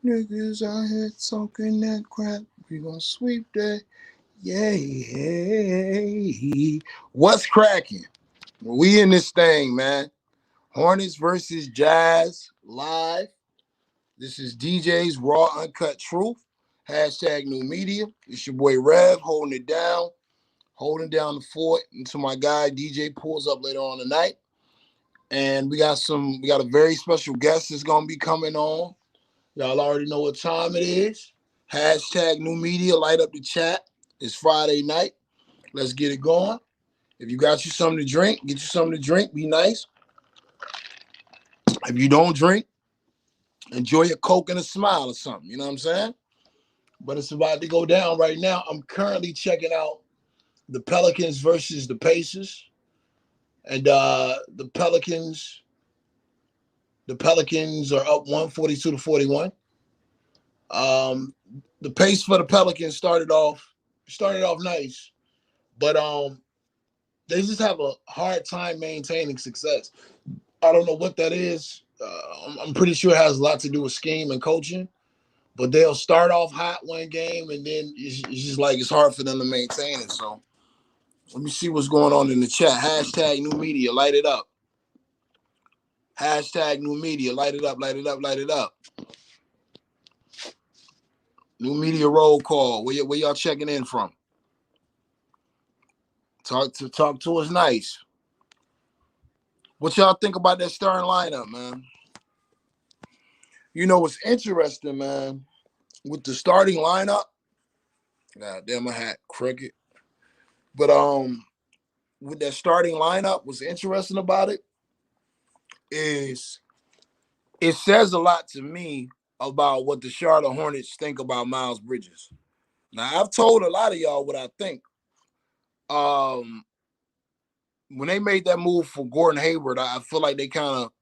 Niggas out here talking that crap. We gonna sweep that. Yay. What's cracking? We in this thing, man. Hornets versus Jazz live. This is DJ's Raw Uncut Truth. Hashtag new media. It's your boy Rev holding down the fort until my guy DJ pulls up later on tonight. And we got a very special guest that's gonna be coming on. Y'all already know what time it is. Hashtag new media, light up the chat. It's Friday night. Let's get it going. If you got you something to drink, get you something to drink. Be nice. If you don't drink, enjoy a Coke and a smile or something. You know what I'm saying? But it's about to go down right now. I'm currently checking out the Pelicans versus the Pacers. And the Pelicans are up 142 to 41. Um, the pace for the Pelicans started off nice, but they just have a hard time maintaining success. I don't know what that is. I'm pretty sure it has a lot to do with scheme and coaching, but they'll start off hot one game and then it's just like it's hard for them to maintain it. So let me see what's going on in the chat. Hashtag new media, light it up. Hashtag new media, light it up, light it up, light it up. New media roll call. Where y'all checking in from? Talk to us nice. What y'all think about that starting lineup, man? You know what's interesting, man, with the starting lineup. God damn, my hat crooked. But with that starting lineup, what's interesting about it is it says a lot to me about what the Charlotte Hornets think about Miles Bridges. Now, I've told a lot of y'all what I think. Um, when they made that move for Gordon Hayward, I feel like they kind of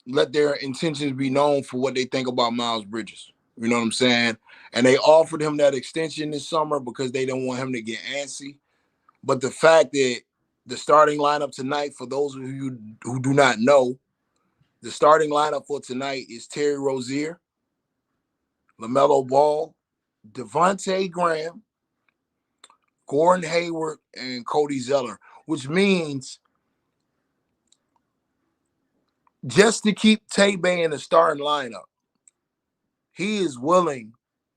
let their intentions be known for what they think about Miles Bridges. You know what I'm saying? And they offered him that extension this summer because they didn't want him to get antsy. But the fact that the starting lineup tonight, for those of you who do not know, the starting lineup for tonight is Terry Rozier, LaMelo Ball, Devontae Graham, Gordon Hayward, and Cody Zeller, which means just to keep Tay-Bay in the starting lineup, he is willing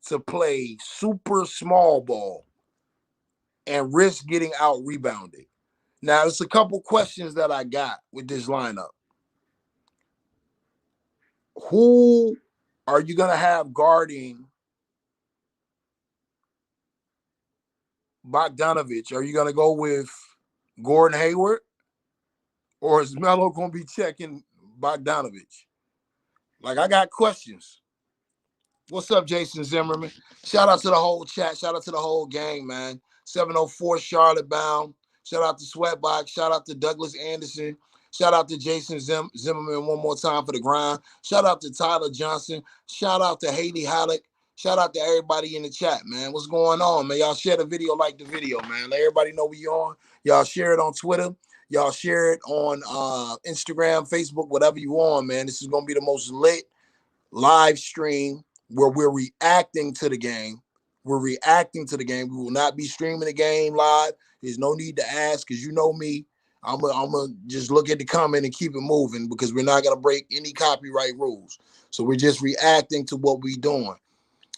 to play super small ball and risk getting out rebounded. Now, it's a couple questions that I got with this lineup. Who are you going to have guarding Bogdanovich? Are you going to go with Gordon Hayward? Or is Melo going to be checking Bogdanovich? Like, I got questions. What's up, Jason Zimmerman? Shout out to the whole chat. Shout out to the whole gang, man. 704 Charlotte bound. Shout out to Sweatbox. Shout out to Douglas Anderson. Shout out to Jason Zimmerman one more time for the grind. Shout out to Tyler Johnson. Shout out to Haley Halleck. Shout out to everybody in the chat, man. What's going on, man? Y'all share the video, like the video, man. Let everybody know we on. Y'all share it on Twitter. Y'all share it on Instagram, Facebook, whatever you on, man. This is going to be the most lit live stream where we're reacting to the game. We're reacting to the game. We will not be streaming the game live. There's no need to ask because you know me. I'm gonna just look at the comment and keep it moving because we're not gonna break any copyright rules. So we're just reacting to what we're doing.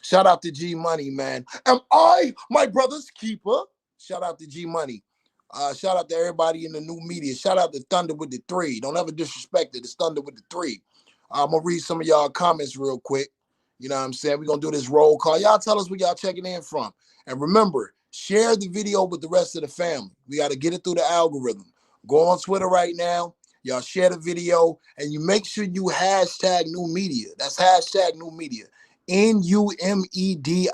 Shout out to G Money, man. Am I my brother's keeper? Shout out to G Money. Shout out to everybody in the new media. Shout out to Thunder with the 3. Don't ever disrespect it. It's Thunder with the 3. I'm gonna read some of y'all comments real quick. You know what I'm saying? We're gonna do this roll call. Y'all tell us where y'all checking in from. And remember, share the video with the rest of the family. We got to get it through the algorithm. Go on Twitter right now. Y'all share the video and you make sure you hashtag new media. That's hashtag new media. NUMEDIA.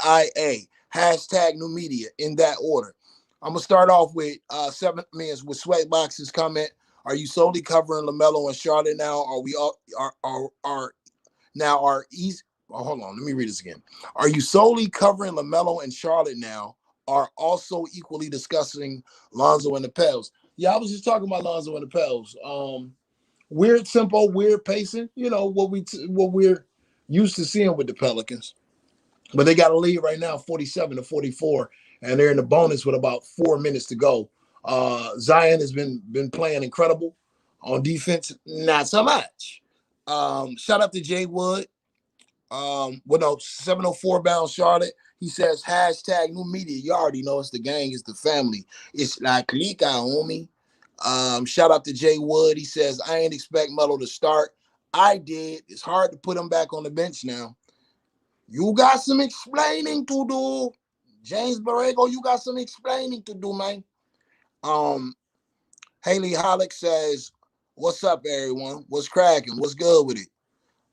Hashtag new media in that order. I'm gonna start off with 7 minutes with Sweatbox's comment. Are you solely covering LaMelo and Charlotte now? Are we all are now are easy? Oh, hold on, let me read this again. Are you solely covering LaMelo and Charlotte now? Are also equally discussing Lonzo and the Pels? Yeah, I was just talking about Lonzo and the Pels. Weird tempo, weird pacing. You know what we're used to seeing with the Pelicans. But they got a lead right now, 47-44, and they're in the bonus with about 4 minutes to go. Zion has been playing incredible on defense, not so much. Shout out to Jay Wood. 704 bound Charlotte. He says hashtag new media. You already know it's the gang, it's the family. It's like Lika, homie. Shout out to Jay Wood. He says, I ain't expect Melo to start. I did. It's hard to put him back on the bench now. You got some explaining to do. James Borrego, you got some explaining to do, man. Haley Hollick says, what's up, everyone? What's cracking? What's good with it?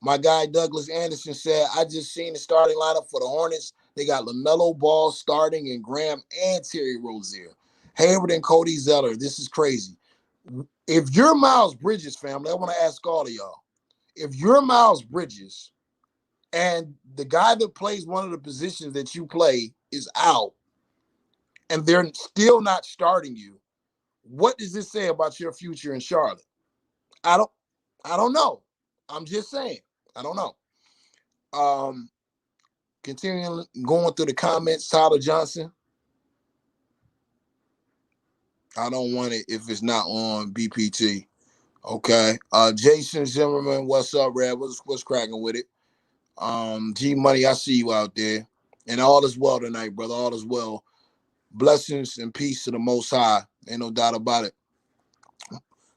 My guy Douglas Anderson said, I just seen the starting lineup for the Hornets. They got LaMelo Ball starting and Graham and Terry Rozier. Hayward and Cody Zeller. This is crazy. If you're Miles Bridges, family, I want to ask all of y'all. If you're Miles Bridges and the guy that plays one of the positions that you play is out and they're still not starting you, what does this say about your future in Charlotte? I don't know. I'm just saying. I don't know. Continuing going through the comments, Tyler Johnson. I don't want it if it's not on BPT. Okay. Jason Zimmerman, what's up, Red? What's cracking with it? G Money, I see you out there. And all is well tonight, brother. All is well. Blessings and peace to the Most High. Ain't no doubt about it.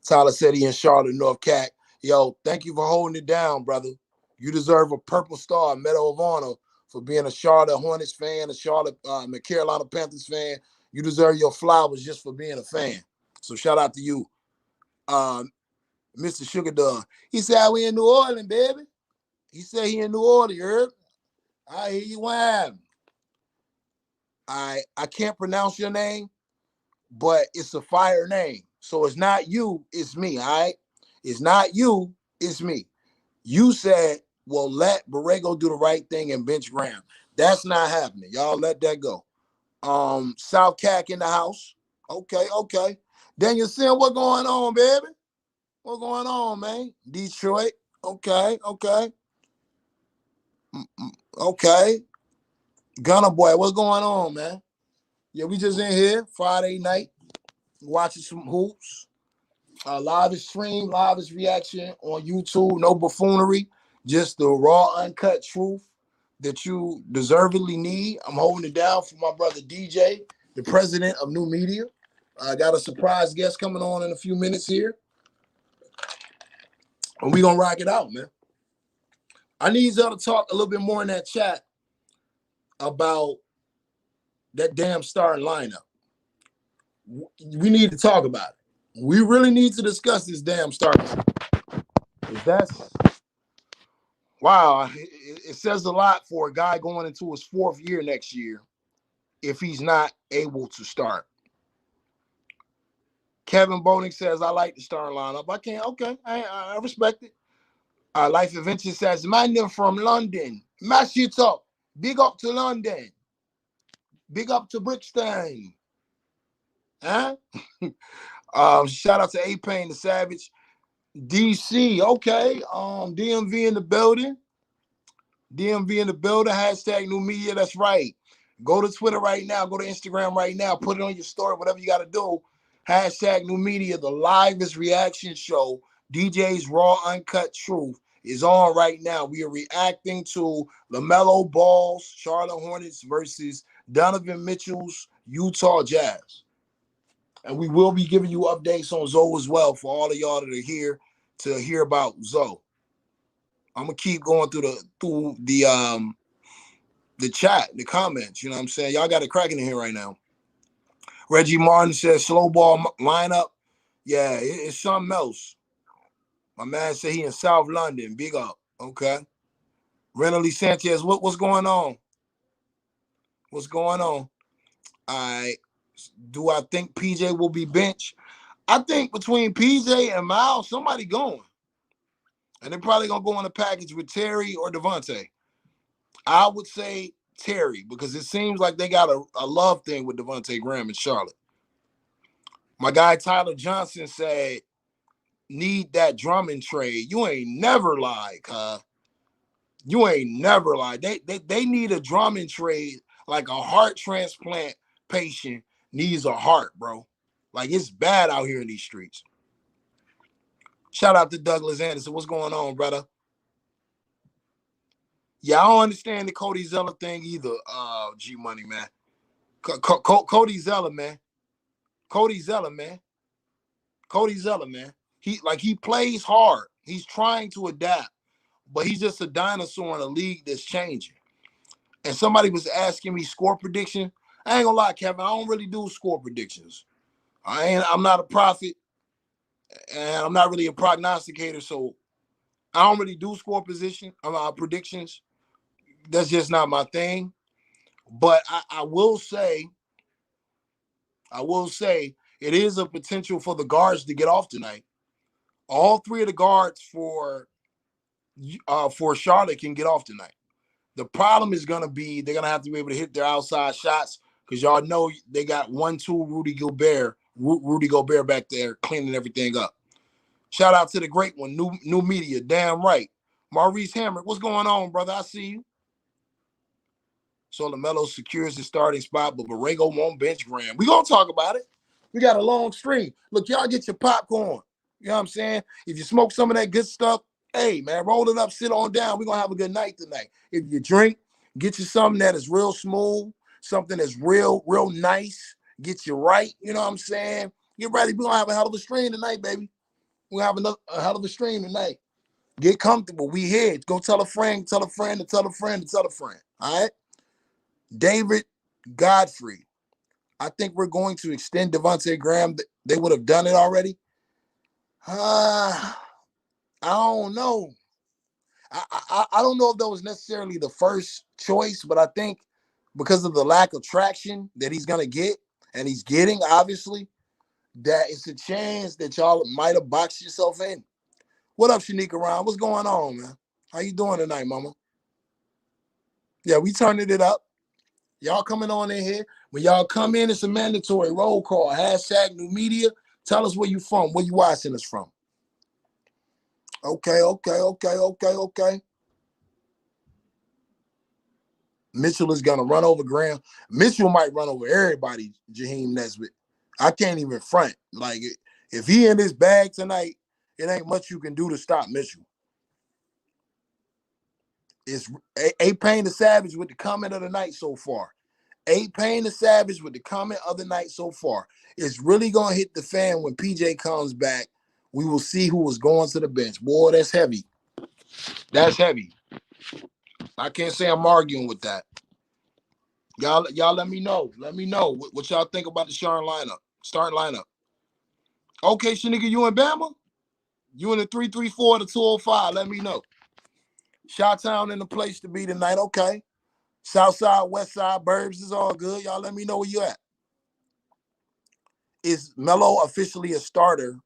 Tyler said he in Charlotte, North Cat. Yo, thank you for holding it down, brother. You deserve a Purple Star, Medal of Honor for being a Charlotte Hornets fan, a Charlotte Carolina Panthers fan. You deserve your flowers just for being a fan. So shout out to you, Mr. Sugar Dog. He said, we in New Orleans, baby. He said he in New Orleans, you heard? I hear you. What happened? I can't pronounce your name, but it's a fire name. So it's not you, it's me, all right? It's not you, it's me. You said, well, let Borrego do the right thing and bench Graham. That's not happening. Y'all let that go. South Cac in the house. Okay. Daniel Sim, what going on, baby? What going on, man? Detroit. Okay. Okay. Gunner Boy, what's going on, man? Yeah, we just in here Friday night watching some hoops. Live stream, live reaction on YouTube. No buffoonery, just the raw, uncut truth that you deservedly need. I'm holding it down for my brother DJ, the president of New Media. I got a surprise guest coming on in a few minutes here. And we're going to rock it out, man. I need y'all to talk a little bit more in that chat about that damn starting lineup. We need to talk about it. We really need to discuss this damn starting. That's wow. It says a lot for a guy going into his fourth year next year if he's not able to start. Kevin Bowling says, I like the starting lineup. I can't. Okay. I respect it. Life Adventure says, man, them from London. Mash it up. Big up to London. Big up to Brixton. Huh? Shout out to A-Pain the Savage. DC, okay. DMV in the building. DMV in the building. Hashtag new media. That's right. Go to Twitter right now. Go to Instagram right now. Put it on your story. Whatever you got to do. Hashtag new media. The livest reaction show. DJ's Raw Uncut Truth is on right now. We are reacting to LaMelo Ball's Charlotte Hornets versus Donovan Mitchell's Utah Jazz. And we will be giving you updates on Zoe as well for all of y'all that are here to hear about Zoe. I'm gonna keep going through the chat, the comments. You know what I'm saying? Y'all got it cracking in here right now. Reggie Martin says slow ball lineup. Yeah, it's something else. My man said he in South London. Big up. Okay. Renally Sanchez, what's going on? What's going on? Do I think PJ will be benched? I think between PJ and Miles, somebody going. And they're probably going to go in a package with Terry or Devontae. I would say Terry because it seems like they got a love thing with Devontae Graham in Charlotte. My guy Tyler Johnson said, need that Drummond trade. You ain't never lied, huh? You ain't never lied. They need a Drummond trade, like a heart transplant patient needs a heart, bro. Like, it's bad out here in these streets. Shout out to Douglas Anderson. What's going on, brother? Yeah, I don't understand the Cody Zeller thing either, G Money, man. Cody Zeller, man. Cody Zeller, man. Cody Zeller, man. He plays hard. He's trying to adapt, but he's just a dinosaur in a league that's changing. And somebody was asking me score prediction. I ain't gonna lie, Kevin. I don't really do score predictions. I'm not a prophet, and I'm not really a prognosticator, so I don't really do score predictions. That's just not my thing. But I will say, it is a potential for the guards to get off tonight. All three of the guards for Charlotte can get off tonight. The problem is going to be they're going to have to be able to hit their outside shots because y'all know they got 1-2 Rudy Gobert back there cleaning everything up. Shout out to the great one, New Media, damn right. Maurice Hammer, what's going on, brother? I see you. So LaMelo secures the starting spot, but Borrego won't bench Graham. We're going to talk about it. We got a long stream. Look, y'all get your popcorn. You know what I'm saying? If you smoke some of that good stuff, hey, man, roll it up, sit on down. We're going to have a good night tonight. If you drink, get you something that is real smooth, something that's real nice, get you right. You know what I'm saying? Get ready. We're going to have a hell of a stream tonight, baby. We're going to have a hell of a stream tonight. Get comfortable. We here. Go tell a friend, tell a friend, to tell a friend, to tell a friend. All right? David Godfrey. I think we're going to extend Devontae Graham. They would have done it already. I don't know. I don't know if that was necessarily the first choice, but I think because of the lack of traction that he's going to get, and he's getting, obviously, that it's a chance that y'all might have boxed yourself in. What up, Shanika Ron? What's going on, man? How you doing tonight, mama? Yeah, we turning it up. Y'all coming on in here. When y'all come in, it's a mandatory roll call. # New Media. Tell us where you from, where you watching us from. Okay. Mitchell is going to run over Graham. Mitchell might run over everybody, Jaheim Nesbitt. I can't even front. Like, if he in his bag tonight, it ain't much you can do to stop Mitchell. It's A-Pain the Savage with the comment of the night so far. A-Pain the Savage with the comment of the night so far. It's really going to hit the fan when PJ comes back. We will see who is going to the bench. Boy, that's heavy. That's heavy. I can't say I'm arguing with that. Y'all let me know. Let me know what y'all think about the starting lineup. Okay, Shanika, you in Bama? You in the 334 to 205. Let me know. Chi-Town in the place to be tonight. Okay. South side, west side, burbs is all good. Y'all let me know where you at. Is Melo officially a starter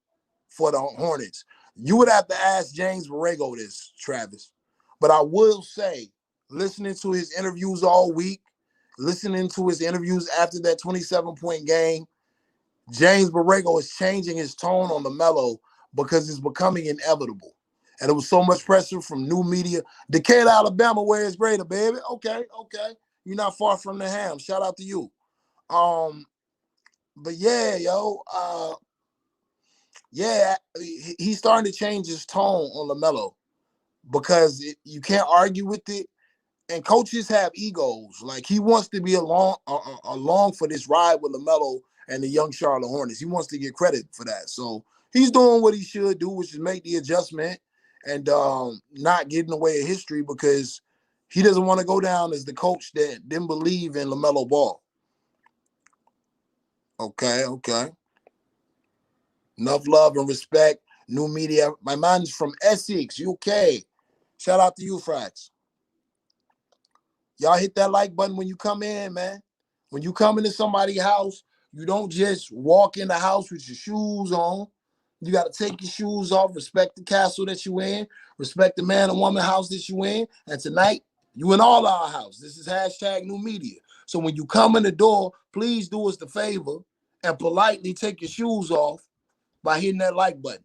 for the Hornets? You would have to ask James Borrego this, Travis. But I will say, listening to his interviews all week, listening to his interviews after that 27-point game, James Borrego is changing his tone on LaMelo because it's becoming inevitable. And it was so much pressure from New Media. Decatur, Alabama, where it's greater, baby. Okay. You're not far from the ham. Shout out to you. But yeah, he's starting to change his tone on LaMelo because you can't argue with it. And coaches have egos. Like, he wants to be along for this ride with LaMelo and the young Charlotte Hornets. He wants to get credit for that. So he's doing what he should do, which is make the adjustment and not get in the way of history because he doesn't want to go down as the coach that didn't believe in LaMelo Ball. Okay. Enough love and respect. New Media. My man's from Essex, UK. Shout out to you, Frax. Y'all hit that like button when you come in, man. When you come into somebody's house, you don't just walk in the house with your shoes on. You got to take your shoes off, respect the castle that you in, respect the man and woman house that you in. And tonight, you in all our house. This is # New Media. So when you come in the door, please do us the favor and politely take your shoes off by hitting that like button.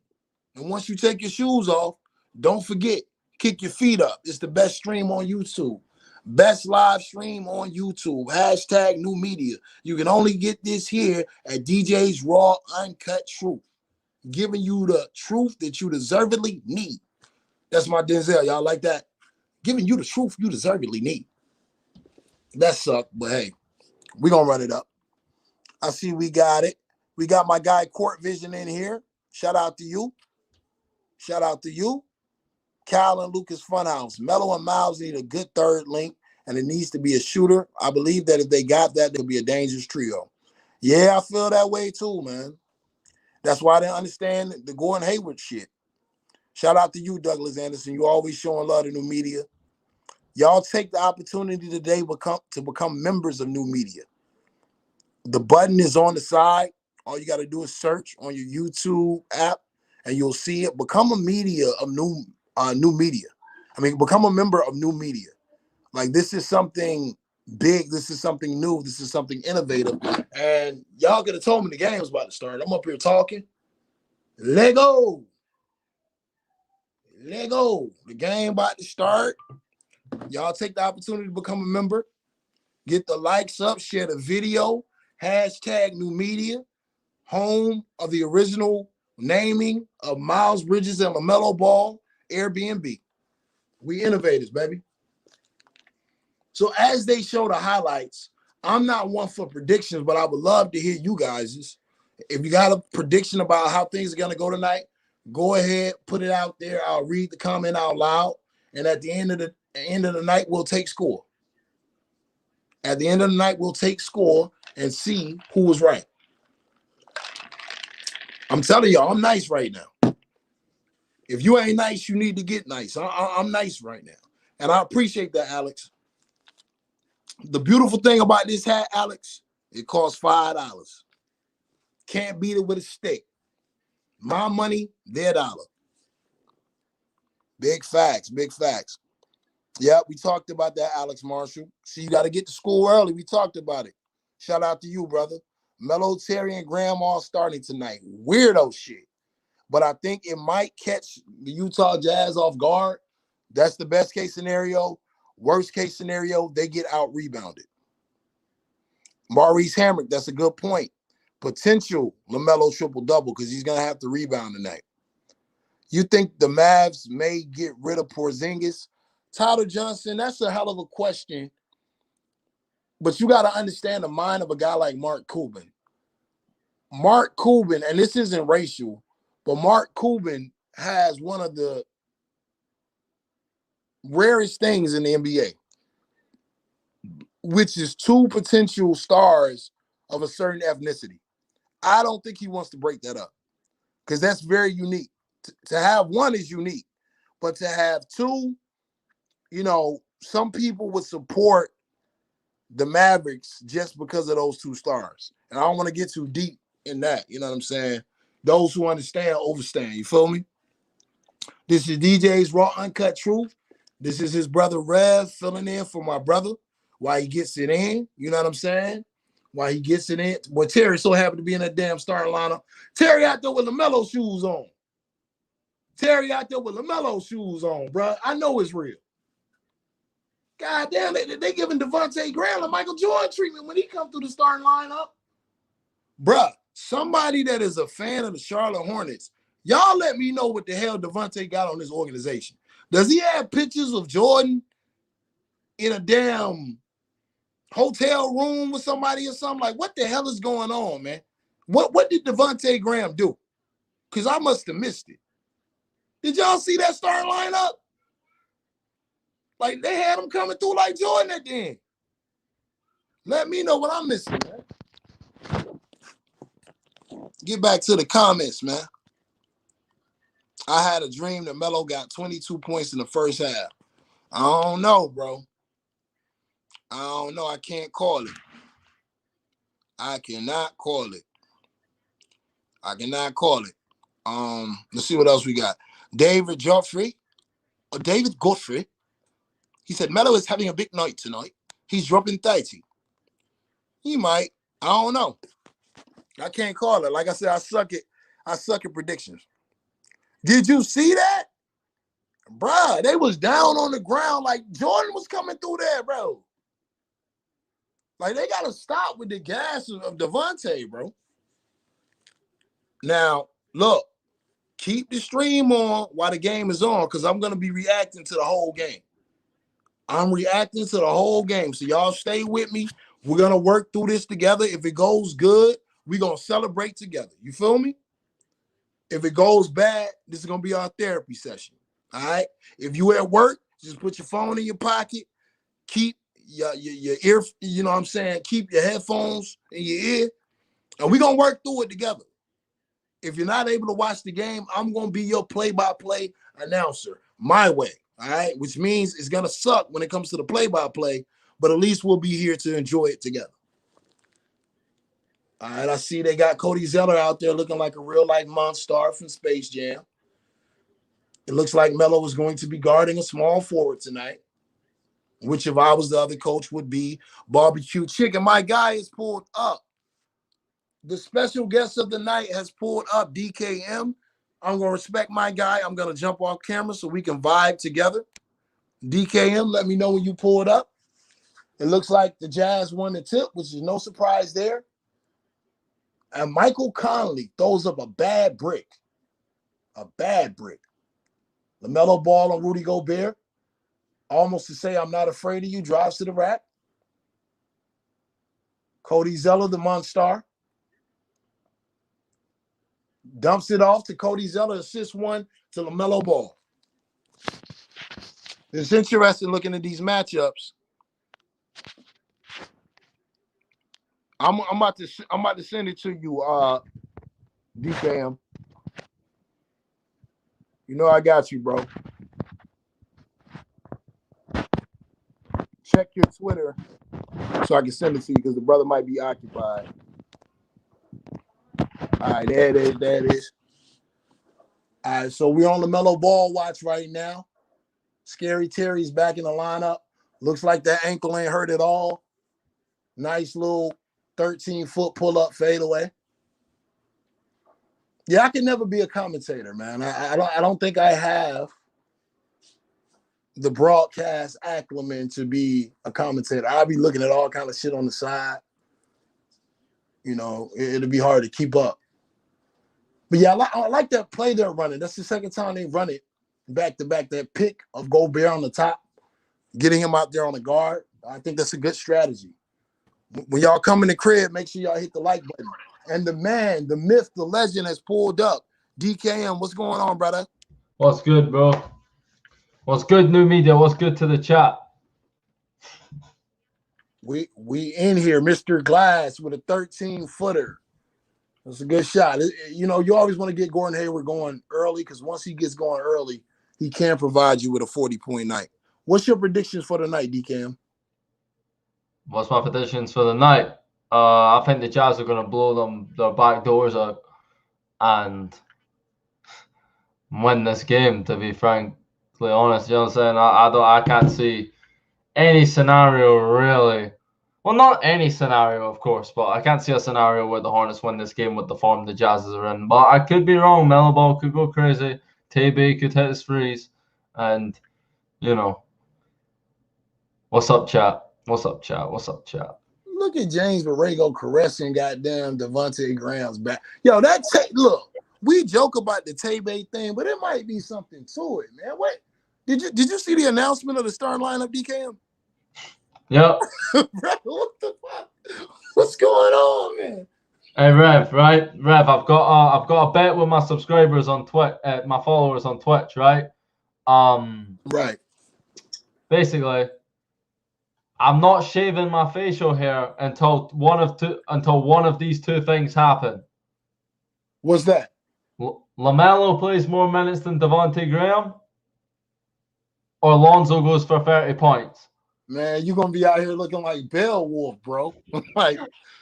And once you take your shoes off, don't forget, Kick your feet up. It's the best stream on YouTube. Best live stream on YouTube. Hashtag new media. You can only get this here at DJ's Raw Uncut Truth. Giving you the truth that you deservedly need. That's my Denzel. Y'all like that? Giving you the truth you deservedly need. That sucked, but hey, we're going to run it up. I see we got it. We got my guy Court Vision in here. Shout out to you. Shout out to you. Cal and Lucas Funhouse. Melo and Miles need a good third link, and it needs to be a shooter. I believe that if they got that, they'll be a dangerous trio. Yeah, I feel that way too, man. That's why I didn't understand the Gordon Hayward shit. Shout out to you, Douglas Anderson. You always showing love to new media. Y'all take the opportunity today to become members of new media. The button is on the side. All you got to do is search on your YouTube app, and you'll see it. Become a media of new media. I mean, become a member of new media. Like, this is something big. This is something new. This is something innovative. And y'all could have told me the game was about to start. I'm up here talking. Lego. The game about to start. Y'all take the opportunity to become a member. Get the likes up. Share the video. Hashtag new media. Home of the original naming of Miles Bridges and LaMelo Ball, Airbnb. We innovators, baby. So as they show the highlights, I'm not one for predictions, but I would love to hear you guys'. If you got a prediction about how things are going to go tonight, go ahead, put it out there. I'll read the comment out loud. And at the end of the night, we'll take score. At the end of the night, we'll take score and see who was right. I'm telling y'all, I'm nice right now. If you ain't nice, you need to get nice. I'm nice right now. And I appreciate that, Alex. The beautiful thing about this hat, Alex, it costs $5. Can't beat it with a stick. My money, their dollar. Big facts, big facts. Yeah, we talked about that, Alex Marshall. See, you got to get to school early. We talked about it. Shout out to you, brother. Melo, Terry, and Graham all starting tonight. Weirdo shit. But I think it might catch the Utah Jazz off guard. That's the best case scenario. Worst case scenario, they get out-rebounded. Maurice Hamrick, that's a good point. Potential LaMelo triple-double because he's going to have to rebound tonight. You think the Mavs may get rid of Porzingis? Tyler Johnson, that's a hell of a question. But you got to understand the mind of a guy like Mark Cuban. Mark Cuban, and this isn't racial, but Mark Cuban has one of the rarest things in the NBA, which is two potential stars of a certain ethnicity. I don't think he wants to break that up because that's very unique. To have one is unique, but to have two, you know, some people would support the Mavericks just because of those two stars. And I don't want to get too deep in that. You know what I'm saying? Those who understand, overstand. You feel me? This is DJ's Raw Uncut Truth. This is his brother Rev filling in for my brother while he gets it in. You know what I'm saying? While he gets it in. Boy, Terry's so happy to be in that damn starting lineup. Terry out there with LaMelo shoes on. Terry out there with LaMelo shoes on, bro. I know it's real. God damn, they giving Devontae Graham a Michael Jordan treatment when he come through the starting lineup. Bruh, somebody that is a fan of the Charlotte Hornets, y'all let me know what the hell Devontae got on this organization. Does he have pictures of Jordan in a damn hotel room with somebody or something? Like, what the hell is going on, man? What did Devontae Graham do? Because I must have missed it. Did y'all see that starting lineup? Like, they had him coming through like Jordan at the end. Let me know what I'm missing, man. Get back to the comments, man. I had a dream that Melo got 22 points in the first half. I don't know, bro. I don't know. I can't call it. I cannot call it. I cannot call it. Let's see what else we got. David Godfrey. He said, Melo is having a big night tonight. He's dropping 30. He might. I don't know. I can't call it. Like I said, I suck at predictions. Did you see that? Bruh, they was down on the ground like Jordan was coming through there, bro. Like, they got to stop with the gas of Devontae, bro. Now, look, keep the stream on while the game is on because I'm going to be reacting to the whole game. I'm reacting to the whole game. So y'all stay with me. We're going to work through this together. If it goes good, we're going to celebrate together. You feel me? If it goes bad, this is going to be our therapy session. All right? If you at work, just put your phone in your pocket. Keep your ear, you know what I'm saying? Keep your headphones in your ear. And we're going to work through it together. If you're not able to watch the game, I'm going to be your play-by-play announcer my way, all right? Which means it's going to suck when it comes to the play-by-play, but at least we'll be here to enjoy it together. All right, I see they got Cody Zeller out there looking like a real-life monster from Space Jam. It looks like Melo is going to be guarding a small forward tonight, which if I was the other coach would be Barbecue Chicken. My guy is pulled up. The special guest of the night has pulled up, DKM. I'm going to respect my guy. I'm going to jump off camera so we can vibe together. DKM, let me know when you pull it up. It looks like the Jazz won the tip, which is no surprise there. And Michael Conley throws up a bad brick. A bad brick. LaMelo Ball on Rudy Gobert. Almost to say I'm not afraid of you. Drives to the rack. Cody Zeller, the monster. Dumps it off to Cody Zeller, assists one to LaMelo Ball. It's interesting looking at these matchups. I'm about to send it to you, DKM. You know I got you, bro. Check your Twitter so I can send it to you because the brother might be occupied. All right, there it is. There it is. All right, so we're on LaMelo Ball watch right now. Scary Terry's back in the lineup. Looks like that ankle ain't hurt at all. Nice little 13-foot pull-up fadeaway. Yeah, I can never be a commentator, man. I don't think I have the broadcast acumen to be a commentator. I'll be looking at all kind of shit on the side. You know, it'll be hard to keep up. But yeah, I like that play they're running. That's the second time they run it back-to-back. That pick of Gobert on the top, getting him out there on the guard. I think that's a good strategy. When y'all come in the crib, make sure y'all hit the like button. And the man, the myth, the legend has pulled up. DKM, what's going on, brother? What's good, bro? What's good, new media? What's good to the chat? We in here, Mr. Glass with a 13-footer. That's a good shot. You know, you always want to get Gordon Hayward going early because once he gets going early, he can provide you with a 40-point night. What's your predictions for the night, DKM? What's my predictions for the night? I think the Jazz are going to blow their back doors out and win this game, to be frankly honest. You know what I'm saying? I can't see any scenario really. Well, not any scenario, of course, but I can't see a scenario where the Hornets win this game with the form the Jazz are in. But I could be wrong. Melo Ball could go crazy. Tay-Bay could hit his threes. And, you know, what's up, chat? What's up, chat? What's up, chat? Look at James Borrego caressing goddamn Devontae Graham's back. Yo, look, we joke about the Tay-Bay thing, but it might be something to it, man. What? Did you see the announcement of the starting lineup, DKM? Yep. Bro, what the fuck? What's going on, man? Hey Rev, right? Rev, I've got a bet with my subscribers on Twitch, my followers on Twitch, right? Right. Basically, I'm not shaving my facial hair until one of these two things happen. What's that? LaMelo plays more minutes than Devontae Graham, or Lonzo goes for 30 points. Man, you're gonna be out here looking like Beowulf, bro. Like,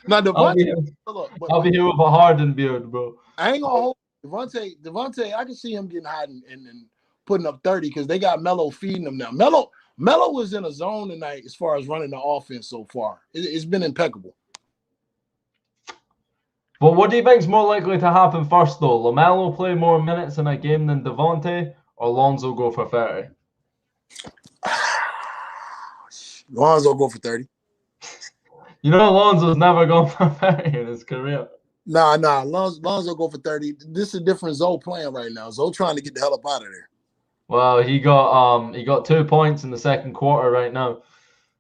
now Devontae, I'll be here with a Harden beard, bro. I ain't gonna hold Devontae. I can see him getting hot and putting up 30 because they got Melo feeding him now. Melo was in a zone tonight as far as running the offense so far. It's been impeccable. But what do you think is more likely to happen first, though? LaMelo play more minutes in a game than Devontae, or Lonzo go for 30? Lonzo go for 30. You know, Lonzo's never gone for 30 in his career. Nah. Lonzo go for 30. This is a different Zoe playing right now. Zoe trying to get the hell up out of there. Well, he got 2 points in the second quarter right now.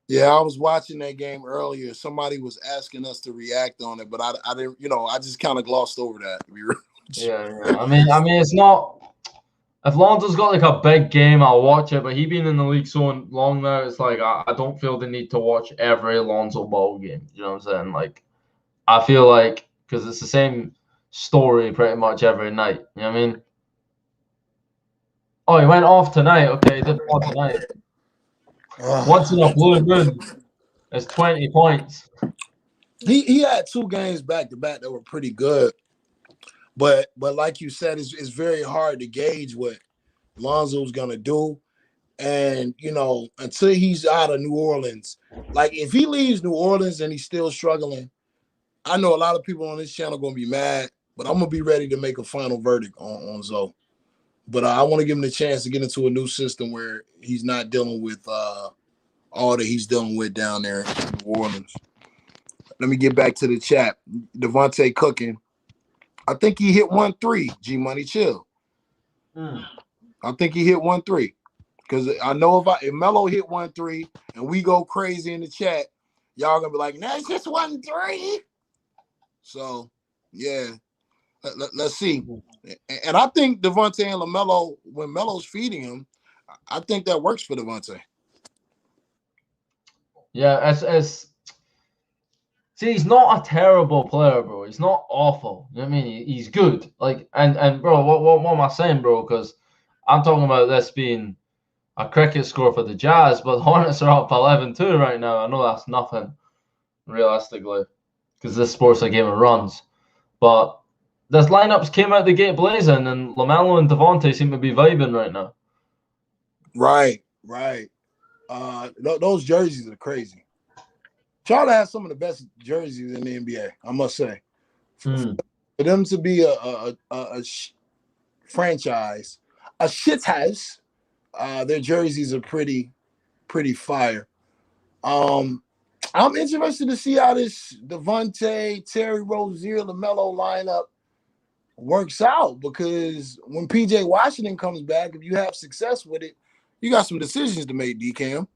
Yeah, I was watching that game earlier. Somebody was asking us to react on it, but I didn't. I just kind of glossed over that. Yeah. I mean, it's not. If Lonzo's got like a big game, I'll watch it. But he been in the league so long now, it's like I don't feel the need to watch every Lonzo Ball game. You know what I'm saying? Like, I feel like because it's the same story pretty much every night. You know what I mean? Oh, he went off tonight. Okay, he did play tonight. Once in a blue moon, it's 20 points. He had 2 games back to back that were pretty good, but like you said, it's very hard to gauge what Lonzo's gonna do, and until he's out of New Orleans, like if he leaves New Orleans and he's still struggling, I know a lot of people on this channel are gonna be mad, but I'm gonna be ready to make a final verdict on Zoe. But I want to give him the chance to get into a new system where he's not dealing with all that he's dealing with down there in New Orleans. Let me get back to the chat. Devontae cooking. I think he hit 1-3. G Money chill. I think he hit 1-3. Because I know if Melo hit 1-3 and we go crazy in the chat, y'all gonna be like, "No, it's just 1-3." So yeah, let's see. And I think Devontae and LaMelo, when Melo's feeding him, I think that works for Devontae. Yeah, see, he's not a terrible player, bro. He's not awful. You know what I mean? He's good. Like, and bro, what am I saying, bro? Because I'm talking about this being a cricket score for the Jazz, but the Hornets are up 11-2 right now. I know that's nothing, realistically, because this sport's a game of runs. But this lineups came out the gate blazing, and LaMelo and Devontae seem to be vibing right now. Right. Those jerseys are crazy. Charlotte has some of the best jerseys in the NBA, I must say. For them to be a franchise, a shit house, their jerseys are pretty fire. I'm interested to see how this Devontae, Terry Rozier, LaMelo lineup works out, because when PJ Washington comes back, if you have success with it, you got some decisions to make, DCam.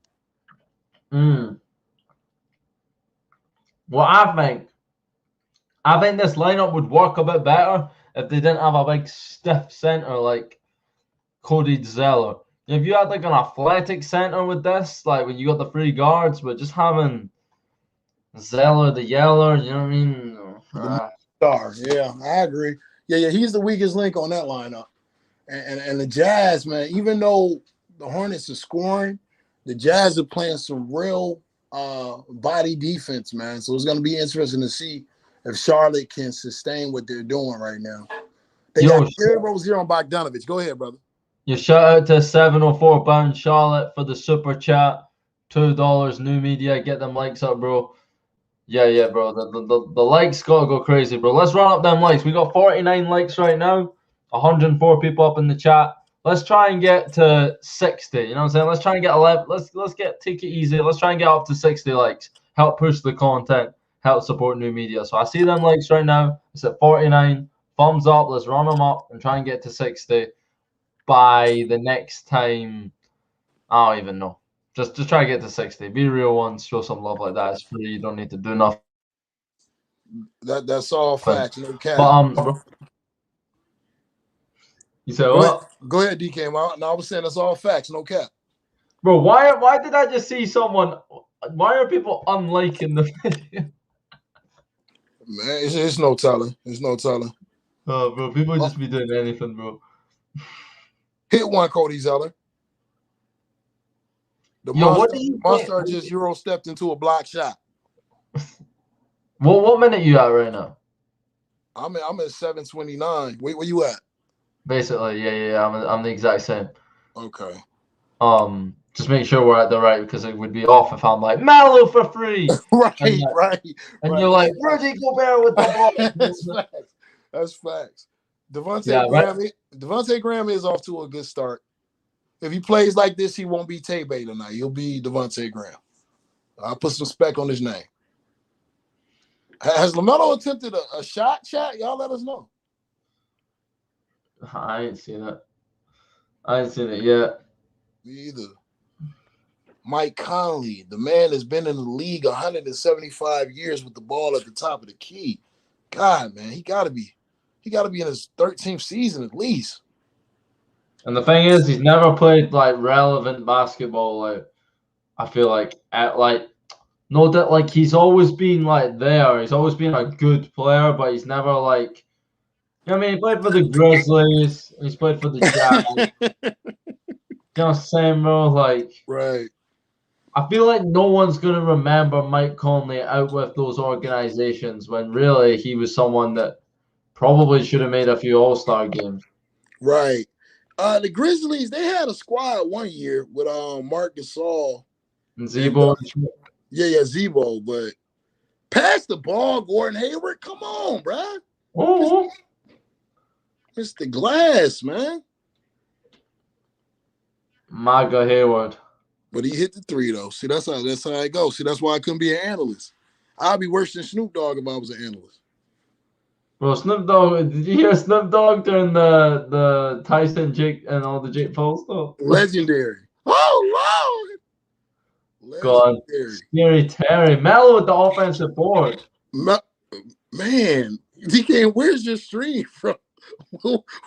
Well, I think this lineup would work a bit better if they didn't have a big stiff center like Cody Zeller. If you had like an athletic center with this, like when you got the 3 guards, but just having Zeller the Yeller, you know what I mean? Star, yeah, I agree. Yeah, he's the weakest link on that lineup. And the Jazz, man, even though the Hornets are scoring, the Jazz are playing some real body defense, man. So it's going to be interesting to see if Charlotte can sustain what they're doing right now. They got Terry Rozier on Bogdanovich. Go ahead, brother. Your shout out to 704 Bound Charlotte for the super chat. $2 new media. Get them likes up, bro. Yeah, bro. The likes gotta go crazy, bro. Let's run up them likes. We got 49 likes right now. 104 people up in the chat. Let's try and get to 60. You know what I'm saying? Let's try and get 11. Let's take it easy. Let's try and get up to 60 likes. Help push the content. Help support new media. So I see them likes right now. It's at 49. Thumbs up. Let's run them up and try and get to 60 by the next time. I don't even know. Just try to get to 60. Be real ones. Show some love like that. It's free. You don't need to do nothing. That's all facts. No cap. But you said what? Go ahead, DK. I was saying that's all facts. No cap. Bro, why did I just see someone? Why are people unliking the video? Man, it's no telling. It's no telling. Oh, bro, people just be doing anything, bro. Hit one, Cody Zeller. The monster just Euro stepped into a block shot. What minute you at right now? I'm at 7:29. Where you at? Basically, yeah. I'm the exact same. Okay. Just make sure we're at the right, because it would be off if I'm like Melo for free. right. And you're like Rudy Gobert with the ball. That's facts. Devontae Graham is off to a good start. If he plays like this, he won't be Tay-Bay tonight. He'll be Devontae Graham. I'll put some spec on his name. Has LaMelo attempted a shot, chat? Y'all let us know. I ain't seen it. I ain't seen it yet. Me either. Mike Conley, the man has been in the league 175 years with the ball at the top of the key. God, man, he gotta be in his 13th season at least. And the thing is, he's never played like relevant basketball. Like I feel like no that like he's always been like there. He's always been a good player, but he's never like. You know what I mean, he played for the Grizzlies. He's played for the Jazz. You know what I'm saying, bro? Like, right. I feel like no one's gonna remember Mike Conley out with those organizations when really he was someone that probably should have made a few All-Star games. Right. The Grizzlies, they had a squad one year with Marc Gasol And Zebo. Yeah, Zebo, but pass the ball, Gordon Hayward. Come on, bruh. Oh, Mr. Glass, man. Maga Hayward. But he hit the three though. See, that's how it goes. See, that's why I couldn't be an analyst. I'd be worse than Snoop Dogg if I was an analyst. Bro, Snoop Dogg, did you hear Snoop Dogg during the Tyson Jake and all the Jake Paul stuff? Legendary. Oh Lord. God, Scary Terry. Melo with the offensive board. Man, DK, where's your stream from?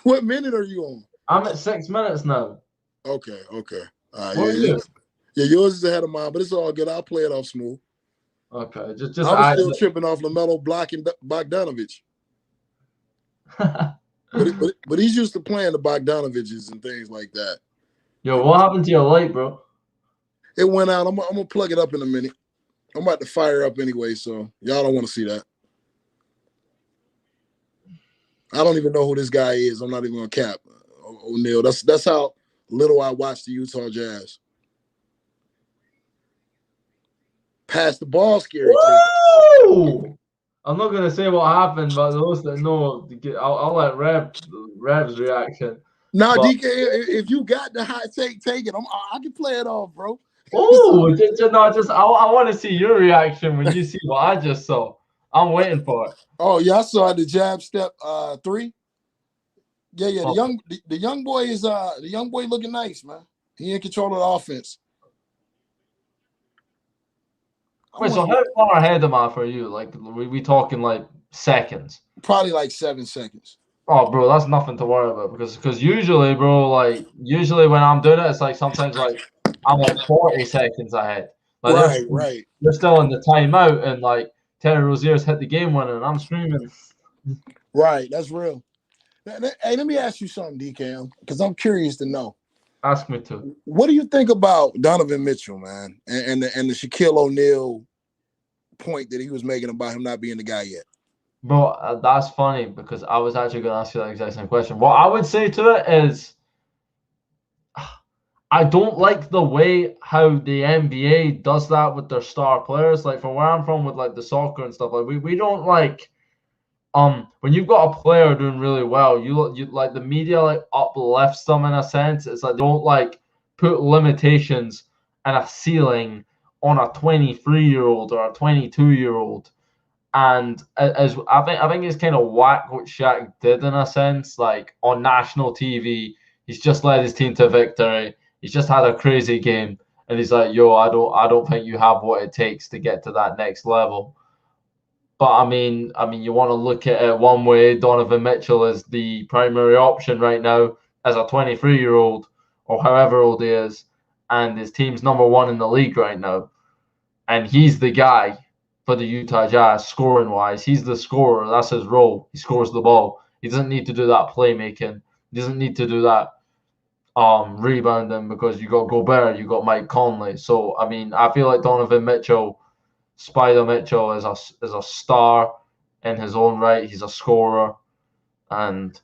What minute are you on? I'm at 6 minutes now. Okay. What are you? Yeah, yours is ahead of mine, but it's all good. I'll play it off smooth. Okay, just I was still tripping off LaMelo blocking Bogdanovich. but he's used to playing the Bogdanoviches and things like that. Yo, what happened to your light, bro? It went out. I'm gonna plug it up in a minute. I'm about to fire up anyway, so y'all don't want to see that. I don't even know who this guy is. I'm not even gonna cap O'Neal. That's how little I watch the Utah Jazz. Pass the ball, Scary. Woo! I'm not gonna say what happened, but those that know, I'll let Rev's reaction. Now, DK, if you got the hot take it. I can play it off, bro. Oh, I want to see your reaction when you see what I just saw. I'm waiting for it. Oh yeah, I saw the jab step 3. Yeah. The young boy is the young boy looking nice, man. He in control of the offense. Wait, so how far ahead am I for you? Like, we talking like seconds? Probably like 7 seconds. Oh, bro, that's nothing to worry about because usually, bro, like usually when I'm doing it, it's like sometimes like I'm like 40 seconds ahead. Like right. They're still in the timeout and like Terry Rozier's hit the game winner and I'm screaming. Right, that's real. Hey, let me ask you something, DK, because I'm curious to know. Ask me to. What do you think about Donovan Mitchell, man, and the Shaquille O'Neal point that he was making about him not being the guy yet? Bro, that's funny because I was actually going to ask you that exact same question. What I would say to it is I don't like the way how the NBA does that with their star players. Like from where I'm from with like the soccer and stuff, like we don't like when you've got a player doing really well, you like the media like uplifts them in a sense. It's like they don't like put limitations and a ceiling on a 23-year-old or a 22-year-old. And as I think it's kind of whack what Shaq did in a sense, like on national TV, he's just led his team to victory. He's just had a crazy game, and he's like, "Yo, I don't think you have what it takes to get to that next level." But I mean, you want to look at it one way. Donovan Mitchell is the primary option right now as a 23-year-old or however old he is, and his team's number 1 in the league right now, and he's the guy for the Utah Jazz scoring wise. He's the scorer. That's his role. He scores the ball. He doesn't need to do that playmaking. He doesn't need to do that rebounding because you got Gobert, you got Mike Conley. So I mean, I feel like Donovan Mitchell, Spider Mitchell, is a star in his own right. He's a scorer, and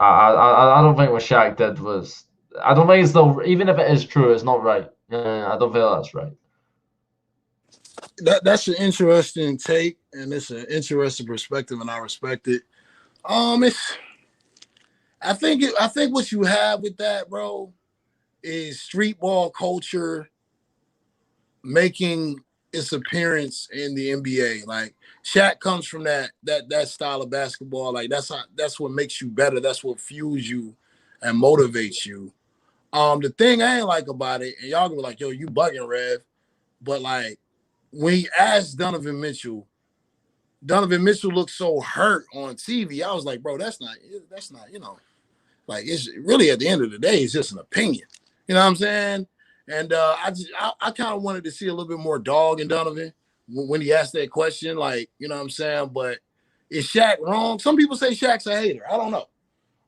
I don't think what Shaq did was. I don't think even if it is true, it's not right. I don't feel that's right. That's an interesting take, and it's an interesting perspective, and I respect it. I think what you have with that, bro, is street ball culture making its appearance in the NBA. Like Shaq comes from that style of basketball. Like that's what makes you better. That's what fuels you and motivates you. The thing I ain't like about it, and y'all gonna be like, yo, you bugging, Rev. But like when he asked Donovan Mitchell looked so hurt on TV. I was like, bro, that's not, like it's really at the end of the day, it's just an opinion. You know what I'm saying? And I kind of wanted to see a little bit more dog in Donovan when he asked that question. Like, you know what I'm saying? But is Shaq wrong? Some people say Shaq's a hater. I don't know.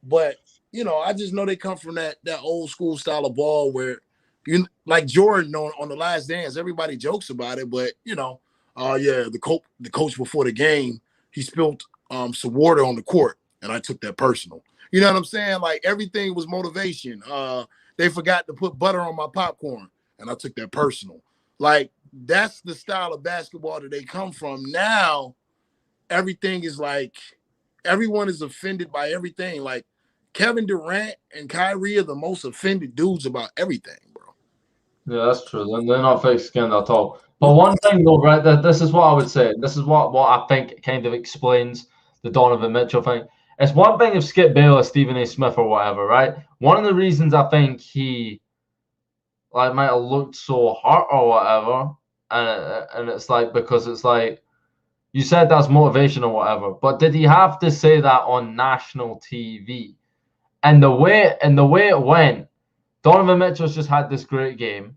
But, I just know they come from that old school style of ball where you like Jordan on the Last Dance, everybody jokes about it, but yeah, the coach before the game, he spilled some water on the court, and I took that personal. You know what I'm saying? Like everything was motivation. They forgot to put butter on my popcorn, and I took that personal. Like that's the style of basketball that they come from. Now, everything is like everyone is offended by everything. Like Kevin Durant and Kyrie are the most offended dudes about everything, bro. Yeah, that's true. They're not thick-skinned at all. But one thing, though, right, this is what I would say. This is what I think kind of explains the Donovan Mitchell thing. It's one thing if Skip Bayless, Stephen A. Smith, or whatever, right? One of the reasons I think he might have looked so hurt or whatever, and it's like because it's like you said that's motivation or whatever, but did he have to say that on national TV? And the way it went, Donovan Mitchell's just had this great game.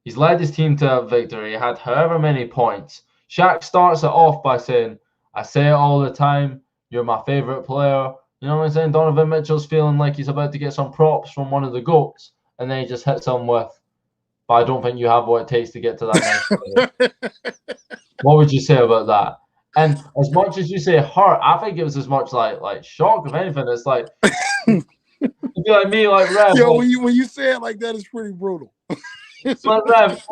He's led his team to a victory. He had however many points. Shaq starts it off by saying, I say it all the time, you're my favorite player. You know what I'm saying? Donovan Mitchell's feeling like he's about to get some props from one of the GOATs. And then he just hits him with, but I don't think you have what it takes to get to that next. What would you say about that? And as much as you say hurt, I think it was as much like shock. If anything, it's like it'd be like me, like Rev. Yo, when you say it like that, it's pretty brutal. Rev,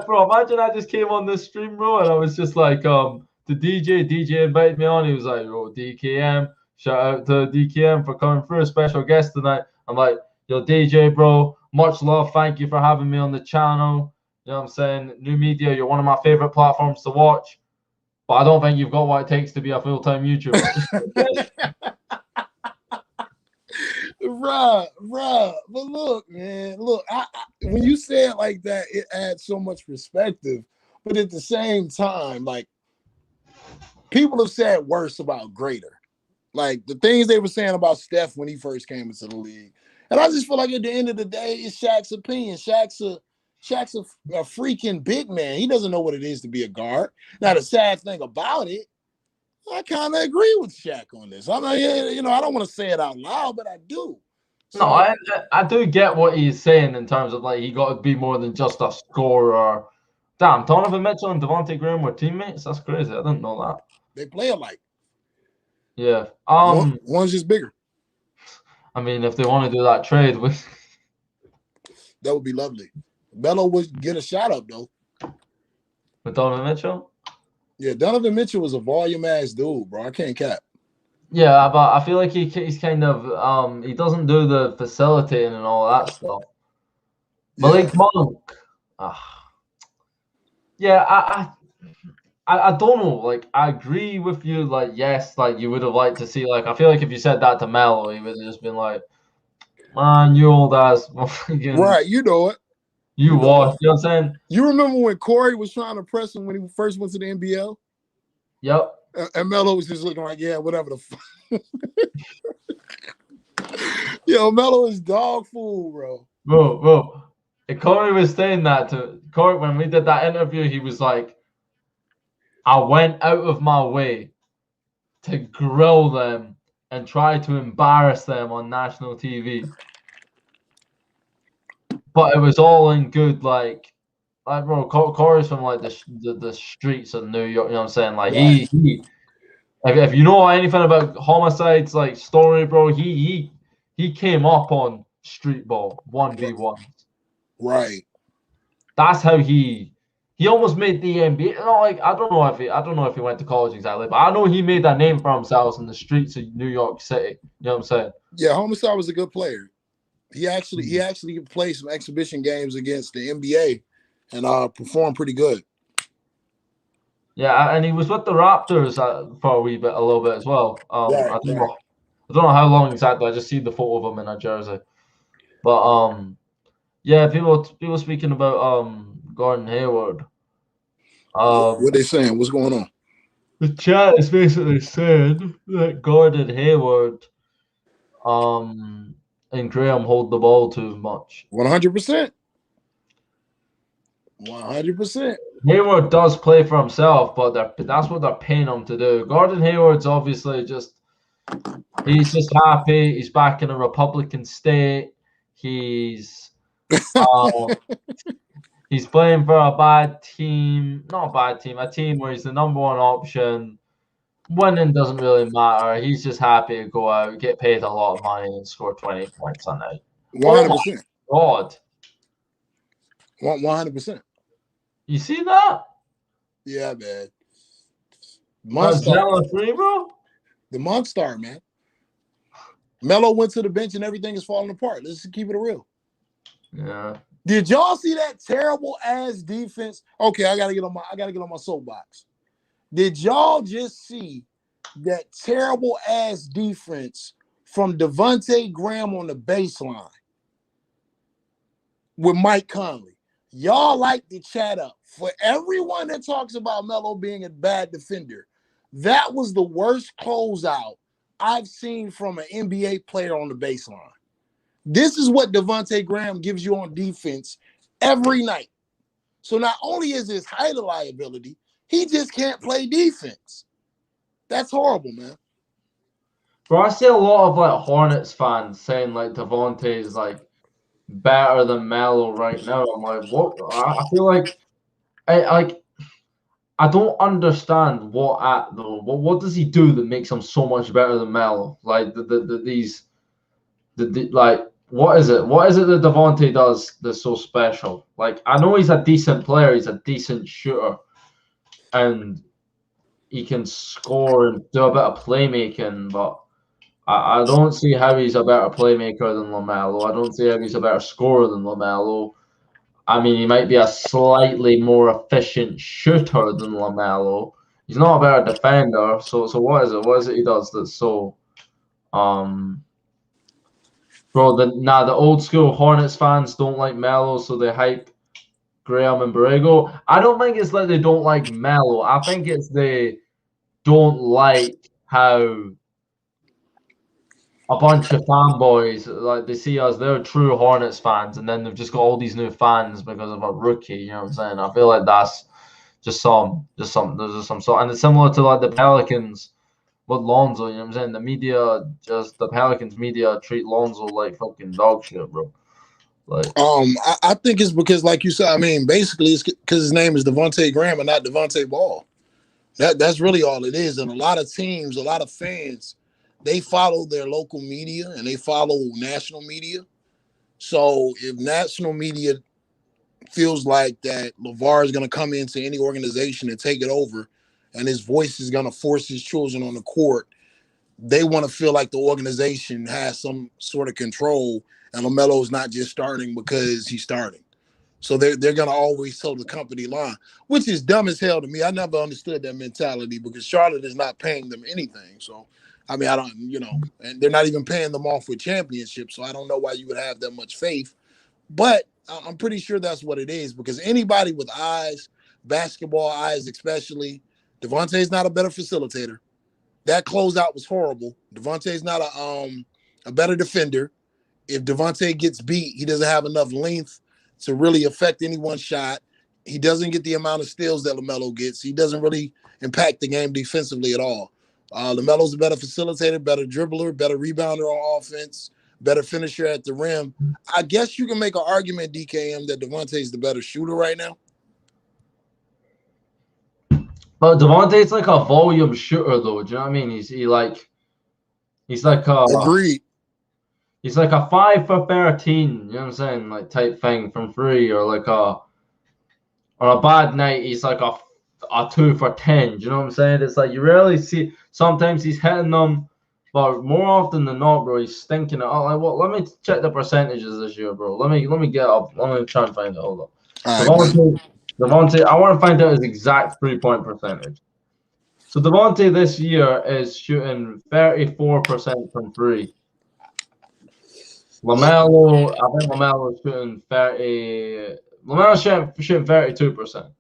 bro. Imagine I just came on this stream, bro, and I was just like, the DJ invited me on. He was like, yo, DKM, shout out to DKM for coming through, a special guest tonight. I'm like, yo, DJ, bro, much love. Thank you for having me on the channel. You know what I'm saying? New media, you're one of my favorite platforms to watch, but I don't think you've got what it takes to be a full-time YouTuber. Right. But look, man, when you say it like that, it adds so much perspective. But at the same time, like people have said worse about greater. Like the things they were saying about Steph when he first came into the league. And I just feel like at the end of the day, it's Shaq's opinion. Shaq's a freaking big man. He doesn't know what it is to be a guard. Now, the sad thing about it, I kind of agree with Shaq on this. I mean, I don't want to say it out loud, but I do. So, no, I do get what he's saying in terms of like he got to be more than just a scorer. Damn, Donovan Mitchell and Devontae Graham were teammates. That's crazy. I didn't know that. They play alike. Yeah. One's just bigger. I mean, if they want to do that trade, that would be lovely. Melo would get a shot up though. With Donovan Mitchell? Yeah, Donovan Mitchell was a volume ass dude, bro. I can't cap. Yeah, but I feel like he's kind of he doesn't do the facilitating and all that stuff. Malik Monk. Yeah, I don't know. Like, I agree with you. Like, yes, like you would have liked to see. Like, I feel like if you said that to Melo, he would have just been like, "Man, you old ass." Right, you know it. You know what I'm saying? You remember when Corey was trying to press him when he first went to the NBL? Yep. And Melo was just looking like, yeah, whatever the fuck. Yo, Melo is dog food, bro. Bro. And Corey was saying that to Corey when we did that interview. He was like, I went out of my way to grill them and try to embarrass them on national TV. But it was all in good, like bro, Corey's from like the streets of New York. You know what I'm saying? Like right. he if you know anything about homicides, like story, bro, he came up on street ball 1v1. Right. That's how he almost made the NBA. I don't know if he went to college exactly, but I know he made that name for himself in the streets of New York City. You know what I'm saying? Yeah, Homicide was a good player. He actually played some exhibition games against the NBA and performed pretty good. Yeah, and he was with the Raptors for a little bit as well. Right, right. I don't know how long exactly. I just see the photo of him in a jersey. But yeah, people speaking about Gordon Hayward. What they saying? What's going on? The chat is basically saying that Gordon Hayward and Graham hold the ball too much. 100%. 100%. Hayward does play for himself, but that's what they're paying him to do. Gordon Hayward's obviously he's just happy. He's back in a Republican state. He's he's playing for a bad team, not a bad team, a team where he's the number one option. Winning doesn't really matter. He's just happy to go out, get paid a lot of money, and score 20 points a night. 100%. Oh my God. 100%. You see that? Yeah, man. Monster free, bro. The Monster, man. Melo went to the bench and everything is falling apart. Let's just keep it real. Yeah. Did y'all see that terrible ass defense? Okay, I gotta get on my soapbox. Did y'all just see that terrible ass defense from Devontae Graham on the baseline with Mike Conley? Y'all like to chat up. For everyone that talks about Melo being a bad defender, that was the worst closeout I've seen from an NBA player on the baseline. This is what Devontae Graham gives you on defense every night. So not only is his height a liability, he just can't play defense. That's horrible, man. Bro, I see a lot of like Hornets fans saying like Devontae is like better than Melo right now. I'm like, what? I feel like I don't understand what does he do that makes him so much better than Melo? Like like what is it? What is it that Devontae does that's so special? Like I know he's a decent player, he's a decent shooter, and he can score and do a bit of playmaking, but I don't see how he's a better playmaker than LaMelo. I don't see how he's a better scorer than LaMelo. I mean, he might be a slightly more efficient shooter than LaMelo. He's not a better defender. So what is it? What is it he does that's so bro, the old school Hornets fans don't like Melo, so they hype Graham and Borrego. I don't think it's like they don't like Melo. I think it's they don't like how a bunch of fanboys, like they see us, they're true Hornets fans, and then they've just got all these new fans because of a rookie. You know what I'm saying? I feel like that's there's just some sort, and it's similar to like the Pelicans with Lonzo. You know what I'm saying? The Pelicans media treat Lonzo like fucking dog shit, bro. Like, I think it's because, like you said, I mean, basically it's because his name is Devontae Graham and not Devontae Ball. That's really all it is. And a lot of teams, a lot of fans, they follow their local media and they follow national media. So if national media feels like that LeVar is going to come into any organization and take it over and his voice is going to force his children on the court, they want to feel like the organization has some sort of control and LaMelo is not just starting because he's starting. So they're going to always toe the company line, which is dumb as hell to me. I never understood that mentality because Charlotte is not paying them anything. So, I mean, I don't, and they're not even paying them off with championships. So I don't know why you would have that much faith. But I'm pretty sure that's what it is because anybody with eyes, basketball eyes especially, Devontae's not a better facilitator. That closeout was horrible. Devontae's not a better defender. If Devontae gets beat, he doesn't have enough length to really affect anyone's shot. He doesn't get the amount of steals that LaMelo gets. He doesn't really impact the game defensively at all. LaMelo's a better facilitator, better dribbler, better rebounder on offense, better finisher at the rim. I guess you can make an argument, DKM, that Devontae's the better shooter right now. but Devontae's like a volume shooter, though. Do you know what I mean? He's like Agreed. He's like a 5 for 13, you know what I'm saying? Like type thing from free, or like on a bad night, he's like a 2 for 10. Do you know what I'm saying? It's like you rarely see. Sometimes he's hitting them, But more often than not, bro, he's stinking it up. Like, what? Let me check the percentages this year, bro. Let me get up. Let me try and find it. Hold up. All right, man. Devontae, I want to find out his exact 3-point percentage. So Devontae this year is shooting 34% from three. LaMelo, I think LaMelo is shooting 30. LaMelo's shooting 32%.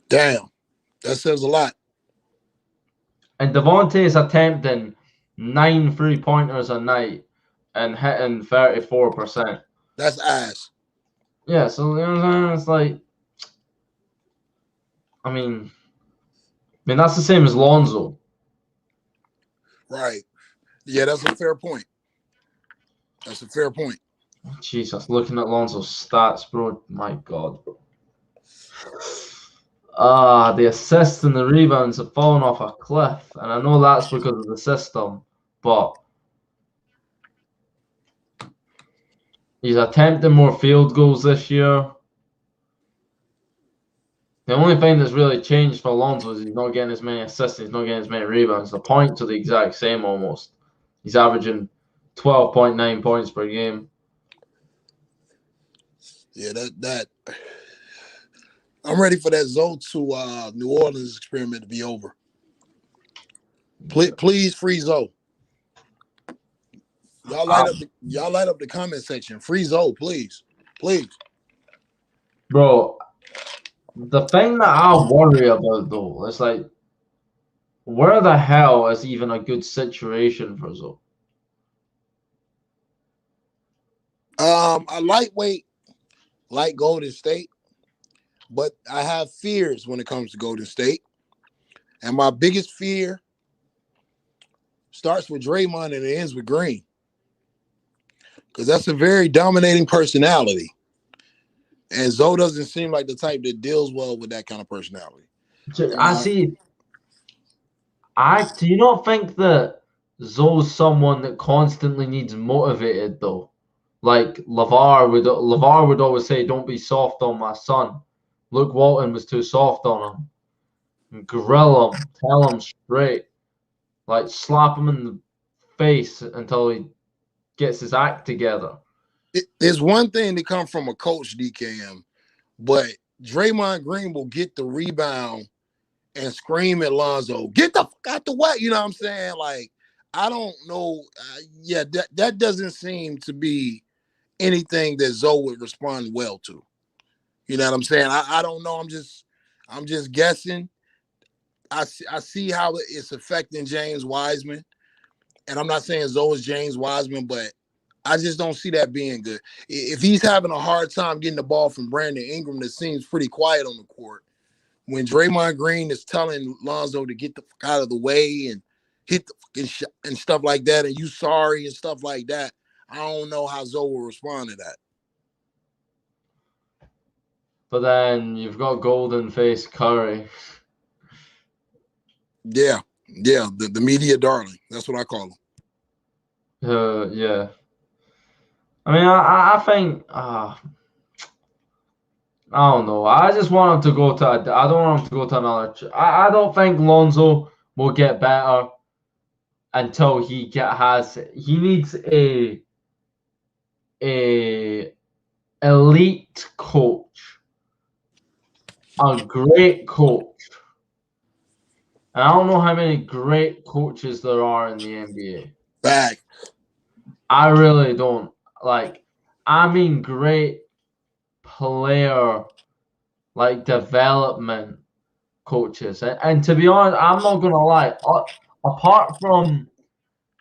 Damn, that says a lot. And Devontae is attempting 9 3-pointers a night and hitting 34%. That's ass. Yeah, so you know what I'm saying? It's like, I mean, that's the same as Lonzo. Right. Yeah, that's a fair point. That's a fair point. Jesus, looking at Lonzo's stats, bro. My God, bro. The assists and the rebounds have fallen off a cliff, and I know that's because of the system, but he's attempting more field goals this year. The only thing that's really changed for Alonso is he's not getting as many assists, he's not getting as many rebounds. The points are the exact same almost. He's averaging 12.9 points per game. Yeah, that I'm ready for that Zoe to New Orleans experiment to be over. Please free Zoe. Y'all light up the comment section. Free Zoe, please. Please. Bro, the thing that I worry about though is like, where the hell is even a good situation for Zoe? I lightweight like Golden State, but I have fears when it comes to Golden State. And my biggest fear starts with Draymond and it ends with Green. Because that's a very dominating personality. And Zoe doesn't seem like the type that deals well with that kind of personality. I see. Do you not think that Zoe's someone that constantly needs motivated though? Like LeVar would always say, "Don't be soft on my son." Luke Walton was too soft on him. Grill him, tell him straight, like slap him in the face until he gets his act together. There's one thing to come from a coach, DKM, but Draymond Green will get the rebound and scream at Lonzo, "Get the fuck out the way!" You know what I'm saying? Like, I don't know. That doesn't seem to be anything that Zoe would respond well to. You know what I'm saying? I don't know. I'm just guessing. I see how it's affecting James Wiseman, and I'm not saying Zoe is James Wiseman, but I just don't see that being good. If he's having a hard time getting the ball from Brandon Ingram, that seems pretty quiet on the court. When Draymond Green is telling Lonzo to get the fuck out of the way and hit the fucking shot and stuff like that, and you sorry and stuff like that, I don't know how Zoe will respond to that. But then you've got Golden Face Curry. Yeah, the media darling. That's what I call him. Yeah. I mean, I think I don't know. I just want him to go to. I don't want him to go to another. I don't think Lonzo will get better until he needs a elite coach, a great coach. And I don't know how many great coaches there are in the NBA. Back. I really don't. Like, I mean great player, like, development coaches. And to be honest, I'm not going to lie. Apart from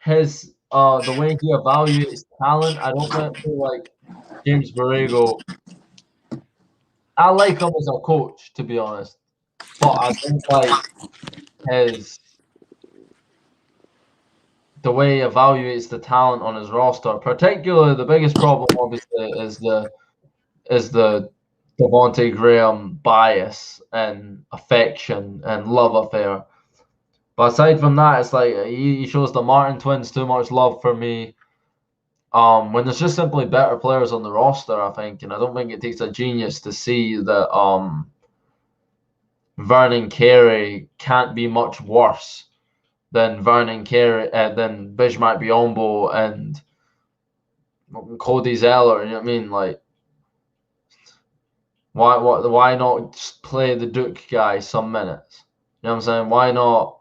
his the way he evaluates talent, I don't feel like James Borrego. I like him as a coach, to be honest. But I think, like, the way he evaluates the talent on his roster, particularly the biggest problem, obviously, is the Devontae Graham bias and affection and love affair. But aside from that, it's like he shows the Martin twins too much love for me. When there's just simply better players on the roster, I think, and I don't think it takes a genius to see that Vernon Carey can't be much worse then Vernon Carey, then Bismarck Biombo and Cody Zeller. You know what I mean? Like, why not just play the Duke guy some minutes? You know what I'm saying? Why not?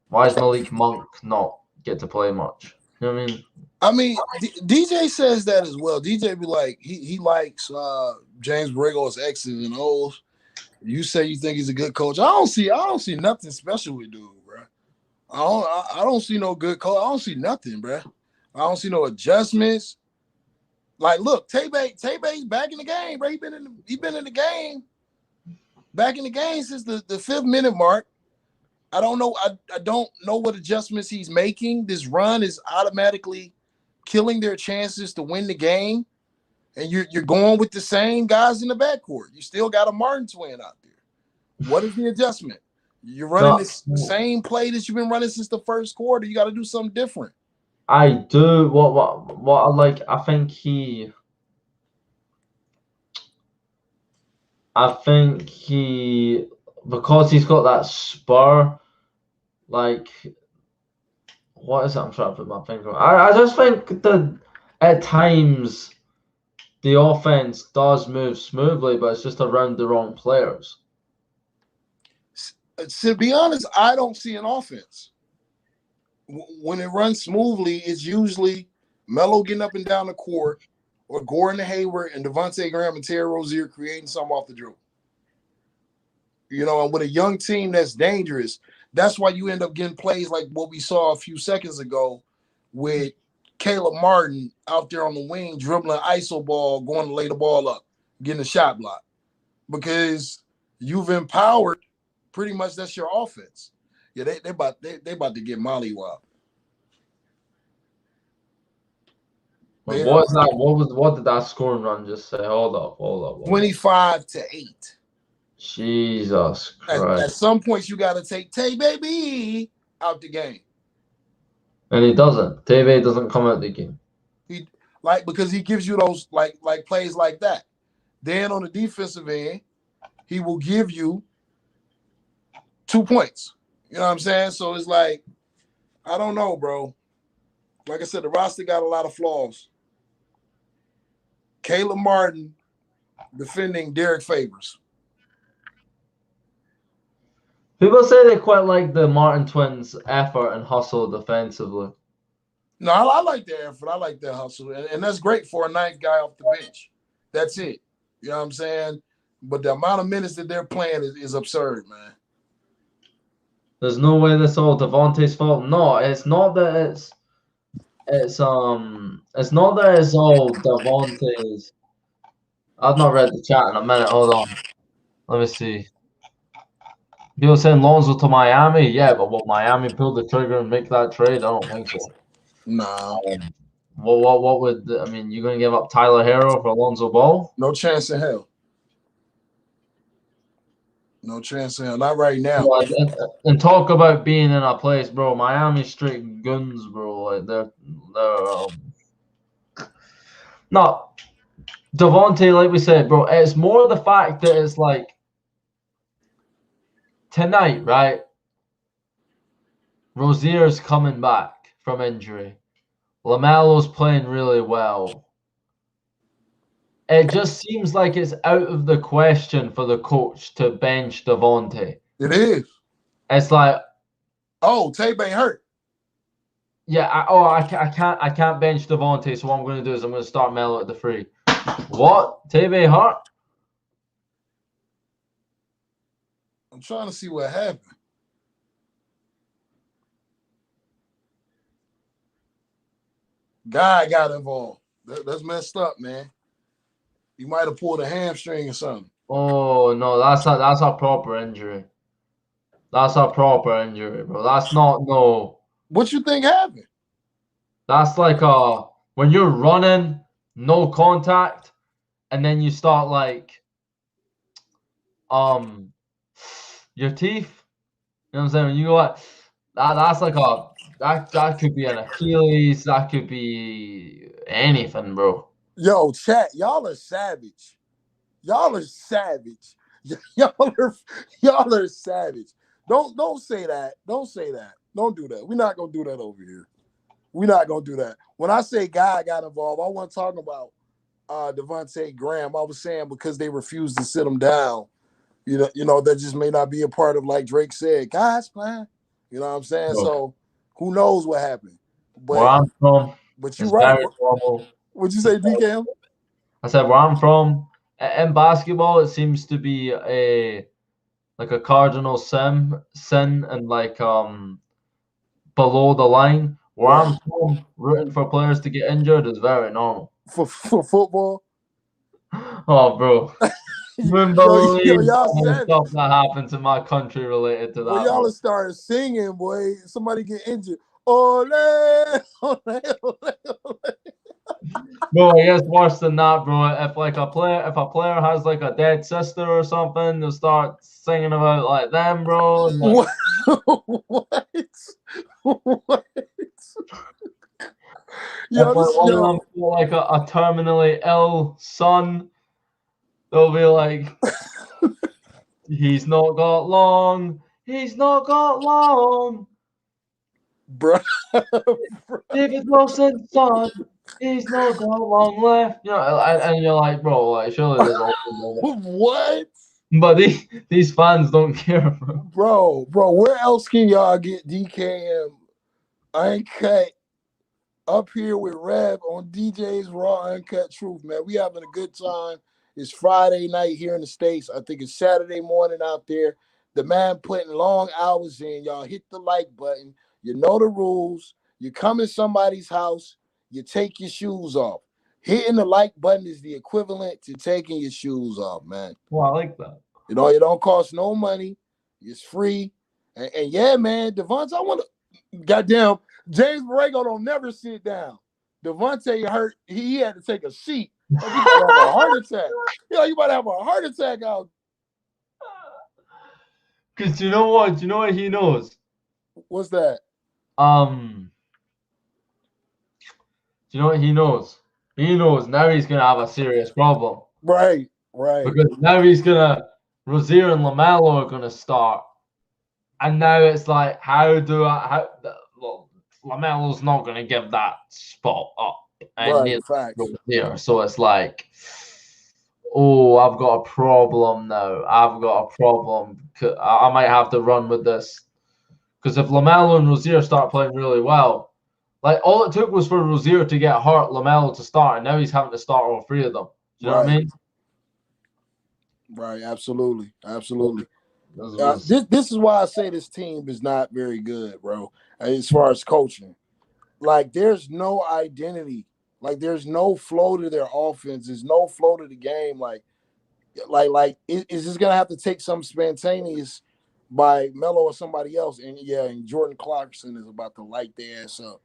Why does Malik Monk not get to play much? You know what I mean? DJ says that as well. DJ be like, he likes James Borrego's X's and O's. You say you think he's a good coach. I don't see nothing special with dude, bro. I don't see no good coach. I don't see nothing, bro. I don't see no adjustments. Like, look, Taybay's back in the game, bro. He been in the game, back in the game since the 5th minute mark. I don't know. I don't know what adjustments he's making. This run is automatically killing their chances to win the game, and you're going with the same guys in the backcourt. You still got a Martin twin out there. What is the adjustment? You're running the same play that you've been running since the first quarter. You got to do something different. I do. What I like. I think he, because he's got that spur. Like, what is it? I'm trying to put my finger on. I just think that at times the offense does move smoothly, but it's just around the wrong players. To be honest, I don't see an offense. When it runs smoothly, it's usually Melo getting up and down the court, or Gordon Hayward and Devontae Graham and Terry Rozier creating something off the dribble. You know, and with a young team that's dangerous, that's why you end up getting plays like what we saw a few seconds ago with Caleb Martin out there on the wing, dribbling ISO ball, going to lay the ball up, getting a shot block. Because you've empowered pretty much that's your offense. Yeah, they about to get mollywopped. What's that? What did that scoring run just say? Hold up. 25-8. Jesus Christ. At some points, you got to take Tay Baby out the game. And he doesn't. TV doesn't come out the game. Because he gives you those like plays like that. Then on the defensive end, he will give you 2 points. You know what I'm saying? So it's like, I don't know, bro. Like I said, the roster got a lot of flaws. Caleb Martin defending Derek Favors. People say they quite like the Martin twins' effort and hustle defensively. No, I like their effort. I like their hustle. And that's great for a ninth guy off the bench. That's it. You know what I'm saying? But the amount of minutes that they're playing is absurd, man. There's no way that's all Devontae's fault. No, it's not that it's not that it's all Devontae's. I've not read the chat in a minute. Hold on. Let me see. People saying Lonzo to Miami. Yeah, but will Miami pull the trigger and make that trade? I don't think so. Nah. What would you're gonna give up Tyler Hero for Lonzo Ball? No chance in hell. No chance in hell. Not right now. And talk about being in a place, bro. Miami straight guns, bro. Like they're no. Devontae, like we said, bro, it's more the fact that it's like tonight, right? Rozier's coming back from injury. LaMelo's playing really well. It just seems like it's out of the question for the coach to bench Devontae. It is. It's like, Tape ain't hurt. Yeah, I can't bench Devontae, so what I'm going to do is I'm going to start Melo at the 3. What? Tebe hurt? I'm trying to see what happened. Guy got involved. That's messed up, man. He might have pulled a hamstring or something. Oh no, that's a proper injury. That's a proper injury, bro. That's not no. What you think happened? That's like when you're running, no contact, and then you start like your teeth. You know what I'm saying? When you go like that's like that could be an Achilles, that could be anything, bro. Yo, chat, y'all are savage. Y'all are savage. Y'all are savage. Don't say that. Don't say that. Don't do that. We're not gonna do that over here. We're not gonna do that. When I say guy got involved, I wasn't talking about Devontae Graham. I was saying because they refused to sit him down. That just may not be a part of, like Drake said, God's plan. You know what I'm saying? Bro, So who knows what happened? where But I'm from, but you're it's right. very normal. What'd you say, DKM? I said where I'm from in basketball, it seems to be a cardinal sin and below the line. Where Right. I'm from, rooting for players to get injured is very normal. For football. Oh, bro, you wouldn't Yo, believe y'all some of the stuff savage. that happened to my country related to Boy, that, y'all bro. have started singing, boy. Somebody get injured. Ole, ole, ole, ole. Bro, I guess worse than that, bro. If a player has like a dead sister or something, they'll start singing about like them, bro. And like What? What? What? if Yo, like this one of them yo. got like a terminally ill son, they'll be like, he's not got long. He's not got long. Bro. David Wilson's son. He's not got long left. And you're like, bro, like surely there's all. What? But these fans don't care, bro. Bro, where else can y'all get DKM uncut up here with Rev on DJ's Raw Uncut Truth, man? We having a good time. It's Friday night here in the States. I think it's Saturday morning out there. The man putting long hours in. Y'all hit the like button. You know the rules. You come in somebody's house, you take your shoes off. Hitting the like button is the equivalent to taking your shoes off, man. Well, I like that. It don't cost no money. It's free. And yeah, man, Devontae, I want to, goddamn, James Borrego don't never sit down. Devontae hurt. He had to take a seat. Like, you about to have a heart attack. You about to have a heart attack out. Because you know what? You know what he knows? What's that? Um, do you know what he knows? He knows now he's gonna have a serious problem Right. because now Rozier and LaMelo are gonna start, and now it's like, well, LaMelo's not gonna give that spot up, and Right. neither Facts. Rozier. So it's like, oh, I've got a problem now. I've got a problem. I might have to run with this. Because if LaMelo and Rozier start playing really well, like all it took was for Rozier to get hurt, LaMelo to start, and now he's having to start all three of them. Do you know what I mean? Right. Absolutely. Was This is why I say this team is not very good, bro, as far as coaching. Like, there's no identity. Like, there's no flow to their offense. There's no flow to the game. Is this gonna have to take some spontaneous by Melo or somebody else? And yeah, and Jordan Clarkson is about to light their ass up.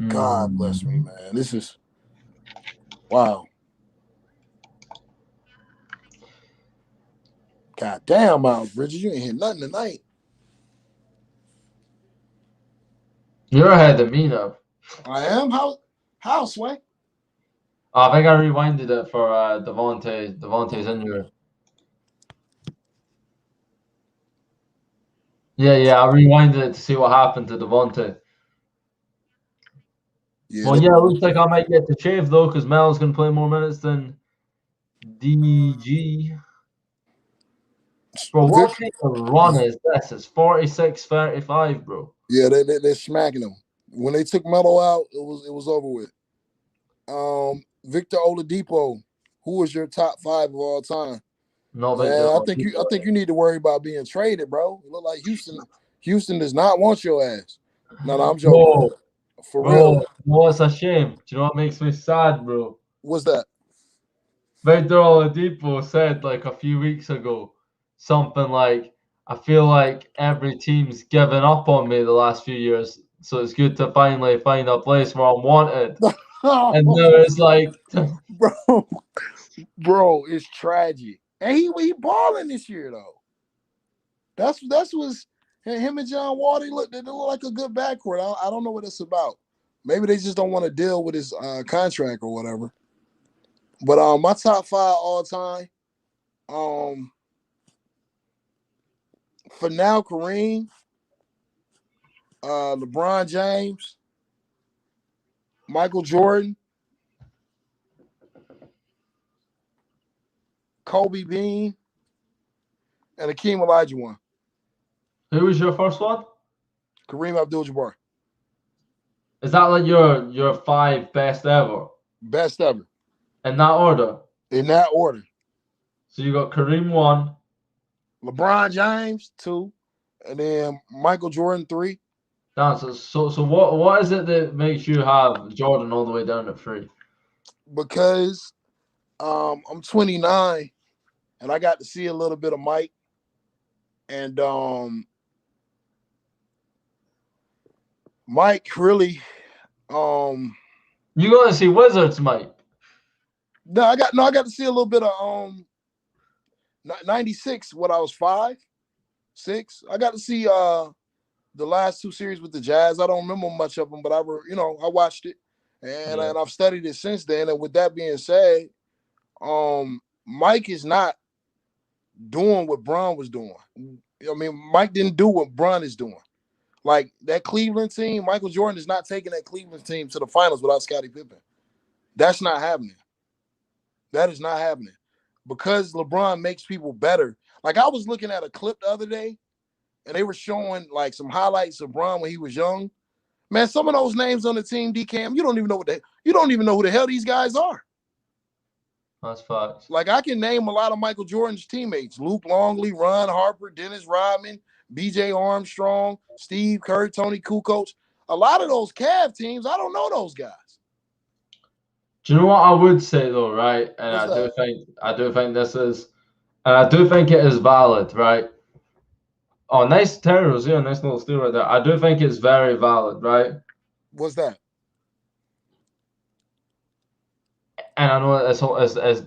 God bless me, man. This is wow. God damn, Miles Bridges, you ain't hit nothing tonight. You're ahead of me now. I am. How, Sway? I think I rewinded it for Devontae's injury. Yeah, I rewinded it to see what happened to Devontae. Yeah, Well, yeah, it looks like I might get to shave though, because Mel's gonna play more minutes than DG. Bro, what kind of run is this? It's 46-35, bro. Yeah, they're smacking them. When they took Melo out, it was over with. Victor Oladipo, who is your top 5 of all time? No big Man, I deal. think you need to worry about being traded, bro. You look like Houston does not want your ass. No, I'm joking. For real. Bro, it's a shame. Do you know what makes me sad, bro? What's that? Victor Oladipo said like a few weeks ago something like, I feel like every team's given up on me the last few years, so it's good to finally find a place where I'm wanted. And now it's like, bro, it's tragic. And he balling this year though. That's what's him and John Wall. They look like a good backcourt. I don't know what it's about. Maybe they just don't want to deal with his contract or whatever. But my top 5 all time, For now, Kareem, LeBron James, Michael Jordan, Kobe Bean, and Hakeem Olajuwon. Who was your first one? Kareem Abdul-Jabbar. Is that like your 5 best ever? Best ever. In that order? In that order. So you got Kareem 1. LeBron James 2. And then Michael Jordan 3. So what is it that makes you have Jordan all the way down at 3? Because I'm 29 and I got to see a little bit of Mike. And Mike really you got to see Wizards, Mike. No, I got to see a little bit of 96 when I was 5, 6. I got to see the last 2 series with the Jazz. I don't remember much of them, but I watched it and I've studied it since then. And with that being said, Mike is not doing what Bron was doing. I mean, Mike didn't do what Bron is doing. Like that Cleveland team, Michael Jordan is not taking that Cleveland team to the finals without Scottie Pippen. That's not happening. That is not happening. Because LeBron makes people better. Like I was looking at a clip the other day, and they were showing like some highlights of Bron when he was young. Man, some of those names on the team, DCam, you don't even know who the hell these guys are. That's facts. Like I can name a lot of Michael Jordan's teammates: Luke Longley, Ron Harper, Dennis Rodman, B.J. Armstrong, Steve Kerr, Tony Kukoc. A lot of those Cavs teams, I don't know those guys. Do you know what I would say though, right? And I do think this is, and I do think it is valid, right? Oh, nice Terrors, yeah, nice little steal right there. I do think it's very valid, right? What's that? And I know it's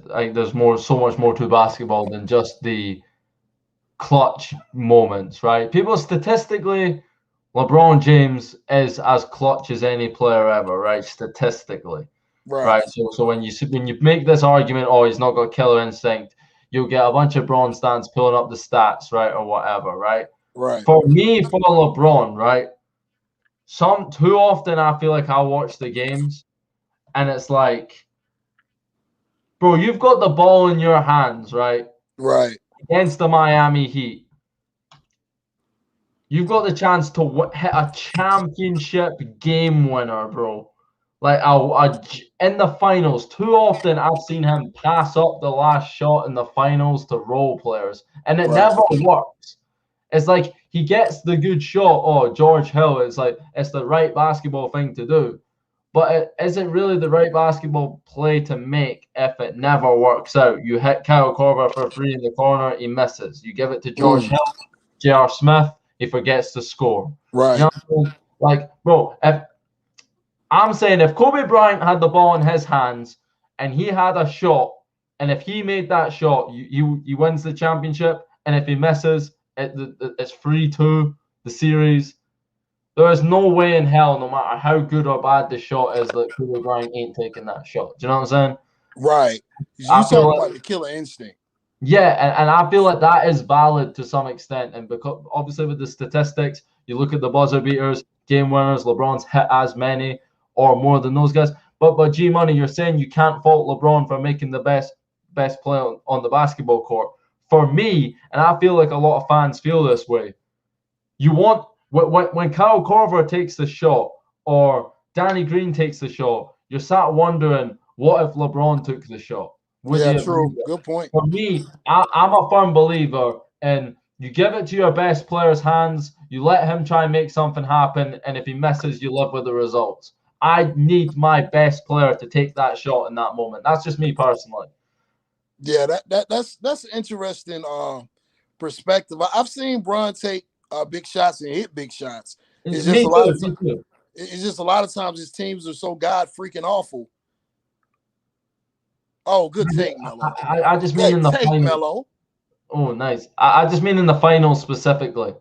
like there's so much more to basketball than just the clutch moments, right? People statistically, LeBron James is as clutch as any player ever, right? Statistically. Right. So when you make this argument, oh, he's not got killer instinct, you'll get a bunch of Bron stands pulling up the stats, right, or whatever, right? Right. For me, for LeBron, right, too often I feel like I watch the games and it's like, bro, you've got the ball in your hands, right? Right. Against the Miami Heat. You've got the chance to hit a championship game winner, bro. Like in the finals, too often I've seen him pass up the last shot in the finals to role players, and it never works. It's like he gets the good shot. Oh, George Hill. It's like it's the right basketball thing to do, but is it really the right basketball play to make if it never works out? You hit Kyle Korver for 3 in the corner, he misses. You give it to George Hill, J.R. Smith, he forgets to score. Right. You know what I mean? Like, bro, if Kobe Bryant had the ball in his hands and he had a shot, and if he made that shot, he wins the championship, and if he misses, it's 3-2, the series. There is no way in hell, no matter how good or bad the shot is, that Kobe Bryant ain't taking that shot. Do you know what I'm saying? Right. You talking about the killer instinct. Yeah, and I feel like that is valid to some extent. And because obviously with the statistics, you look at the buzzer beaters, game winners, LeBron's hit as many or more than those guys. But G Money, you're saying you can't fault LeBron for making the best play on the basketball court. For me, and I feel like a lot of fans feel this way, you want when Kyle Korver takes the shot or Danny Green takes the shot, you're sat wondering, what if LeBron took the shot? Yeah, true. Good point. For me, I'm a firm believer in you give it to your best player's hands, you let him try and make something happen, and if he misses, you live with the results. I need my best player to take that shot in that moment. That's just me personally. Yeah, that's an interesting perspective. I've seen Bron take big shots and hit big shots. It's just a lot of times his teams are so god freaking awful. Oh, good take, Melo. I just mean in the final. Melo. Oh, nice. I just mean in the finals specifically.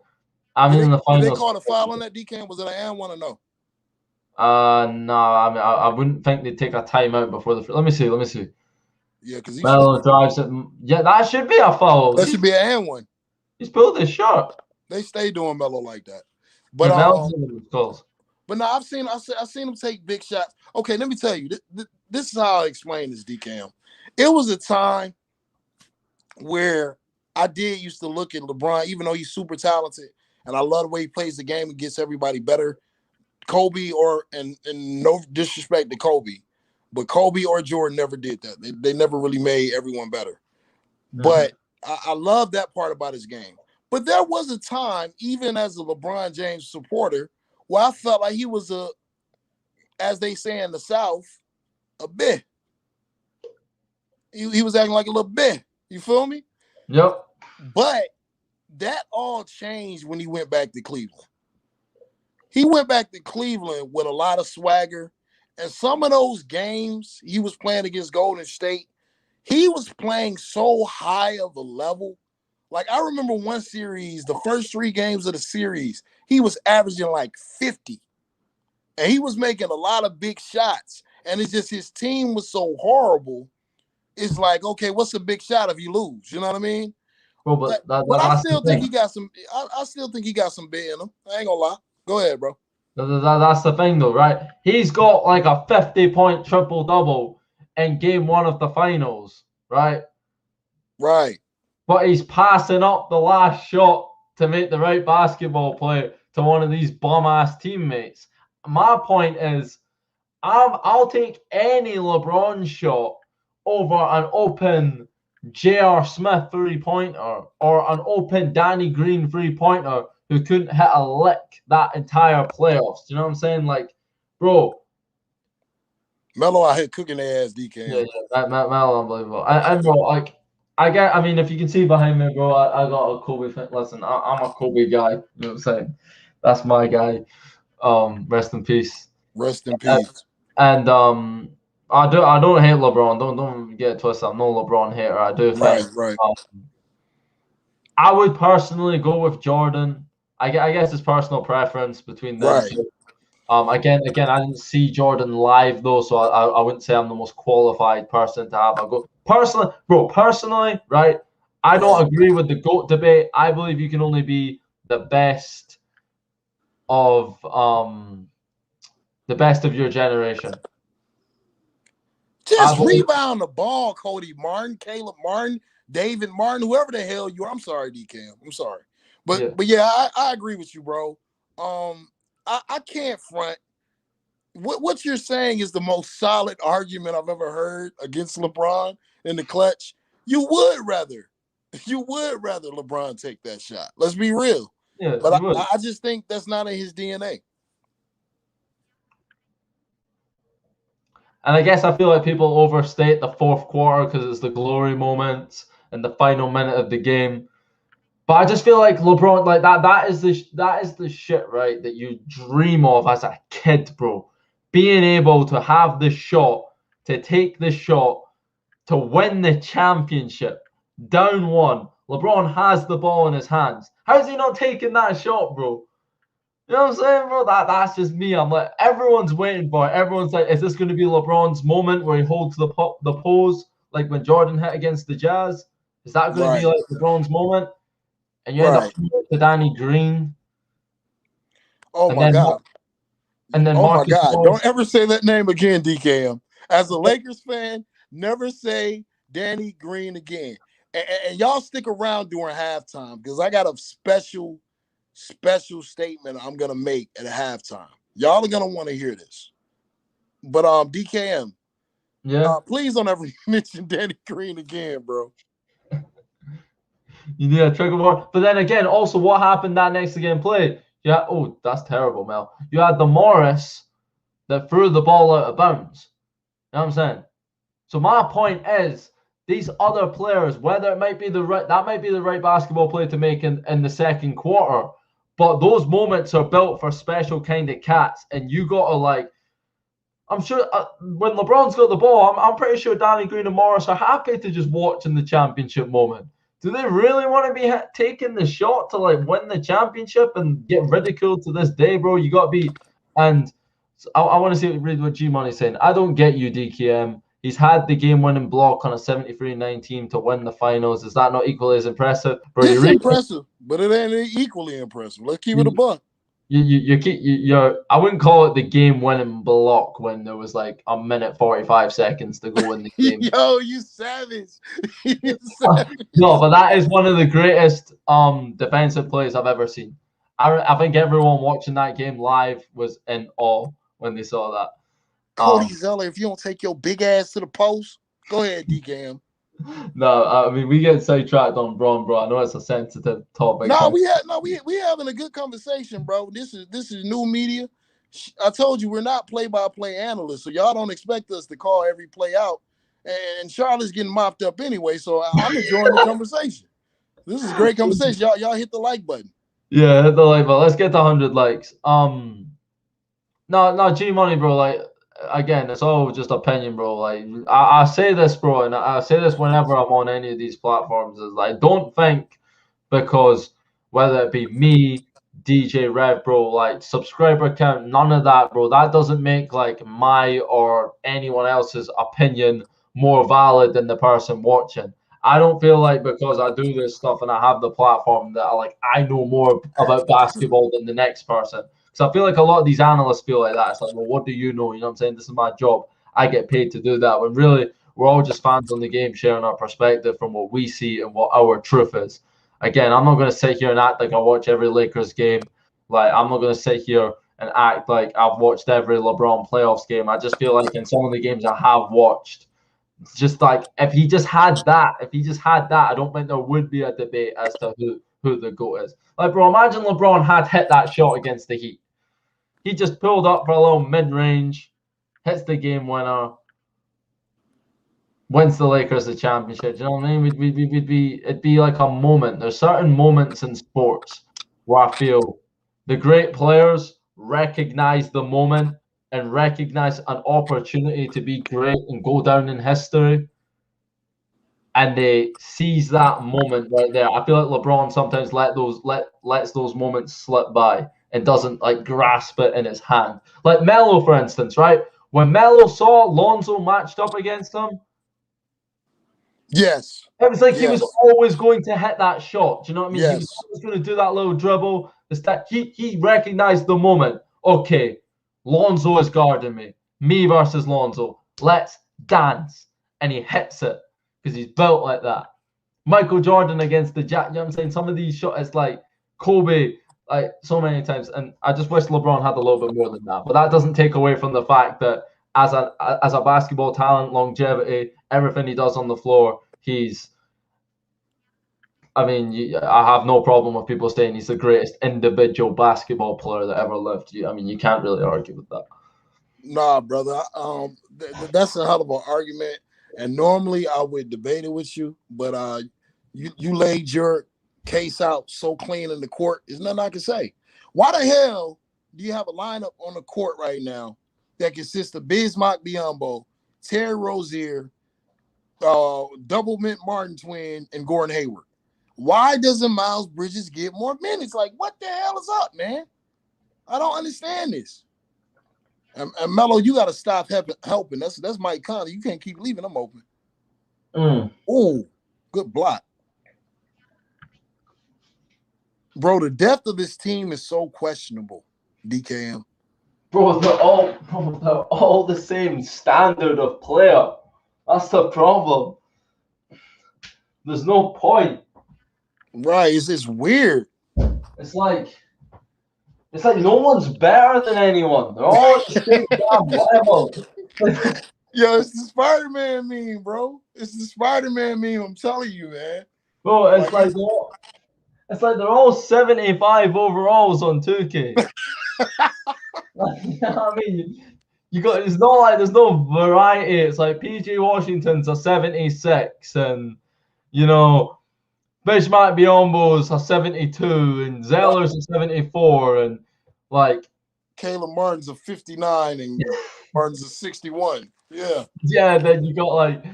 I mean in the finals. Did they call a foul on that DCam? Was it an and one or no? No. I mean, I wouldn't think they'd take a timeout before the. Let me see. Yeah, because Melo drives it. Yeah, that should be a foul. That should be an and one. He's pulled his shot. They stay doing Melo like that. Yeah, But Melo's one of those calls. but now I've seen him take big shots. Okay, let me tell you. This is how I explain this, DCam. It was a time where I did used to look at LeBron, even though he's super talented, and I love the way he plays the game and gets everybody better. Kobe and no disrespect to Kobe, but Kobe or Jordan never did that. They never really made everyone better. But I love that part about his game. But there was a time, even as a LeBron James supporter, where I felt like he was as they say in the South, a bit. He was acting like a little bit. You feel me? Yep. But that all changed when he went back to Cleveland. He went back to Cleveland with a lot of swagger. And some of those games he was playing against Golden State, he was playing so high of a level. Like, I remember one series, the first 3 games of the series, he was averaging like 50. And he was making a lot of big shots. And it's just his team was so horrible. It's like, okay, what's a big shot if you lose? You know what I mean? Bro, but I that's still the think thing. he got some. I still think he got some bit in him. I ain't gonna lie. Go ahead, bro. That's the thing, though, right? He's got like a 50-point triple-double in game 1 of the finals, right? Right. But he's passing up the last shot to make the right basketball play to one of these bum-ass teammates. My point is, I'll take any LeBron shot over an open J.R. Smith three-pointer or an open Danny Green three-pointer who couldn't hit a lick that entire playoffs. Do you know what I'm saying? Like, bro. Melo out here cooking their ass, Yeah, DK. that Melo, unbelievable. And bro, like, I mean, if you can see behind me, bro, I got a Kobe fan. Listen, I'm a Kobe guy. You know what I'm saying? That's my guy. Rest in peace. Rest in peace. And I don't hate LeBron. Don't get it twisted. I'm no LeBron hater. I do think Right. I would personally go with Jordan. I guess it's personal preference between them Right. two. Again, I didn't see Jordan live though, so I wouldn't say I'm the most qualified person to have a go. Personally, right? I don't agree with the GOAT debate. I believe you can only be the best of your generation. Just rebound the ball, Cody Martin, Caleb Martin, David Martin, whoever the hell you are. I'm sorry, DK. I'm sorry. But yeah, I agree with you, bro. I can't front. What you're saying is the most solid argument I've ever heard against LeBron in the clutch. You would rather LeBron take that shot. Let's be real. Yeah, but I just think that's not in his DNA. And I guess I feel like people overstate the fourth quarter because it's the glory moments and the final minute of the game. But I just feel like LeBron, like that is the shit, right? That you dream of as a kid, bro. Being able to have the shot, to take the shot, to win the championship, down 1. LeBron has the ball in his hands. How is he not taking that shot, bro? You know what I'm saying, bro? That's just me. I'm like, everyone's waiting for it. Everyone's like, is this going to be LeBron's moment where he holds the pose, like when Jordan hit against the Jazz? Is that going to be like LeBron's moment? And you end up to Danny Green. Oh my God. And then oh Marcus my God. Morris. Don't ever say that name again, DKM. As a Lakers fan, never say Danny Green again. And y'all stick around during halftime because I got a special statement I'm gonna make at halftime. Y'all are gonna want to hear this. But DKM, please don't ever mention Danny Green again, bro. You need a trigger word. But then again, also what happened that next game play? Yeah, oh, that's terrible, Mel. You had the Morris that threw the ball out of bounds. You know what I'm saying? So my point is, these other players, whether it might be the right basketball play to make in the second quarter, but those moments are built for special kind of cats, and you gotta like. I'm sure when LeBron's got the ball, I'm pretty sure Danny Green and Morris are happy to just watch in the championship moment. Do they really want to be taking the shot to like win the championship and get ridiculed to this day, bro? You got to be. And I want to read what G Money's saying. I don't get you, DKM. He's had the game-winning block on a 73-19 to win the finals. Is that not equally as impressive? Bro, It's impressive, but it ain't equally impressive. Let's keep it a buck. I wouldn't call it the game-winning block when there was like a minute 45 seconds to go in the game. Yo, you savage. You savage. No, but that is one of the greatest defensive plays I've ever seen. I think everyone watching that game live was in awe when they saw that. Cody Zeller, if you don't take your big ass to the post, go ahead, DKM. No, I mean we get sidetracked on Braun, bro. I know it's a sensitive topic. We having a good conversation, bro. This is new media. I told you we're not play-by-play analysts, so y'all don't expect us to call every play out. And Charlotte's getting mopped up anyway, so I'm enjoying the conversation. This is a great conversation. Y'all hit the like button. Yeah, hit the like button. Let's get to 100 likes. No, G Money, bro. Like, again, it's all just opinion, bro. Like, I say this, bro, and I say this whenever I'm on any of these platforms. Is like, don't think because whether it be me, DJ Rev, bro, like subscriber count, none of that, bro. That doesn't make like my or anyone else's opinion more valid than the person watching. I don't feel like because I do this stuff and I have the platform that I know more about basketball than the next person. So I feel like a lot of these analysts feel like that. It's like, well, what do you know? You know what I'm saying? This is my job. I get paid to do that. When really, we're all just fans on the game, sharing our perspective from what we see and what our truth is. Again, I'm not going to sit here and act like I watch every Lakers game. Like, I'm not going to sit here and act like I've watched every LeBron playoffs game. I just feel like in some of the games I have watched, just like if he just had that, I don't think there would be a debate as to who the GOAT is. Like, bro, imagine LeBron had hit that shot against the Heat. He just pulled up for a little mid-range, hits the game winner, wins the Lakers the championship. Do you know what I mean? It'd be like a moment. There's certain moments in sports where I feel the great players recognize the moment and recognize an opportunity to be great and go down in history. And they seize that moment right there. I feel like LeBron sometimes lets those moments slip by and doesn't like grasp it in his hand. Like Melo, for instance, right? When Melo saw Lonzo matched up against him, yes, it was like he was always going to hit that shot. Do you know what I mean? Yes. He was always going to do that little dribble. He recognized the moment. Okay, Lonzo is guarding me versus Lonzo. Let's dance, and he hits it because he's built like that. Michael Jordan against the Jack. You know what I'm saying? Some of these shots, it's like Kobe, like so many times. And I just wish LeBron had a little bit more than that. But that doesn't take away from the fact that as a basketball talent, longevity, everything he does on the floor, I have no problem with people saying he's the greatest individual basketball player that ever lived. You can't really argue with that. Nah, brother. That's a hell of an argument. And normally I would debate it with you, but you laid your case out so clean in the court. There's nothing I can say. Why the hell do you have a lineup on the court right now that consists of Bismack Biyombo, Terry Rozier, Double Mint Martin twin, and Gordon Hayward? Why doesn't Miles Bridges get more minutes? Like, what the hell is up, man? I don't understand this. And Melo, you got to stop helping. That's Mike Conley. You can't keep leaving them open. Oh, good block. Bro, the depth of this team is so questionable, DKM. Bro, they're all the same standard of player. That's the problem. There's no point. Right, it's weird. It's like no one's better than anyone. They're all at the same level. Yo, it's the Spider-Man meme, bro. It's the Spider-Man meme. I'm telling you, man. Bro, it's like they're all 75 overalls on 2K. You know what I mean? It's not like there's no variety. It's like PJ Washington's a 76 and Bismack Biyombo's a 72 and Zeller's a 74 and like Caleb Martin's a 59 and Martin's a 61. Yeah. Yeah, then you go up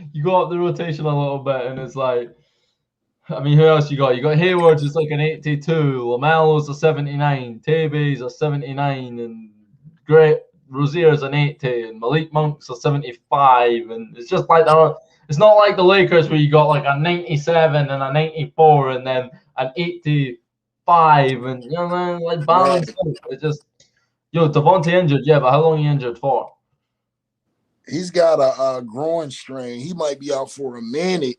the rotation a little bit and it's like, who else you got? You got Hayward's just like an 82, LaMelo's a 79, Tabe's a 79, and Rozier's an 80, and Malik Monk's a 75, and it's just like it's not like the Lakers where you got like a 97 and a 94, and then an 85, and you know, man, like balance Right. out. It's just Devontae injured, yeah, but how long he injured for? He's got a groin strain. He might be out for a minute.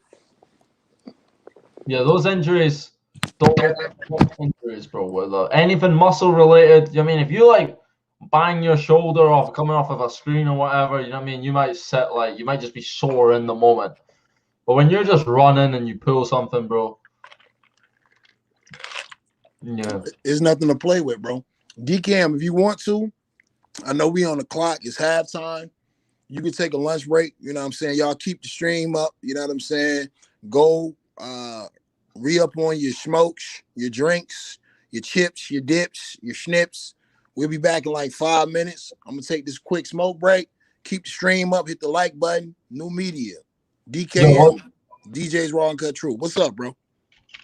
Yeah, those injuries don't look like injuries, bro. With anything muscle related, I mean, if you like bang your shoulder off coming off of a screen or whatever, you know what I mean? You might you might just be sore in the moment. But when you're just running and you pull something, bro, yeah. There's nothing to play with, bro. DCAM, if you want to, I know we on the clock. It's halftime. You can take a lunch break. You know what I'm saying? Y'all keep the stream up. You know what I'm saying? Go re-up on your smokes, your drinks, your chips, your dips, your schnips. We'll be back in like 5 minutes. I'm going to take this quick smoke break. Keep the stream up. Hit the like button. New media. DKM. DJ's Raw and Cut True. What's up, bro?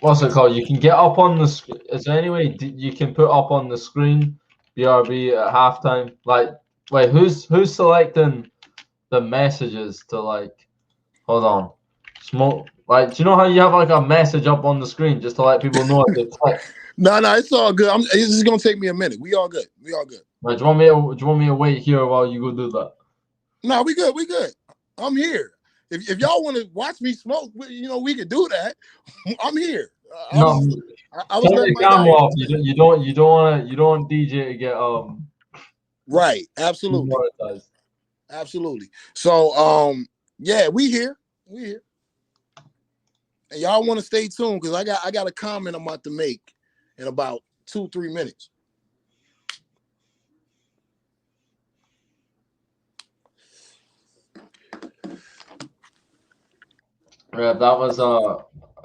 What's it called? You can get up on the screen. Is there any way you can put up on the screen BRB at halftime? Like, wait, who's selecting the messages to like? Hold on, smoke. Like, do you know how you have like a message up on the screen just to let people know if they click? No, it's all good. It's just gonna take me a minute. We all good. We all good. Right, do you want me to wait here while you go do that? No, we good. We good. I'm here. If y'all want to watch me smoke, you know, we could do that. I'm here. I No, was turn letting the my camera guy. off. You don't DJ to get Right. Absolutely. demonetized. Absolutely. So yeah, we here. We here. And y'all want to stay tuned because I got a comment I'm about to make in about 2-3 minutes. Yeah, that was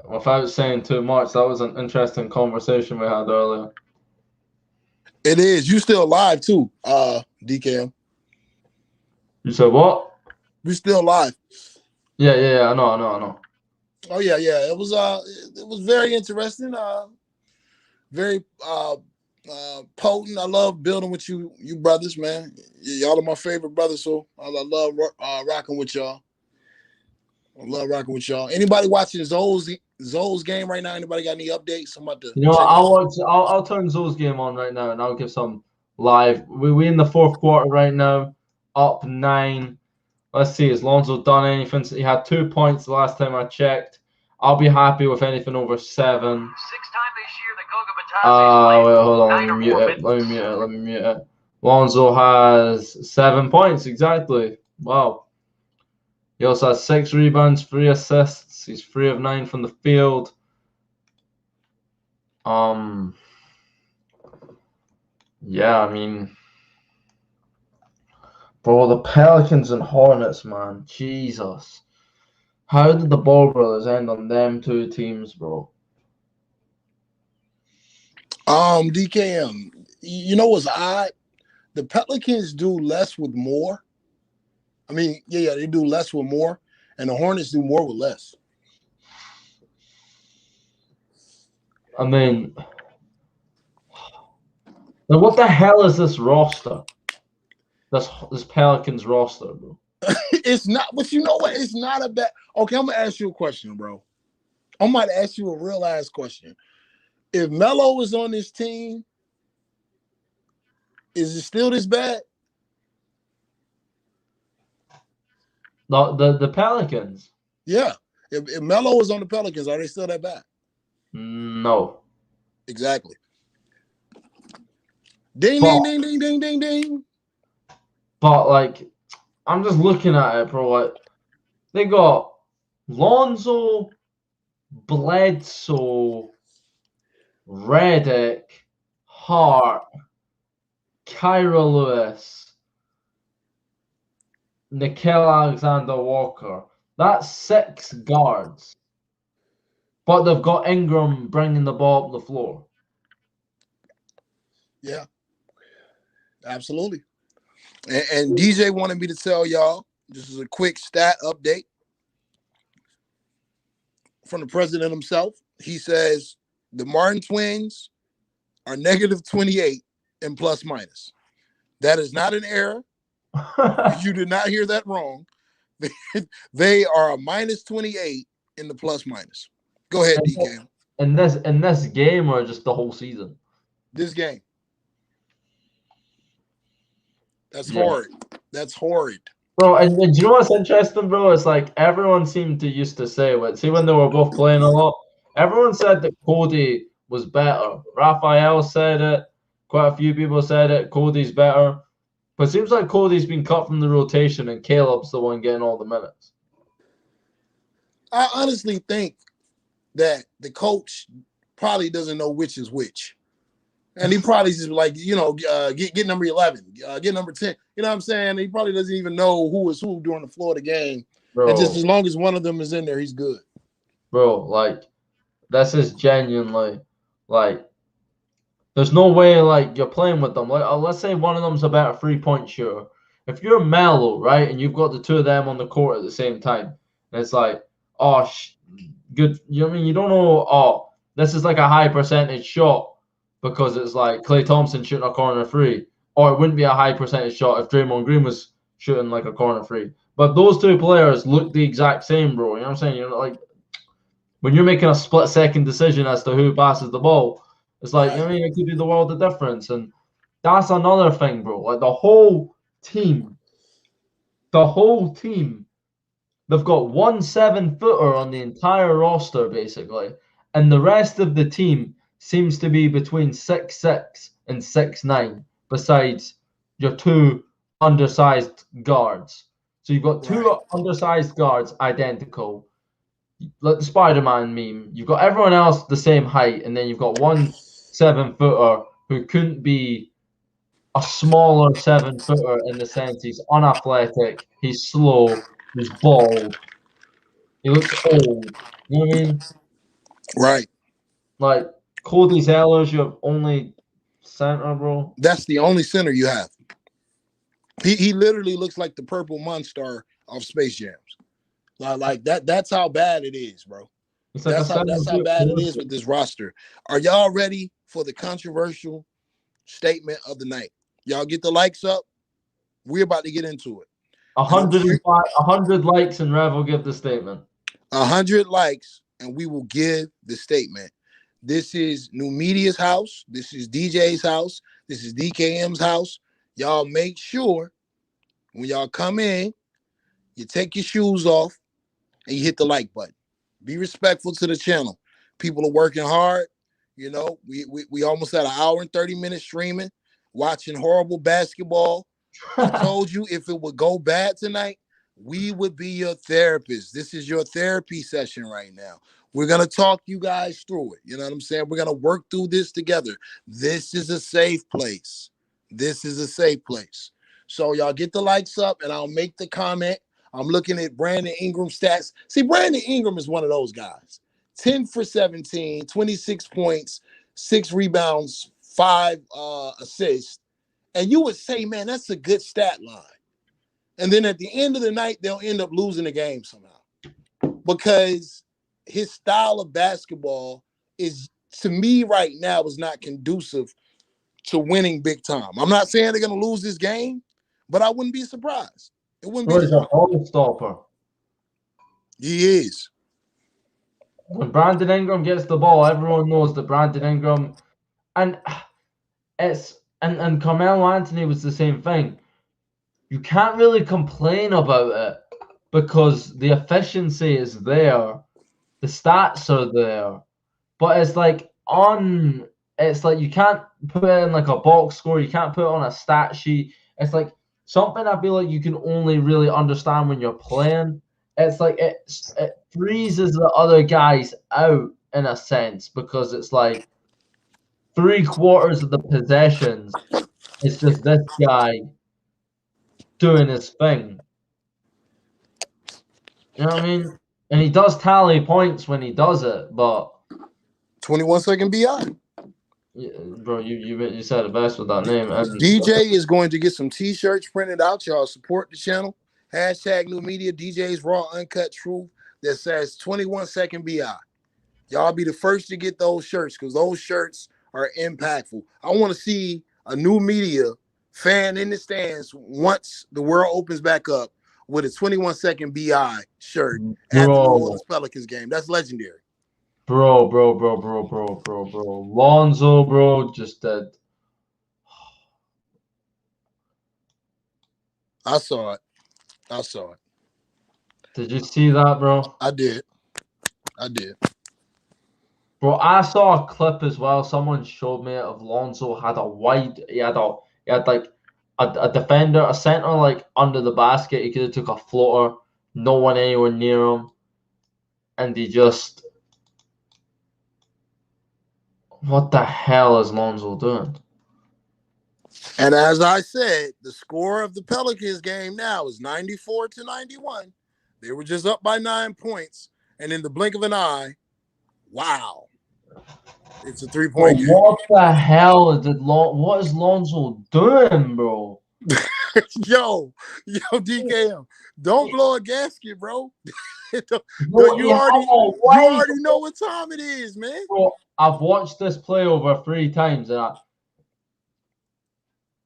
without saying too much, that was an interesting conversation we had earlier. It is. You still live too, DKM. You said what? We still live. Yeah, I know. Oh yeah. It was very interesting. Very potent. I love building with you brothers, man. Y'all are my favorite brothers, so I love rocking with y'all. I love rocking with y'all. Anybody watching Zoe's game right now? Anybody got any updates? I'm about to You know, check it out. I'll turn Zoe's game on right now, and I'll give some live. We in the fourth quarter right now, up 9. Let's see, has Lonzo done anything? He had 2 points the last time I checked. I'll be happy with anything over 7. 6 times this year, the Goga Batazzi's Wait, hold on. 9 Let or me mute more it. Let me mute it. Lonzo has 7 points exactly. Wow. He also has 6 rebounds, 3 assists. He's 3 of 9 from the field. Yeah, I mean, bro, the Pelicans and Hornets, man, Jesus, how did the Ball brothers end on them 2 teams, bro? DKM, you know what's odd? The Pelicans do less with more. I mean, yeah, they do less with more, and the Hornets do more with less. I mean, now what the hell is this roster? This Pelicans roster, bro. It's not, but you know what? It's not a bad. Okay, I'm gonna ask you a question, bro. I'm about to ask you a real ass question. If Melo was on this team, is it still this bad? The Pelicans? Yeah. If Melo was on the Pelicans, are they still that bad? No. Exactly. Ding, ding, ding, ding, ding, ding, ding. But like, I'm just looking at it, bro. Like, they got Lonzo, Bledsoe, Redick, Hart, Kyra Lewis, Nickel Alexander-Walker. That's 6 guards. But they've got Ingram bringing the ball up the floor. Yeah. Absolutely. And DJ wanted me to tell y'all, this is a quick stat update from the president himself. He says the Martin twins are -28 in plus minus. That is not an error. You did not hear that wrong. They are a -28 in the plus minus. Go ahead, DK. In this game or just the whole season? This game. That's Yeah. horrid. That's horrid. Bro, and do you know what's interesting, bro? It's like everyone seemed to used to say, see when they were both playing a lot, everyone said that Cody was better. Raphael said it. Quite a few people said it. Cody's better. But it seems like Cody's been cut from the rotation and Caleb's the one getting all the minutes. I honestly think that the coach probably doesn't know which is which. And he probably just like, get number 11, get number 10. You know what I'm saying? He probably doesn't even know who is who during the flow of the game. Bro, and just as long as one of them is in there, he's good. Bro, like, this is genuinely, like, there's no way, like, you're playing with them. Like, let's say one of them's a better three-point shooter. If you're Melo, right, and you've got the two of them on the court at the same time, and it's like, good. You know what I mean? You don't know, this is like a high percentage shot because it's like Klay Thompson shooting a corner three. Or it wouldn't be a high percentage shot if Draymond Green was shooting like a corner three. But those two players look the exact same, bro. You know what I'm saying? You know, like, when you're making a split-second decision as to who passes the ball, it's like, you know what I mean? It could be the world of difference. And that's another thing, bro. Like, the whole team, they've got one 7-footer on the entire roster, basically. And the rest of the team seems to be between 6'6" and 6'9", besides your two undersized guards. So you've got two undersized guards identical, like the Spider-Man meme. You've got everyone else the same height, and then you've got one 7-footer who couldn't be a smaller 7-footer in the sense he's unathletic, he's slow, he's bald, he looks old. You know what I mean? Right. Like, Cody Zeller's your only center, bro. That's the only center you have. He literally looks like the purple monster of Space Jams. Like that. That's how bad it is, bro. That's how bad it is with this roster. Are y'all ready for the controversial statement of the night? Y'all get the likes up. We're about to get into it. 100 likes and Rev will give the statement. 100 likes and we will give the statement. This is New Media's house. This is DJ's house. This is DKM's house. Y'all make sure when y'all come in, you take your shoes off and you hit the like button. Be respectful to the channel. People are working hard. You know, we almost had an hour and 30 minutes streaming, watching horrible basketball. I told you if it would go bad tonight, we would be your therapist. This is your therapy session right now. We're going to talk you guys through it. You know what I'm saying? We're going to work through this together. This is a safe place. This is a safe place. So y'all get the likes up and I'll make the comment. I'm looking at Brandon Ingram's stats. See, Brandon Ingram is one of those guys. 10 for 17, 26 points, 6 rebounds, 5 assists. And you would say, man, that's a good stat line. And then at the end of the night, they'll end up losing the game somehow. Because his style of basketball is, to me right now, is not conducive to winning big time. I'm not saying they're going to lose this game, but I wouldn't be surprised. It wouldn't be. He's a ball stopper. He is. When Brandon Ingram gets the ball, everyone knows that Brandon Ingram, and Carmelo Anthony was the same thing. You can't really complain about it because the efficiency is there, the stats are there, but it's like you can't put it in like a box score, you can't put it on a stat sheet. It's like something I feel like you can only really understand when you're playing. It's like it freezes the other guys out in a sense because it's like 3/4 of the possessions it's just this guy doing his thing. You know what I mean? And he does tally points when he does it, but 21-second BI. Bro, you said it best with that name. DJ is going to get some t-shirts printed out. Y'all support the channel. Hashtag New Media DJ's Raw Uncut Truth that says 21-second BI. Y'all be the first to get those shirts because those shirts are impactful. I want to see a New Media fan in the stands once the world opens back up with a 21-second BI shirt at the New Orleans Pelicans game. That's legendary. Bro. Lonzo, bro, just did. I saw it. Did you see that, bro? I did. Bro, I saw a clip as well. Someone showed me of Lonzo had he had like a defender, a center like under the basket. He could have took a floater, no one anywhere near him, and he just. What the hell is Lonzo doing? And as I said, the score of the Pelicans game now is 94-91. They were just up by 9 points, and in the blink of an eye, wow, it's a 3-point game. What the hell what is Lonzo doing, bro? yo, DKM, don't blow a gasket, bro. You already know what time it is, man. Bro, I've watched this play over 3 times, and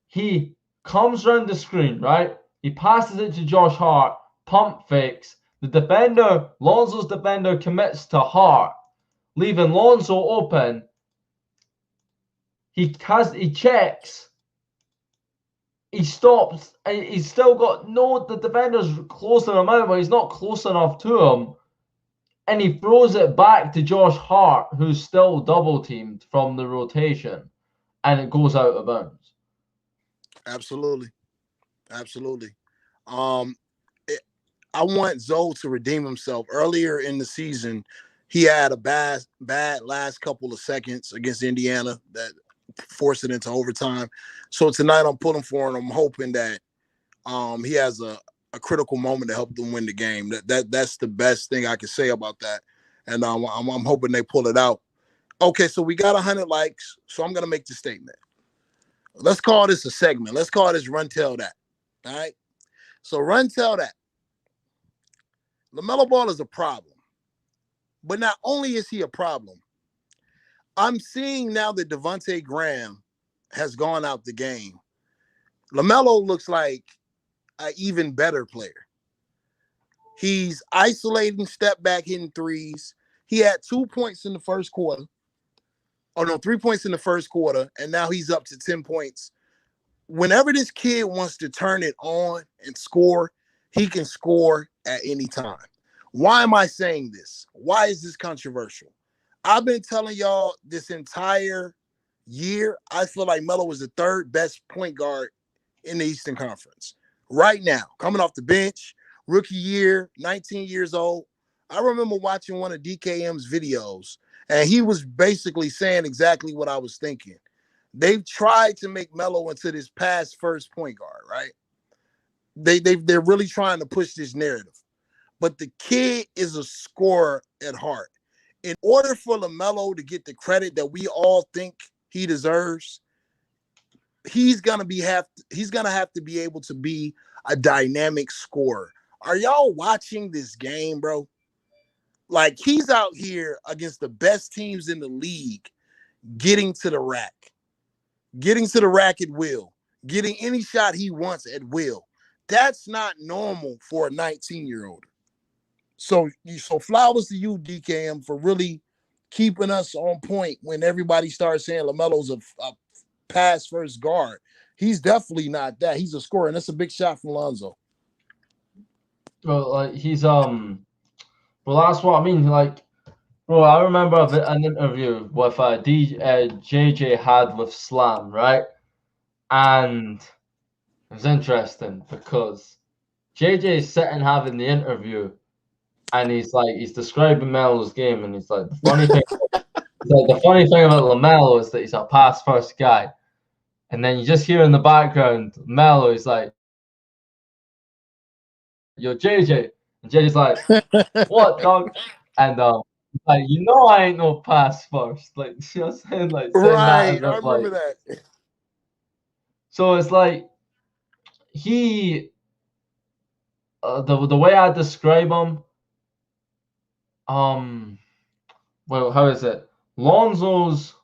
he comes around the screen, right? He passes it to Josh Hart, pump fakes. The defender, Lonzo's defender, commits to Hart, leaving Lonzo open. He checks. He stops. He's still got the defender's close to him out, but he's not close enough to him. And he throws it back to Josh Hart, who's still double teamed from the rotation, and it goes out of bounds. Absolutely. I want Zoe to redeem himself. Earlier in the season, he had a bad last couple of seconds against Indiana that forced it into overtime. So tonight I'm pulling for him. I'm hoping that he has a critical moment to help them win the game. That's the best thing I can say about that. And I'm hoping they pull it out. Okay, so we got 100 likes. So I'm going to make the statement. Let's call this a segment. Let's call this Run Tell That. All right? So Run Tell That. LaMelo Ball is a problem. But not only is he a problem, I'm seeing now that Devontae Graham has gone out the game. LaMelo looks like an even better player. He's isolating, step back, hitting threes. He had 2 points in the first quarter. 3 points in the first quarter, and now he's up to 10 points. Whenever this kid wants to turn it on and score, he can score at any time. Why am I saying this? Why is this controversial? I've been telling y'all this entire year, I feel like Melo was the third best point guard in the Eastern Conference. Right now, coming off the bench, rookie year, 19 years old. I remember watching one of DKM's videos, and he was basically saying exactly what I was thinking. They've tried to make Melo into this pass first point guard, right? They're really trying to push this narrative. But the kid is a scorer at heart. In order for LaMelo to get the credit that we all think he deserves, he's gonna have to be able to be a dynamic scorer. Are y'all watching this game, bro? Like, he's out here against the best teams in the league, getting to the rack at will, getting any shot he wants at will. That's not normal for a 19-year-old. So flowers to you, DKM, for really keeping us on point when everybody starts saying LaMelo's a pass first guard. He's definitely not that. He's a scorer, and that's a big shot from Lonzo. Well, he's well, that's what I mean. Like, bro, I remember an interview with JJ had with Slam, right? And it was interesting because JJ's sitting having the interview, and he's describing Melo's game, and he's like, the funny thing about LaMelo is that he's a pass first guy. And then you just hear in the background, Melo is like, yo, JJ. And JJ's like, what, dog? And like, I ain't no pass first. Like, you know what I'm saying? Like, right, I remember that. So it's like he the way I describe him, well, how is it? Lonzo's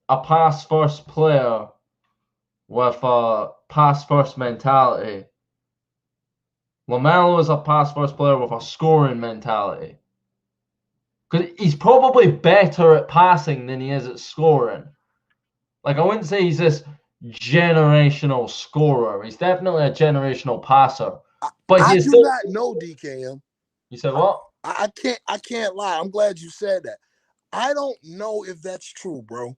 a pass first player with a pass-first mentality. LaMelo is a pass-first player with a scoring mentality. Because he's probably better at passing than he is at scoring. Like, I wouldn't say he's this generational scorer. He's definitely a generational passer. But I he's do still... not know, DKM. You said what? I can't lie. I'm glad you said that. I don't know if that's true, bro.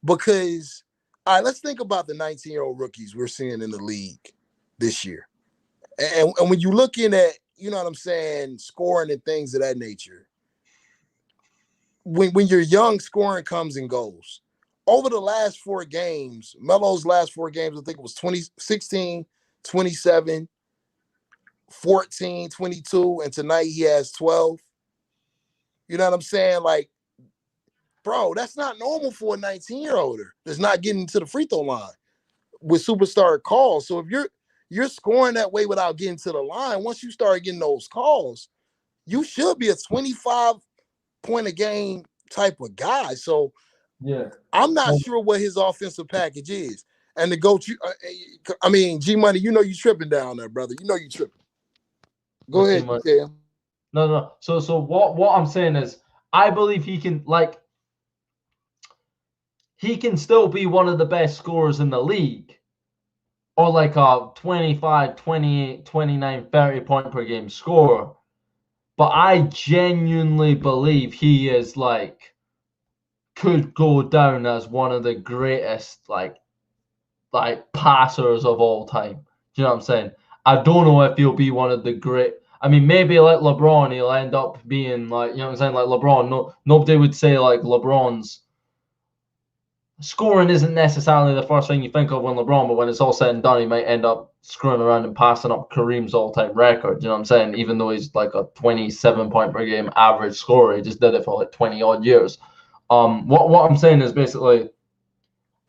Because, all right, let's think about the 19-year-old rookies we're seeing in the league this year. And when you're looking at, you know what I'm saying, scoring and things of that nature, when you're young, scoring comes and goes. Over the last 4 games, Melo's last 4 games, I think it was 16, 27, 14, 22, and tonight he has 12. You know what I'm saying? Like, bro, that's not normal for a 19-year-older that's not getting to the free throw line with superstar calls. So if you're scoring that way without getting to the line, once you start getting those calls, you should be a 25 point a game type of guy. So yeah, I'm not sure what his offensive package is. And to go to, I mean, G Money, you know you tripping down there, brother. You know you tripping. Go ahead, Cam. No. So what I'm saying is, I believe he can, like, he can still be one of the best scorers in the league. Or like a 25, 28, 29, 30 point per game scorer. But I genuinely believe he is, like, could go down as one of the greatest, like passers of all time. Do you know what I'm saying? I don't know if he'll be one of the great. I mean, maybe like LeBron, he'll end up being like, you know what I'm saying, like LeBron. No, nobody would say like LeBron's scoring isn't necessarily the first thing you think of when LeBron, but when it's all said and done, he might end up screwing around and passing up Kareem's all-time record. You know what I'm saying? Even though he's like a 27 point per game average scorer, he just did it for like 20 odd years. What I'm saying is basically,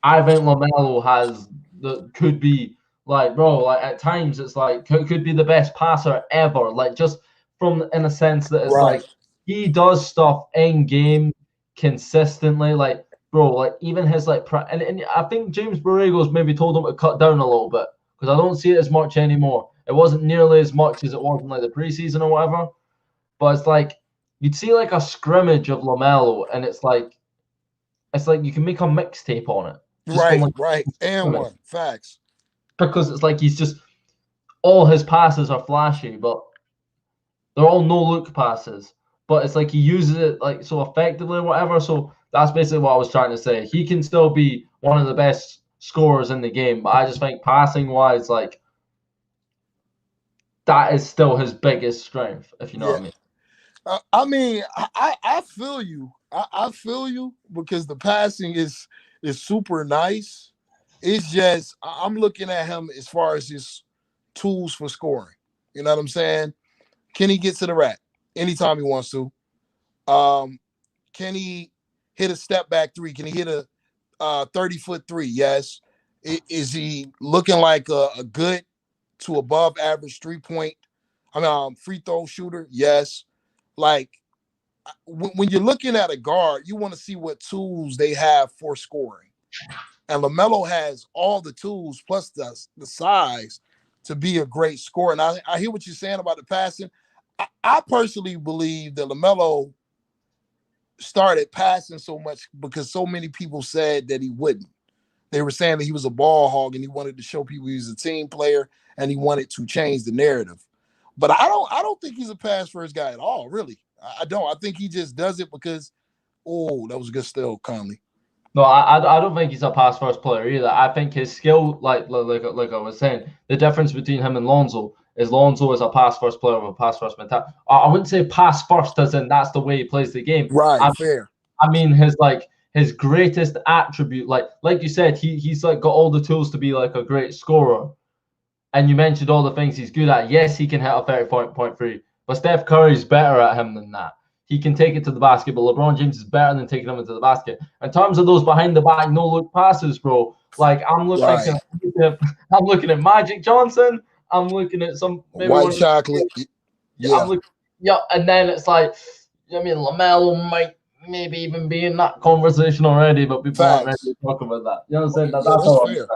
I think LaMelo could be like, bro, like at times it's like could be the best passer ever. Like, just from, in a sense that it's Right. like he does stuff in game consistently. Like, bro, like even his like and I think James Borrego's maybe told him to cut down a little bit, because I don't see it as much anymore. It wasn't nearly as much as it was in like the preseason or whatever. But it's like you'd see like a scrimmage of LaMelo, and it's like you can make a mixtape on it. Just Right, from like, right. And one. Facts. because it's like he's just, all his passes are flashy, but they're all no look passes. But it's like he uses it like so effectively or whatever. So that's basically what I was trying to say. He can still be one of the best scorers in the game, but I just think passing wise, like, that is still his biggest strength, if you know what I mean. I mean, I feel you. I feel you, because the passing is super nice. It's just I'm looking at him as far as his tools for scoring. You know what I'm saying? Can he get to the rack anytime he wants to? Can he hit a step back 3? Can he hit a 30-foot 3? Yes. Is he looking like a good to above average 3-point, free throw shooter? Yes. Like, when you're looking at a guard, you want to see what tools they have for scoring. And LaMelo has all the tools plus the size to be a great scorer. And I hear what you're saying about the passing. I personally believe that LaMelo started passing so much because so many people said that he wouldn't. They were saying that he was a ball hog and he wanted to show people he was a team player and he wanted to change the narrative. But I don't think he's a pass first guy at all, really. I don't. I think he just does it because, oh, that was a good steal, Conley. No, I don't think he's a pass first player either. I think his skill, like I was saying, the difference between him and Lonzo is Lonzo is a pass first player with a pass first mentality. I wouldn't say pass first as in that's the way he plays the game. Right, fair. I mean his greatest attribute, like you said, he's like got all the tools to be like a great scorer. And you mentioned all the things he's good at. Yes, he can hit a 30-point free, but Steph Curry's better at him than that. He can take it to the basket, but LeBron James is better than taking them into the basket. In terms of those behind the back no look passes, bro, like I'm looking at Magic Johnson. I'm looking at some maybe White chocolate. Yeah. And then it's like, I mean, LaMelo might maybe even be in that conversation already, but people aren't ready to talk about that. You know what I'm saying? That's fair.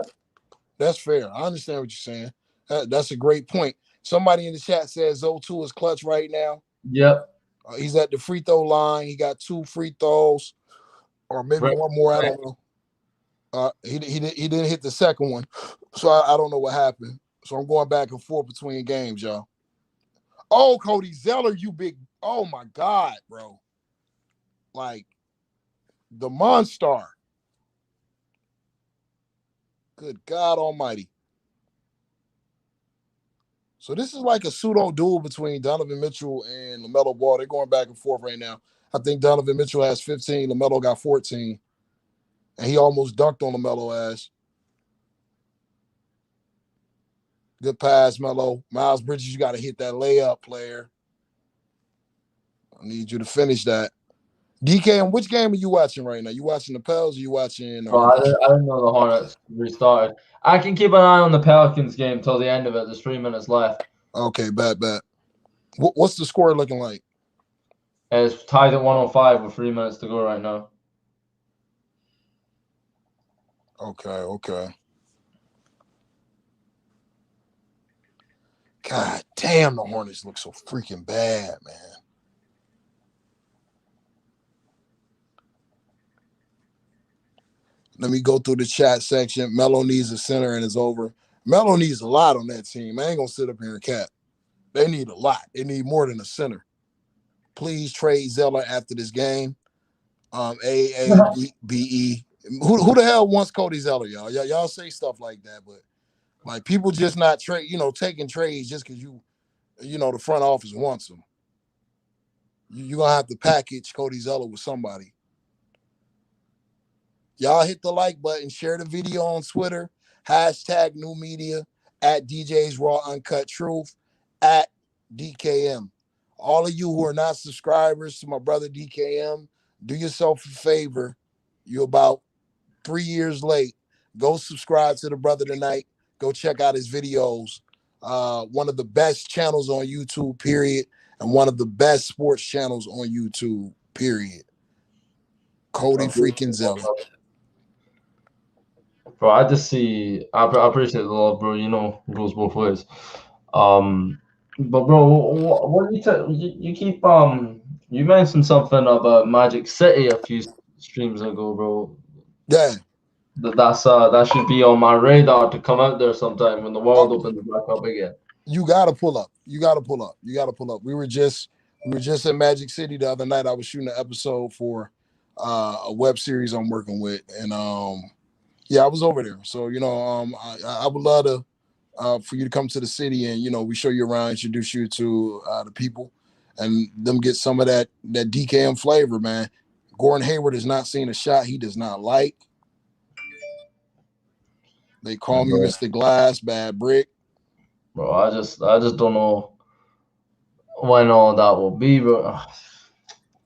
That's fair. I understand what you're saying. That's a great point. Somebody in the chat says Zo2 is clutch right now. Yep. He's at the free throw line. He got 2 free throws, or maybe Right. one more. I don't know. He didn't hit the second one, so I don't know what happened. So I'm going back and forth between games, y'all. Oh, Cody Zeller, you big! Oh my God, bro! Like the monster. Good God Almighty! So this is like a pseudo duel between Donovan Mitchell and LaMelo Ball. They're going back and forth right now. I think Donovan Mitchell has 15. LaMelo got 14, and he almost dunked on LaMelo ass. Good pass, Melo. Miles Bridges, you got to hit that layup, player. I need you to finish that. DK, which game are you watching right now? You watching the Pels or you watching the Hornets? I didn't know the Hornets restarted. I can keep an eye on the Pelicans game till the end of it. There's 3 minutes left. Okay, bet. What's the score looking like? It's tied at 105 with 3 minutes to go right now. Okay. God damn, the Hornets look so freaking bad, man. Let me go through the chat section. Melo needs a center and it's over. Melo needs a lot on that team. I ain't going to sit up here and cap. They need a lot. They need more than a center. Please trade Zeller after this game. AABE. Who the hell wants Cody Zeller, y'all? Y'all say stuff like that, but like people just not taking trades just because the front office wants them. You're going to have to package Cody Zeller with somebody. Y'all hit the like button, share the video on Twitter, hashtag new media, at DJ's Raw Uncut Truth, at DKM. All of you who are not subscribers to my brother DKM, do yourself a favor. You're about 3 years late. Go subscribe to the brother tonight. Go check out his videos. One of the best channels on YouTube, period, and one of the best sports channels on YouTube, period. Cody freaking Zeller. Bro, I just see. I appreciate the love, bro. It goes both ways. But bro, what you keep you mentioned something about Magic City a few streams ago, bro. Yeah. That should be on my radar to come out there sometime when the world opens back up again. You gotta pull up. We were just in Magic City the other night. I was shooting an episode for a web series I'm working with, and I was over there. So I would love to for you to come to the city and we show you around, introduce you to the people, and them get some of that DKM flavor, man. Gordon Hayward has not seen a shot he does not like. They call me Mr. Glass, bad brick. Bro, I just don't know when all that will be, bro.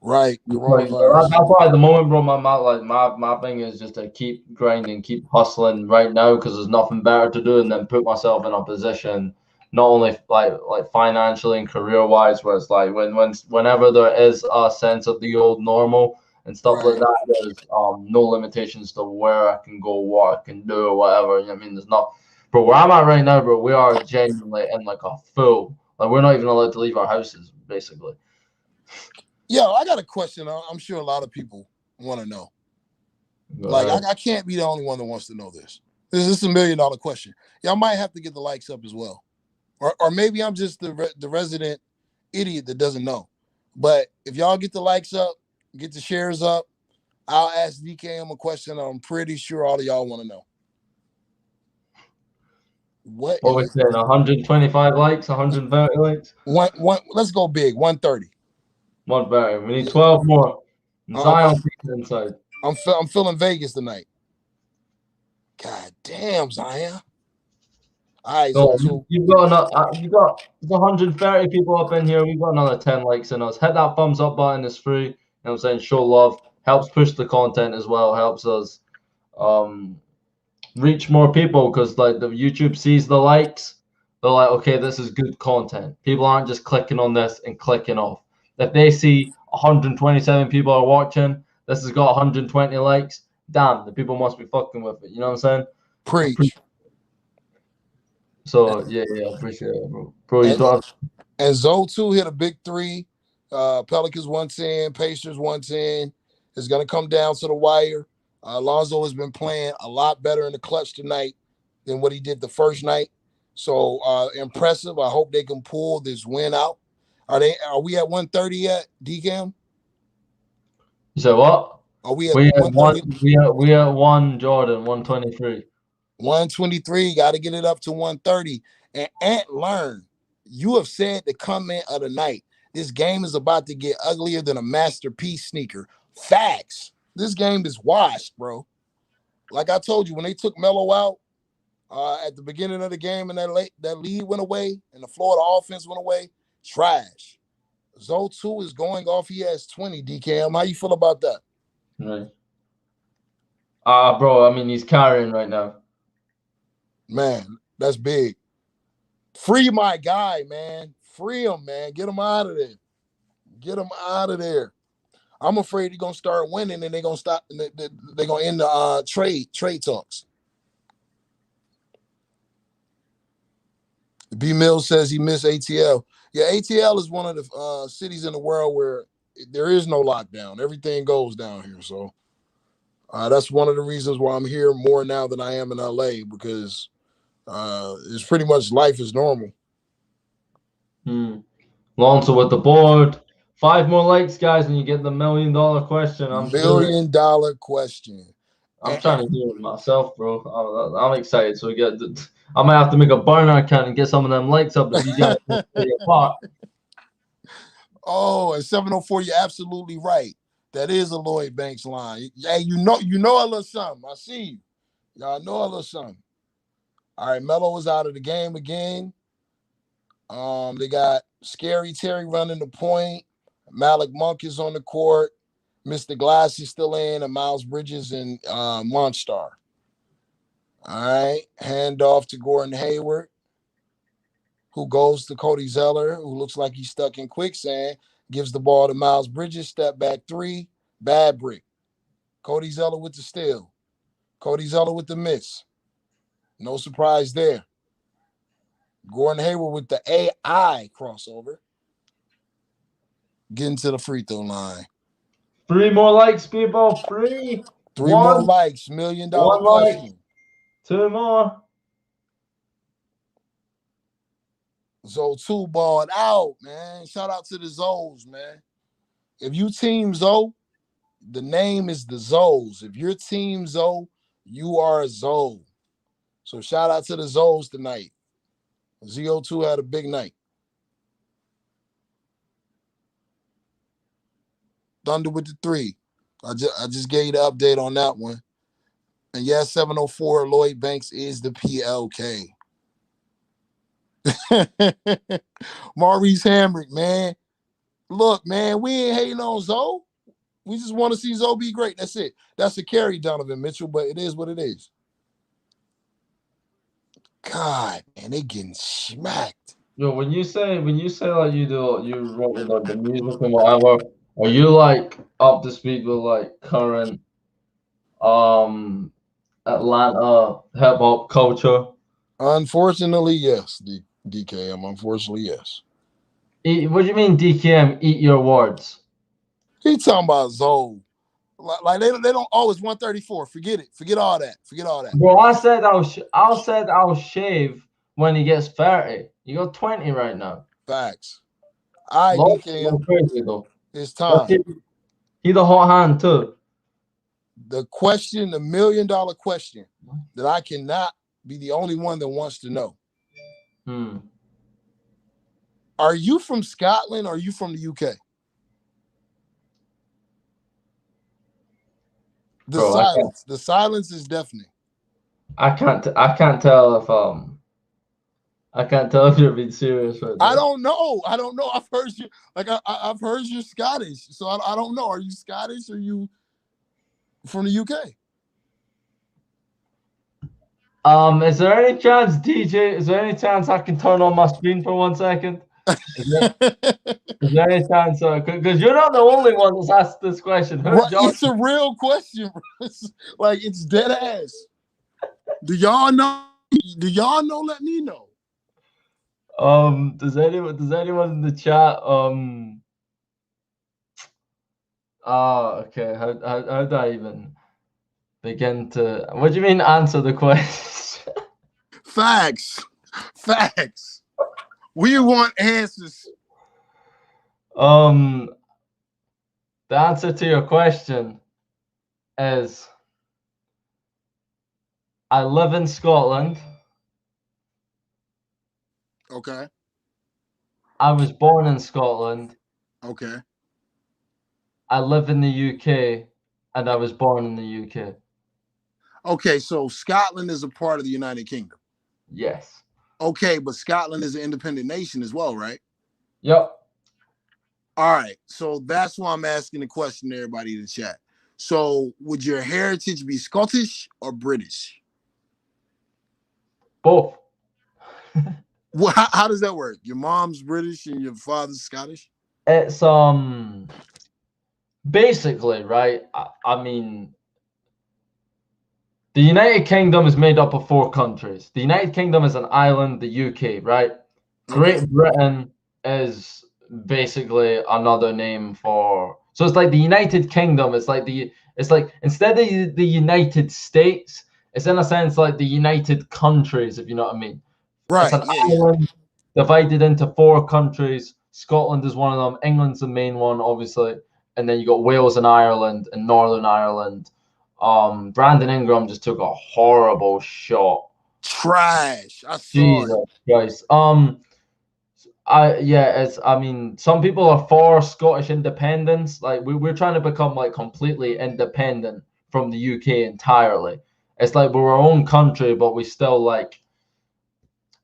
Right, coronavirus. That's why at the moment, bro, my thing is just to keep grinding, keep hustling right now because there's nothing better to do, and then put myself in a position, not only like financially and career wise, where it's like whenever there is a sense of the old normal and stuff like that, there's no limitations to where I can go, what I can do, or whatever. I mean, there's not. But where I'm at right now, bro, we are genuinely in like a full. Like we're not even allowed to leave our houses, basically. Yeah, I got a question. I'm sure a lot of people want to know. I can't be the only one that wants to know this. This is $1 million question. Y'all might have to get the likes up as well. Or maybe I'm just the resident idiot that doesn't know. But if y'all get the likes up, get the shares up, I'll ask DKM a question I'm pretty sure all of y'all want to know. What we saying? 125 likes, 130 likes? One. Let's go big. 130. 130. We need 12 more. Zion inside. I'm feeling Vegas tonight. God damn, Zion. All right, so you got 130 people up in here. We've got another 10 likes in us. Hit that thumbs up button. It's free. You know what I'm saying? Show love. Helps push the content as well. Helps us reach more people because like the YouTube sees the likes. They're like, okay, this is good content. People aren't just clicking on this and clicking off. If they see 127 people are watching, this has got 120 likes. Damn, the people must be fucking with it. You know what I'm saying? Preach. So yeah, appreciate it, bro. Bro, you And, don't and Zoe 2 hit a big three. Pelicans 110, Pacers 110. It's going to come down to the wire. Lonzo has been playing a lot better in the clutch tonight than what he did the first night. So impressive. I hope they can pull this win out. Are we at 130 yet, DCAM? You said what? Are we at We at 130? we at 1 Jordan 123. 123. Got to get it up to 130. And Ant, learn. You have said the comment of the night. This game is about to get uglier than a masterpiece sneaker. Facts. This game is washed, bro. Like I told you, when they took Melo out at the beginning of the game and that lead went away and the Florida offense went away, trash. Zoe 2 is going off. He has 20, DKM. How you feel about that? Right. Bro, I mean, he's carrying right now. Man, that's big. Free my guy, man. Free him, man. Get him out of there. Get him out of there. I'm afraid he's gonna start winning and they're gonna stop. They're gonna end the trade talks. B Mills says he missed ATL. Yeah, ATL is one of the cities in the world where there is no lockdown. Everything goes down here. So that's one of the reasons why I'm here more now than I am in LA, because it's pretty much life is normal. Lonzo with the board. 5 more likes, guys, and you get the $1 million question. $1 million question. I'm trying to do it myself, bro. I'm excited. So I might have to make a burner account and get some of them likes up if you guys play your part. Oh, and 704, you're absolutely right. That is a Lloyd Banks line. Hey, you know a little something. I see you. Y'all know a little something. All right, Melo is out of the game again. They got Scary Terry running the point. Malik Monk is on the court. Mr. Glass is still in, and Miles Bridges and Monstar. All right, hand off to Gordon Hayward, who goes to Cody Zeller, who looks like he's stuck in quicksand, gives the ball to Miles Bridges, step back three, bad break. Cody Zeller with the steal. Cody Zeller with the miss. No surprise there. Gordon Hayward with the AI crossover. Getting to the free throw line. 3 more likes, people. 3. 3 more likes. $1 million question. Like. 2 more. Zoe 2 balled out, man. Shout out to the Zoes, man. If you team Zoe, the name is the Zoes. If you're team Zoe, you are a Zoe. So shout out to the Zoes tonight. ZO2 had a big night. Thunder with the 3. I just gave you the update on that one. And yes, 704, Lloyd Banks is the PLK. Maurice Hamrick, man. Look, man, we ain't hating on Zoe. We just want to see Zoe be great. That's it. That's a carry, Donovan Mitchell, but it is what it is. God, man, they getting smacked. Yo, when you say like you wrote like the music and whatever, are you like up to speed with like current Atlanta hip hop culture? Unfortunately, yes, DKM. Unfortunately, yes. What do you mean, DKM? Eat your words. He talking about Zoe. Like they don't always 134. Forget it. Forget all that. Forget all that. Bro, I said I'll shave when he gets 30. You got 20 right now. Facts. All right, DKM. Crazy though. It's time. He the hot hand too. The question, the $1 million question that I cannot be the only one that wants to know. Are you from Scotland or are you from the UK? The silence is deafening. I can't tell if you're being serious right now. I don't know. I've heard you I've heard you're Scottish, so I don't know. Are you Scottish or are you from the UK? Is there any chance, DJ? Is there any chance I can turn on my screen for 1 second? Is there any chance? Because you're not the only one that's asked this question. It's a real question, bro. Like it's dead ass. Do y'all know? Let me know. Does anyone in the chat okay. How do I even begin to? What do you mean answer the question? Facts. We want answers. The answer to your question is I live in Scotland. Okay. I was born in Scotland. Okay. I live in the UK, and I was born in the UK. Okay, so Scotland is a part of the United Kingdom. Yes. Okay, but Scotland is an independent nation as well, right? Yep. All right, so that's why I'm asking the question to everybody in the chat. So, would your heritage be Scottish or British? Both. Well, how does that work? Your mom's British and your father's Scottish? It's basically, right? I mean, the United Kingdom is made up of 4 countries. The United Kingdom is an island, the UK, right? Great Britain is basically another name for. So it's like the United Kingdom. It's like instead of the United States, it's in a sense like the United Countries, if you know what I mean. It's Right. an Yeah. island divided into 4 countries. Scotland is one of them. England's the main one, obviously, and then you got Wales and Ireland and Northern Ireland. Brandon Ingram just took a horrible shot. Trash. I saw Jesus it. Christ. I mean, some people are for Scottish independence. Like we're trying to become like completely independent from the UK entirely. It's like we're our own country, but we still like.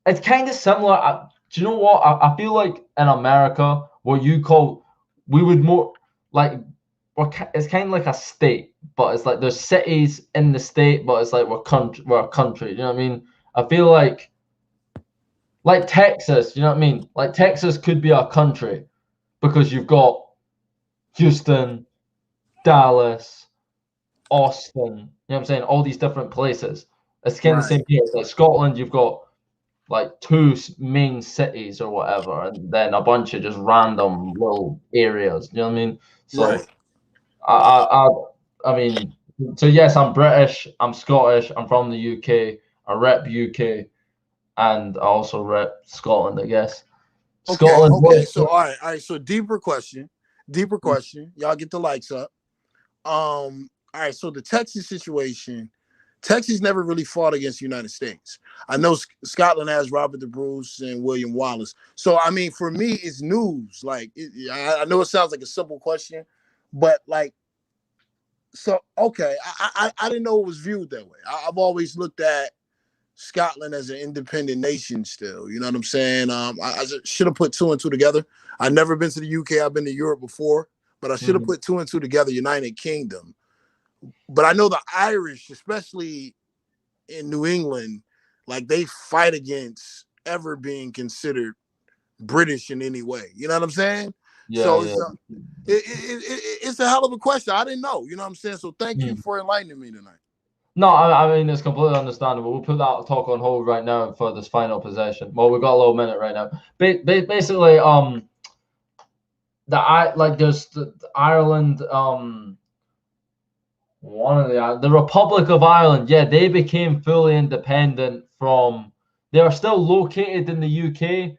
It's kind of similar. Do you know what? I feel like in America, what you call, we would more like it's kind of like a state, but it's like there's cities in the state, but it's like we're a country. You know what I mean? I feel like Texas, you know what I mean? Like Texas could be a country because you've got Houston, Dallas, Austin, you know what I'm saying? All these different places. It's kind of the same here. Like Scotland, you've got like 2 main cities or whatever, and then a bunch of just random little areas. You know what I mean? So, I mean, so yes, I'm British, I'm Scottish, I'm from the UK, I rep UK, and I also rep Scotland, I guess. Scotland. Okay. So all right. So deeper question. Y'all get the likes up. All right. So the Texas situation. Texas never really fought against the United States. I know Scotland has Robert the Bruce and William Wallace. So I mean, for me, it's news. Like I know it sounds like a simple question, but like, so okay, I didn't know it was viewed that way. I've always looked at Scotland as an independent nation still. You know what I'm saying? I should have put 2 and 2 together. I've never been to the UK. I've been to Europe before, but I should have put 2 and 2 together, United Kingdom. But I know the Irish, especially in New England, like they fight against ever being considered British in any way. You know what I'm saying? Yeah, So yeah. it's a hell of a question. I didn't know. You know what I'm saying? So thank you for enlightening me tonight. No, I mean it's completely understandable. We'll put that talk on hold right now for this final possession. Well, we've got a little minute right now. Basically, there's the Ireland, one of the Republic of Ireland. Yeah, they became fully independent from. They are still located in the UK,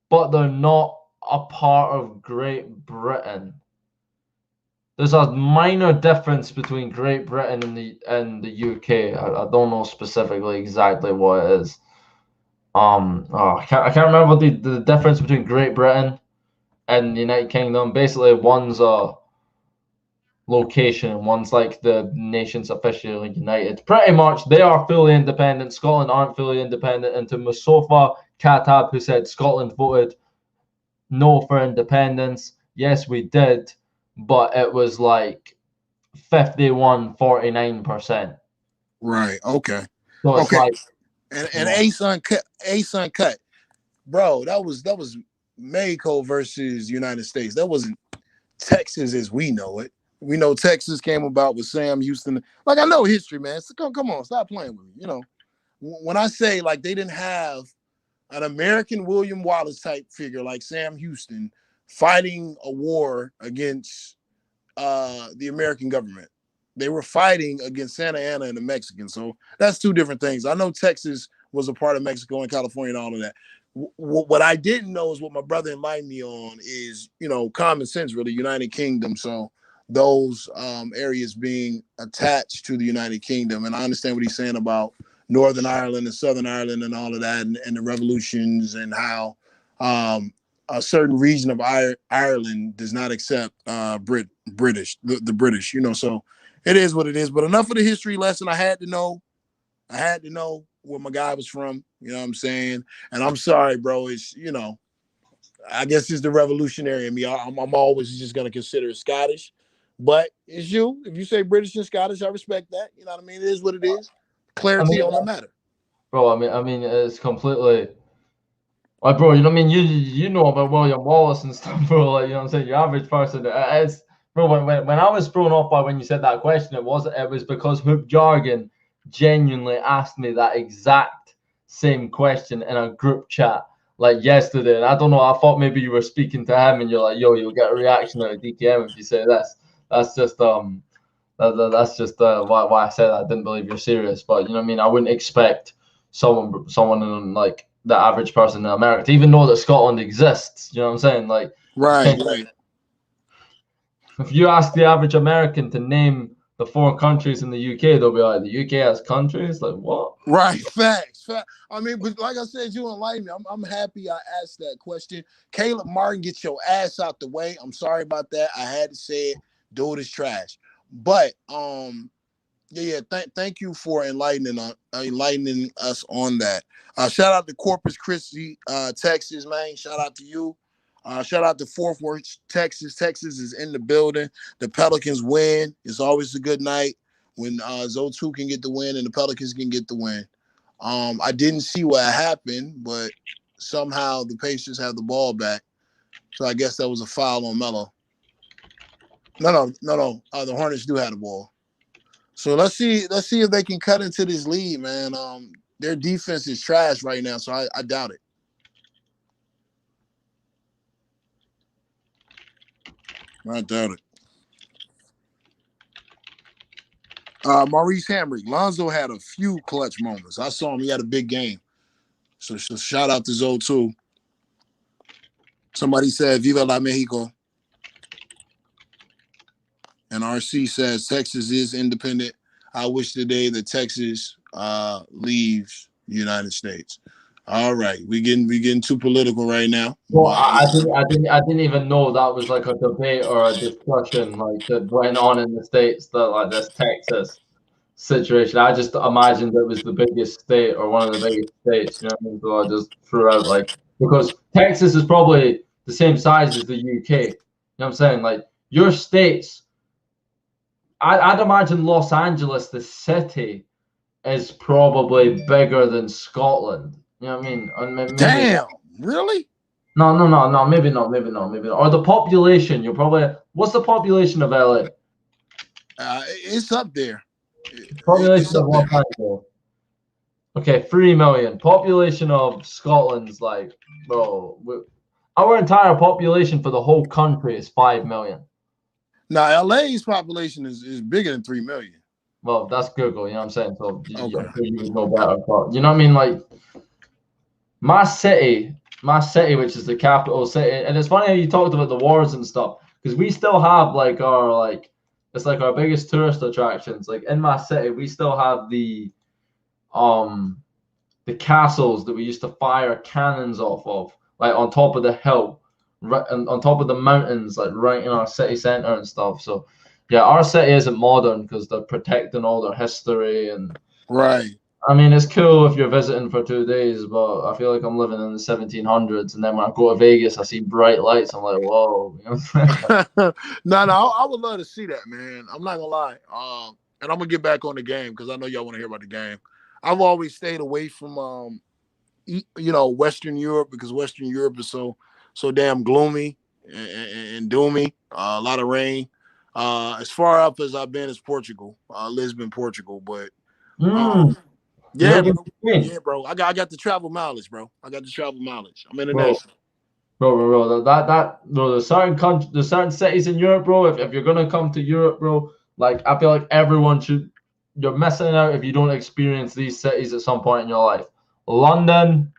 but they're not a part of Great Britain. There's a minor difference between Great Britain and the UK. I don't know specifically exactly what it is. I can't remember the difference between Great Britain and the United Kingdom. Basically, one's a location, one's like the nation's officially united. Pretty much, they are fully independent. Scotland aren't fully independent. And to Mustafa Katab, who said Scotland voted no for independence, yes, we did, but it was like 51-49%. Right. Okay. So it's like and A-Sun cut. Bro, that was Mexico versus United States. That wasn't Texas as we know it. We know Texas came about with Sam Houston. Like I know history, man. So come on, stop playing with me. You know, when I say like they didn't have an American William Wallace type figure like Sam Houston fighting a war against the American government. They were fighting against Santa Anna and the Mexicans. So that's two different things. I know Texas was a part of Mexico and California and all of that. What I didn't know is what my brother enlightened me on is, common sense, really, United Kingdom. So those areas being attached to the United Kingdom. And I understand what he's saying about Northern Ireland and Southern Ireland and all of that and the revolutions and how a certain region of Ireland does not accept British, the British, so it is what it is. But enough of the history lesson. I had to know where my guy was from, you know what I'm saying? And I'm sorry, bro. It's, I guess it's the revolutionary in me. I'm always just going to consider it Scottish. But it's you. If you say British and Scottish, I respect that. You know what I mean? It is what it is. Clarity on the matter. Bro, I mean, it's completely... Like, bro, you know what I mean? You know about William Wallace and stuff, bro. Like, you know what I'm saying? Your average person, it's... Bro, when I was thrown off by when you said that question, it was because Hoop Jargon genuinely asked me that exact same question in a group chat like yesterday. And I don't know, I thought maybe you were speaking to him and you're like, yo, you'll get a reaction out of DKM if you say this. That's just that's just why I said that. I didn't believe you're serious. But you know what I mean? I wouldn't expect someone in like the average person in America to even know that Scotland exists. You know what I'm saying? Like, right. If you ask the average American to name the 4 countries in the UK, they'll be like, the UK has countries? Like, what? Right, facts. I mean, but like I said, you enlightened me. I'm happy I asked that question. Caleb Martin, get your ass out the way. I'm sorry about that. I had to say it. Dude is trash. But thank you for enlightening us on that. Shout out to Corpus Christi, Texas, man. Shout out to you. Shout out to Fort Worth, Texas. Texas is in the building. The Pelicans win. It's always a good night when Zo2 can get the win and the Pelicans can get the win. I didn't see what happened, but somehow the Pacers have the ball back. So I guess that was a foul on Melo. No. The Hornets do have the ball. So let's see if they can cut into this lead, man. Their defense is trash right now, so I doubt it. I doubt it. Maurice Hamrick. Lonzo had a few clutch moments. I saw him. He had a big game. So shout out to Zo too. Somebody said, Viva la Mexico. And RC says, Texas is independent. I wish today that Texas leaves the United States. All right, we getting too political right now. Well, I didn't even know that was like a debate or a discussion like that went on in the States, that like this Texas situation. I just imagined it was the biggest state or one of the biggest states, you know what I mean? So I just threw out like, because Texas is probably the same size as the UK. You know what I'm saying? Like your states, I'd imagine Los Angeles, the city, is probably bigger than Scotland. You know what I mean? Maybe, damn, really? No, maybe not. Or the population, what's the population of LA? It's up there. Population of Los Angeles. Okay, 3 million. Population of Scotland's like, bro, our entire population for the whole country is 5 million. Now, LA's population is bigger than 3 million. Well, that's Google, you know what I'm saying? So okay. You would know better. But you know what I mean? Like, my city, which is the capital city, and it's funny how you talked about the wars and stuff, because we still have it's like our biggest tourist attractions. Like in my city, we still have the castles that we used to fire cannons off of, like on top of the hill, right on top of the mountains, like right in our city center and stuff. So yeah, our city isn't modern because they're protecting all their history and right. I mean, it's cool if you're visiting for 2 days, but I feel like I'm living in the 1700s, and then when I go to Vegas, I see bright lights. I'm like, whoa. You know? No, I would love to see that, man. I'm not gonna lie. And I'm gonna get back on the game because I know y'all want to hear about the game. I've always stayed away from Western Europe because Western Europe is so damn gloomy and doomy. A lot of rain. As far up as I've been is Portugal, Lisbon, Portugal, but. Yeah, You're bro. Yeah, bro. I got the travel mileage, bro. I got the travel mileage. I'm international. Bro. Bro. There's certain cities in Europe, bro. If you're gonna come to Europe, bro, like I feel like everyone should. You're missing out if you don't experience these cities at some point in your life. London,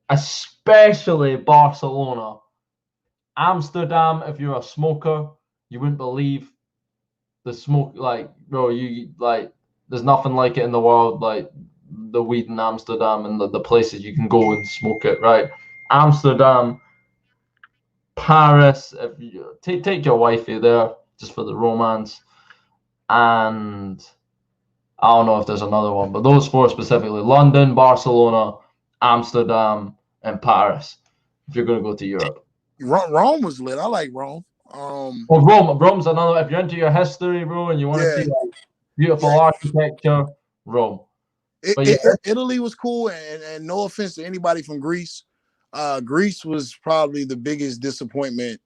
especially Barcelona, Amsterdam. If you're a smoker, you wouldn't believe the smoke. Like, bro, you like. There's nothing like it in the world. Like the weed in Amsterdam and the places you can go and smoke it. Right, Amsterdam. Paris, if you take your wifey there just for the romance, and I don't know if there's another one, but those four specifically: London, Barcelona, Amsterdam, and Paris. If you're gonna go to Europe, Rome was lit. I like Rome. well, Rome's another. If you're into your history, bro, and you want to see like, beautiful architecture, Rome. But yeah, Italy was cool, and no offense to anybody from Greece. Greece was probably the biggest disappointment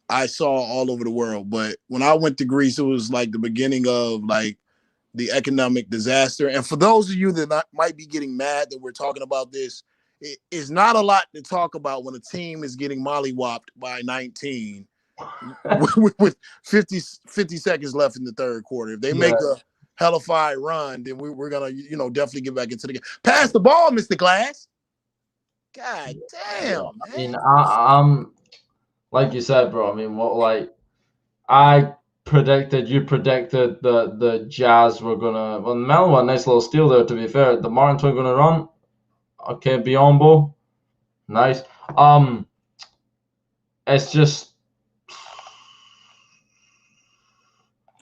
I saw all over the world. But when I went to Greece, it was like the beginning of like the economic disaster. And for those of you that might be getting mad that we're talking about this, it's not a lot to talk about when a team is getting mollywopped by 19 with 50 seconds left in the third quarter. If they make a hellified run, then we're gonna, definitely get back into the game. Pass the ball, Mr. Glass. God damn, man. I mean, I'm like you said, bro. I mean, you predicted the Jazz were gonna. Well, Melo, a nice little steal there. To be fair, the Martins were gonna run. Okay, Biombo, nice. It's just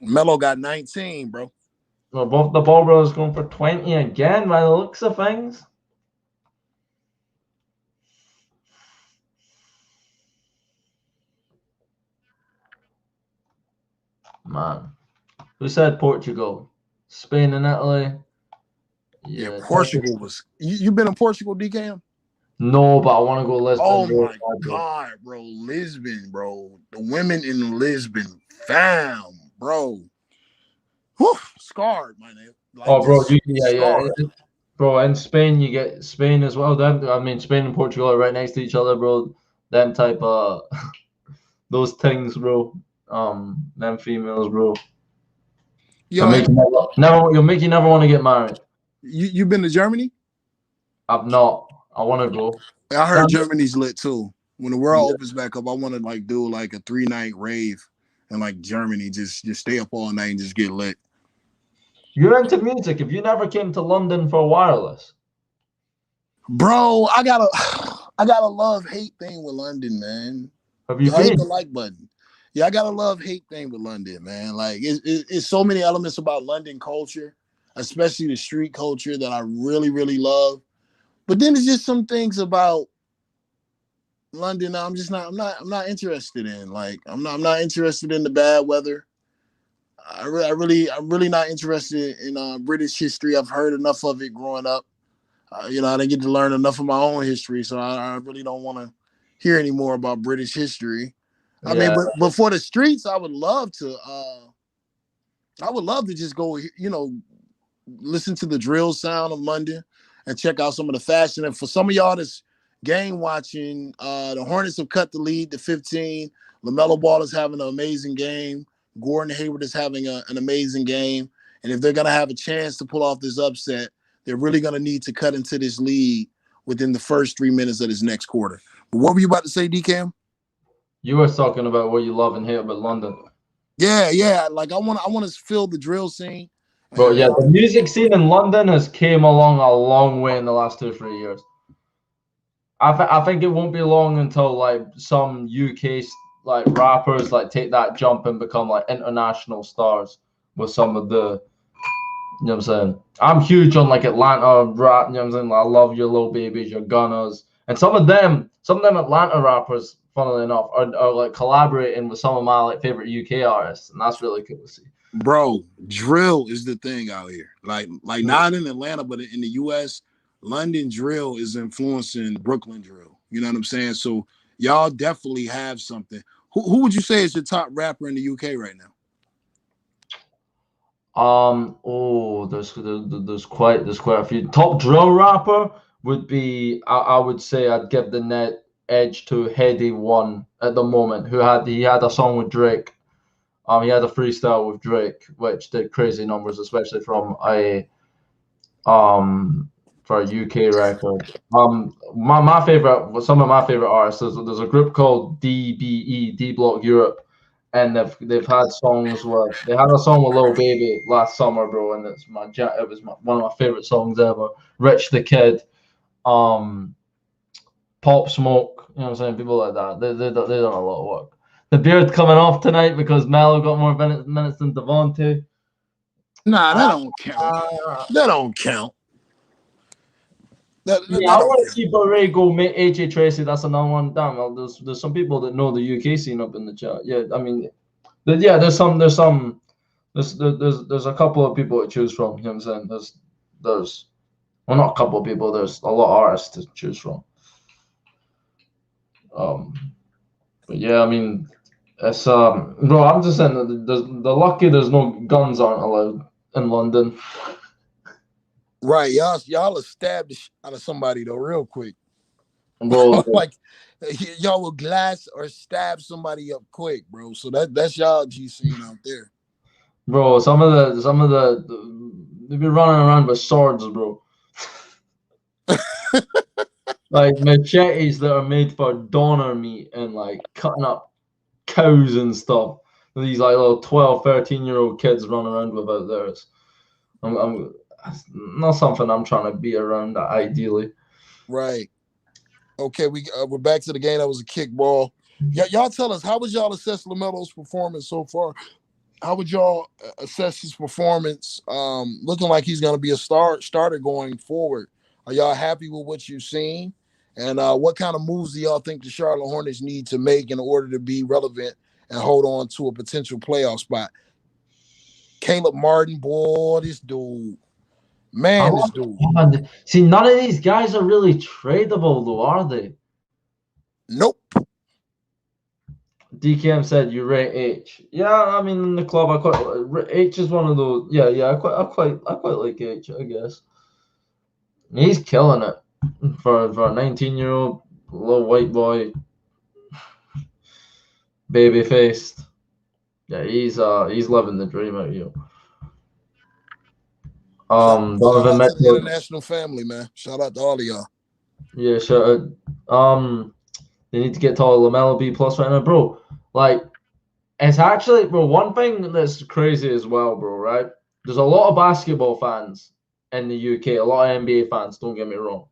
Melo got 19, bro. well, both the ball brothers going for 20 again by the looks of things. Man, who said Portugal? Spain and Italy. Yeah, Portugal was. You been in Portugal, DKM? No, but I want to go Lisbon. Oh my God, bro, Lisbon, bro. The women in Lisbon, fam, bro. Whew, scarred, my name. Like, bro, yeah. Bro, in Spain you get Spain as well. Spain and Portugal are right next to each other, bro. Them type of those things, bro. Them females, bro. You'll make you never want to get married. You been to Germany? I've not. I want to go. I heard Germany's lit too. When the world opens back up, I want to like do like a 3-night rave in like Germany. Just stay up all night and just get lit. You're into music. If you never came to London for wireless, bro, I got a love-hate thing with London, man. Have you hit the like button? Yeah, I got a love-hate thing with London, man. Like it's so many elements about London culture, especially the street culture that I really, really love. But then it's just some things about London I'm not interested in. Like I'm not interested in the bad weather. I'm really not interested in British history. I've heard enough of it growing up. I didn't get to learn enough of my own history, so I really don't want to hear any more about British history. I mean, but for the streets, I would love to just go, listen to the drill sound of London and check out some of the fashion. And for some of y'all that's game watching, the Hornets have cut the lead to 15. LaMelo Ball is having an amazing game. Gordon Hayward is having an amazing game. And if they're going to have a chance to pull off this upset, they're really going to need to cut into this lead within the first 3 minutes of this next quarter. But what were you about to say, DCam? You were talking about what you love and hate about London. Yeah. Like I want to feel the drill scene. Bro, yeah, the music scene in London has came along a long way in the last 2-3 years. I think it won't be long until like some UK like rappers like take that jump and become like international stars with some of the, you know what I'm saying? I'm huge on like Atlanta rap, you know what I'm saying? Like, I love your Lil Babies, your Gunners, and some of them Atlanta rappers, funnily enough, are like collaborating with some of my like favorite UK artists, and that's really cool to see. Bro, drill is the thing out here. Like not in Atlanta, but in the US, London drill is influencing Brooklyn drill. You know what I'm saying? So y'all definitely have something. Who would you say is your top rapper in the UK right now? There's quite a few. Top drill rapper would be I would say I'd give the net edge to Heady One at the moment. He had a song with Drake. He had a freestyle with Drake, which did crazy numbers, especially from a for a UK record. My favorite, some of my favorite artists. There's a group called DBE, D Block Europe, and they've had songs with they had a song with Lil Baby last summer, bro, and it was one of my favorite songs ever. Rich the Kid, um, Pop Smoke, you know what I'm saying? People like that. They done a lot of work. The beard coming off tonight because Melo got more minutes than Devontae. Nah, that don't count. That don't count. I want to see Borrego, AJ Tracy. That's another one. Damn, well, there's some people that know the UK scene up in the chat. Yeah, I mean, there's a couple of people to choose from. You know what I'm saying? There's well, not a couple of people. There's a lot of artists to choose from. But yeah, I mean, it's bro. I'm just saying that the lucky there's no guns aren't allowed in London. Right, y'all will stab the shit out of somebody though, real quick. Bro, like y'all will glass or stab somebody up quick, bro. So that's y'all G scene out there. Bro, some of the they be running around with swords, bro. Like machetes that are made for doner meat and like cutting up cows and stuff. These like little 12, 13-year-old kids run around without theirs. I'm not something I'm trying to be around ideally. Right. Okay, we're back to the game. That was a kickball. Y'all tell us, how would y'all assess LaMelo's performance so far? How would y'all assess his performance? Looking like he's going to be a starter going forward. Are y'all happy with what you've seen? And what kind of moves do y'all think the Charlotte Hornets need to make in order to be relevant and hold on to a potential playoff spot? Caleb Martin, boy, this dude. Man, this dude. See, none of these guys are really tradable, though, are they? Nope. DKM said you rate H. Yeah, I mean in the club, I quite H is one of those. Yeah, I quite like H. I guess he's killing it for a 19-year-old little white boy, baby faced. Yeah, he's living the dream out here. Shout out to the international family, man. Shout out to all of y'all. Yeah, shout out. They need to get to LaMelo B+ right now, bro. Like, it's actually, bro, one thing that's crazy as well, bro, right? There's a lot of basketball fans in the UK, a lot of NBA fans, don't get me wrong.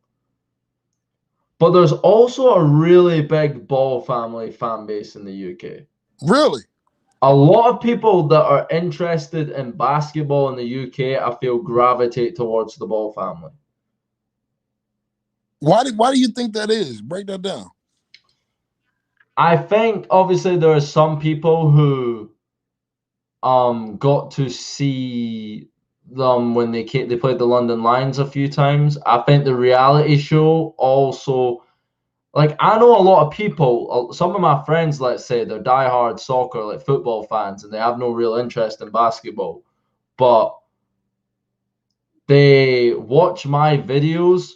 But there's also a really big ball family fan base in the UK. Really? A lot of people that are interested in basketball in the UK, I feel, gravitate towards the Ball family. Why do you think that is? Break that down. I think obviously there are some people who got to see them when they played the London Lions a few times. I think the reality show also, like, I know a lot of people, some of my friends, let's say, they're diehard soccer, like football fans, and they have no real interest in basketball, but they watch my videos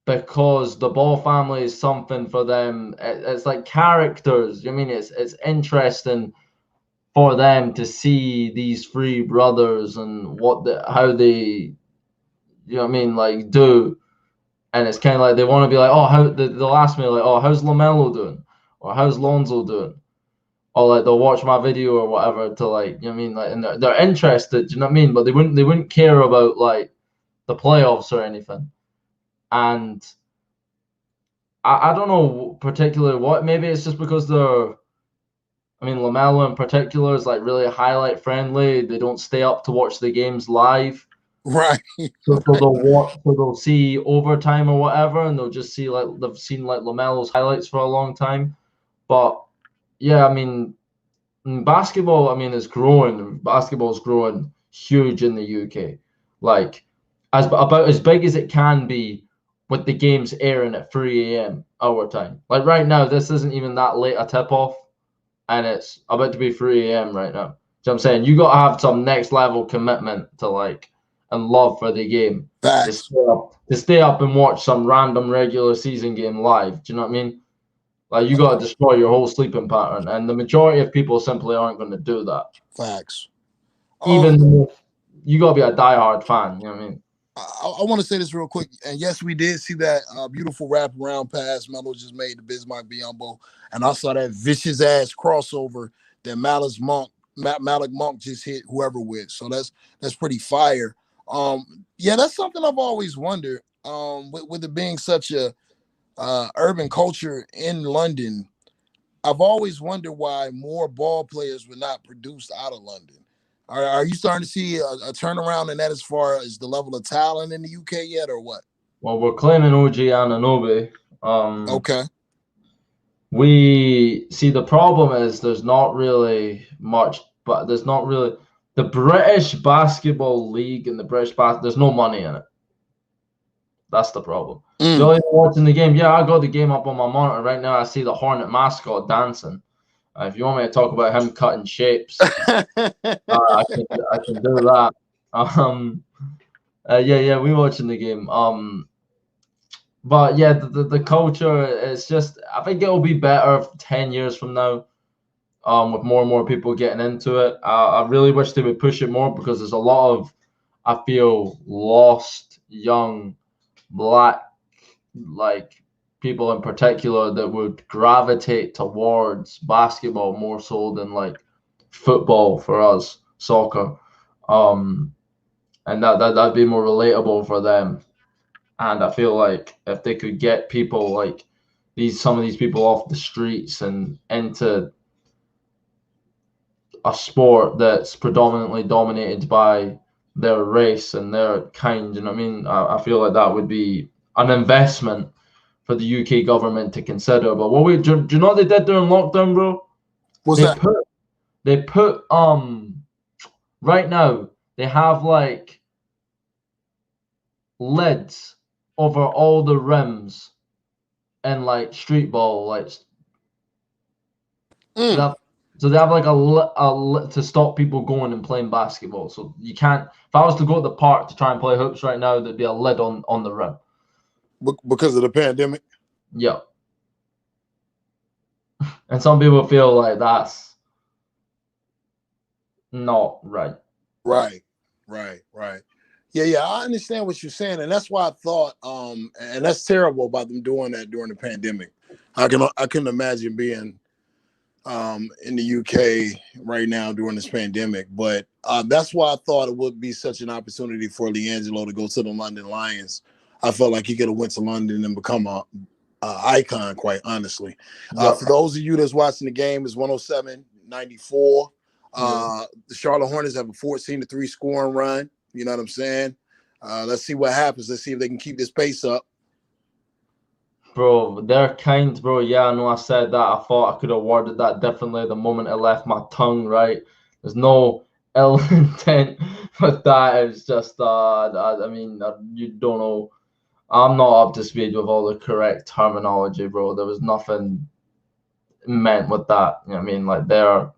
because the Ball family is something for them. It's like characters. I mean, it's interesting for them to see these three brothers and how they, you know what I mean, like do. And it's kind of like they want to be like, oh, they'll ask me like, oh, how's LaMelo doing, or how's Lonzo doing, or like they'll watch my video or whatever to like, you know what I mean, like, and they're interested, you know what I mean, but they wouldn't care about like the playoffs or anything. And I don't know particularly what. Maybe it's just because they're. I mean, LaMelo in particular is like really highlight friendly. They don't stay up to watch the games live. Right. So they'll see overtime or whatever, and they'll just see like they've seen like LaMelo's highlights for a long time. But yeah, I mean, basketball. I mean, is growing. Basketball's growing huge in the UK. Like about as big as it can be with the games airing at 3 a.m. our time. Like right now, this isn't even that late a tip-off, and it's about to be 3 a.m. right now. what I'm saying? You got to have some next level commitment to like and love for the game Facts. to stay up and watch some random regular season game live. Do you know what I mean? Like you got to destroy your whole sleeping pattern, and the majority of people simply aren't going to do that. Facts. Even you got to be a diehard fan. You know what I mean? I want to say this real quick, and yes, we did see that beautiful wraparound pass Melo just made to Bismarck Biyombo, and I saw that vicious ass crossover that Malik Monk just hit whoever with. So that's pretty fire. Yeah, that's something I've always wondered. With it being such a urban culture in London, I've always wondered why more ball players were not produced out of London. Are you starting to see a turnaround in that as far as the level of talent in the UK yet, or what? Well, we're claiming OG Anunoby. Okay. We see the problem is there's not really much, but there's not really the British basketball league and there's no money in it. That's the problem. You're watching the game. Yeah, I got the game up on my monitor right now. I see the Hornet mascot dancing. If you want me to talk about him cutting shapes, I can do that. Yeah, we watching the game. But yeah, the culture is just. I think it will be better 10 years from now. With more and more people getting into it, I really wish they would push it more because there's a lot of, I feel, lost young black like people in particular that would gravitate towards basketball more so than like football for us, soccer, and that'd be more relatable for them. And I feel like if they could get people like some of these people off the streets and into a sport that's predominantly dominated by their race and their kind, you know what I mean? I feel like that would be an investment for the UK government to consider. But do you know what they did during lockdown, bro? What's that? They put right now they have like lids over all the rims and like street ball lights. So they have like a to stop people going and playing basketball. So you can't. If I was to go to the park to try and play hoops right now, there'd be a lid on the rim. Because of the pandemic? Yeah. And some people feel like that's not right. Right. Yeah, I understand what you're saying, and that's why I thought, and that's terrible about them doing that during the pandemic. I couldn't imagine being in the UK right now during this pandemic, but that's why I thought it would be such an opportunity for LiAngelo to go to the London Lions. I felt like he could have went to London and become a icon, quite honestly. For those of you that's watching the game, it's 107-94. The Charlotte Hornets have a 14-3 scoring run. You know what I'm saying? Let's see what happens. Let's see if they can keep this pace up. Bro, they're kind, bro. Yeah, I know I said that. I thought I could have worded that differently the moment it left my tongue, right? There's no ill intent with that. It's just, I mean, you don't know. I'm not up to speed with all the correct terminology, bro. There was nothing meant with that. You know what I mean? Like they're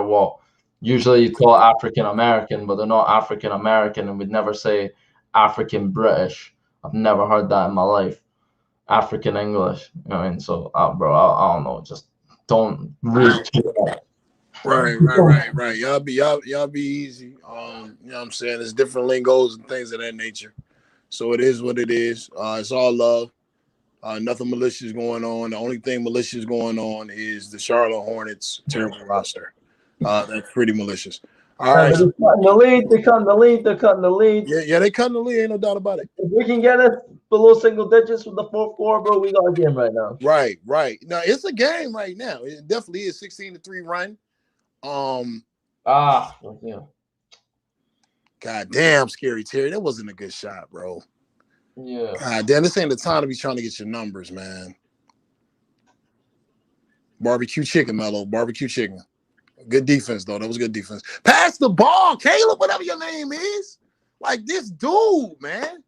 what? Usually you call it African American, but they're not African American, and we'd never say African British. I've never heard that in my life. African English, you know what I mean? So, bro, I don't know. Just don't read too much. Right. Y'all be easy. You know what I'm saying? There's different lingos and things of that nature. So it is what it is. It's all love. Nothing malicious going on. The only thing malicious going on is the Charlotte Hornets terrible roster. That's pretty malicious. All right. They're cutting the lead. They're cutting the lead. Yeah, they cutting the lead. Ain't no doubt about it. If we can get it below single digits with the 4-4, bro, we got a game right now. Right. Now, it's a game right now. It definitely is 16-3 run. Yeah. God damn, Scary Terry. That wasn't a good shot, bro. Yeah. God damn, this ain't the time to be trying to get your numbers, man. Barbecue chicken, Melo. Barbecue chicken. Good defense, though. That was good defense. Pass the ball, Caleb, whatever your name is. Like, this dude, man.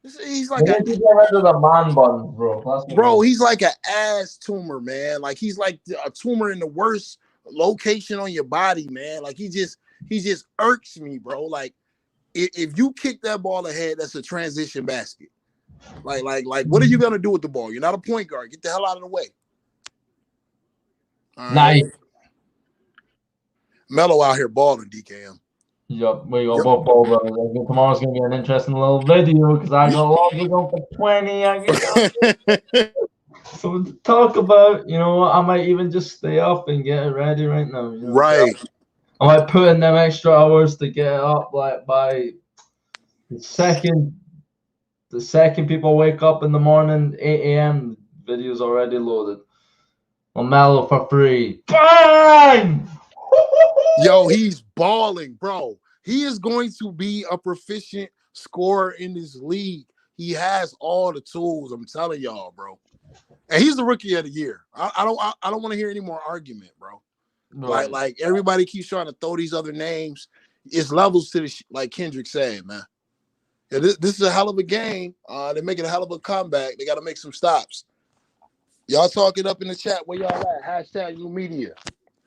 He's like the man bun, bro. Bro, he's like an ass tumor, man. Like, he's like a tumor in the worst location on your body, man. Like he just irks me, bro. Like if you kick that ball ahead, that's a transition basket. Like what are you gonna do with the ball? You're not a point guard. Get the hell out of the way. All right. Nice. Melo out here balling, DKM. Yep, we got both ball brothers. I think tomorrow's gonna be an interesting little video because I got Lonzo going for 20. I get so to talk about. You know what? I might even just stay up and get it ready right now. You know? Right. I might put in them extra hours to get it up like by the second people wake up in the morning, 8 a.m. Video's already loaded. LaMelo for free. Bang! Yo, he's balling, bro. He is going to be a proficient scorer in this league. He has all the tools. I'm telling y'all, bro. And he's the rookie of the year. I don't want to hear any more argument, bro. Right. Like everybody keeps trying to throw these other names. It's levels to the like Kendrick said, man. Yeah, this is a hell of a game. They're making a hell of a comeback. They got to make some stops. Y'all talk it up in the chat. Where y'all at? Hashtag new media.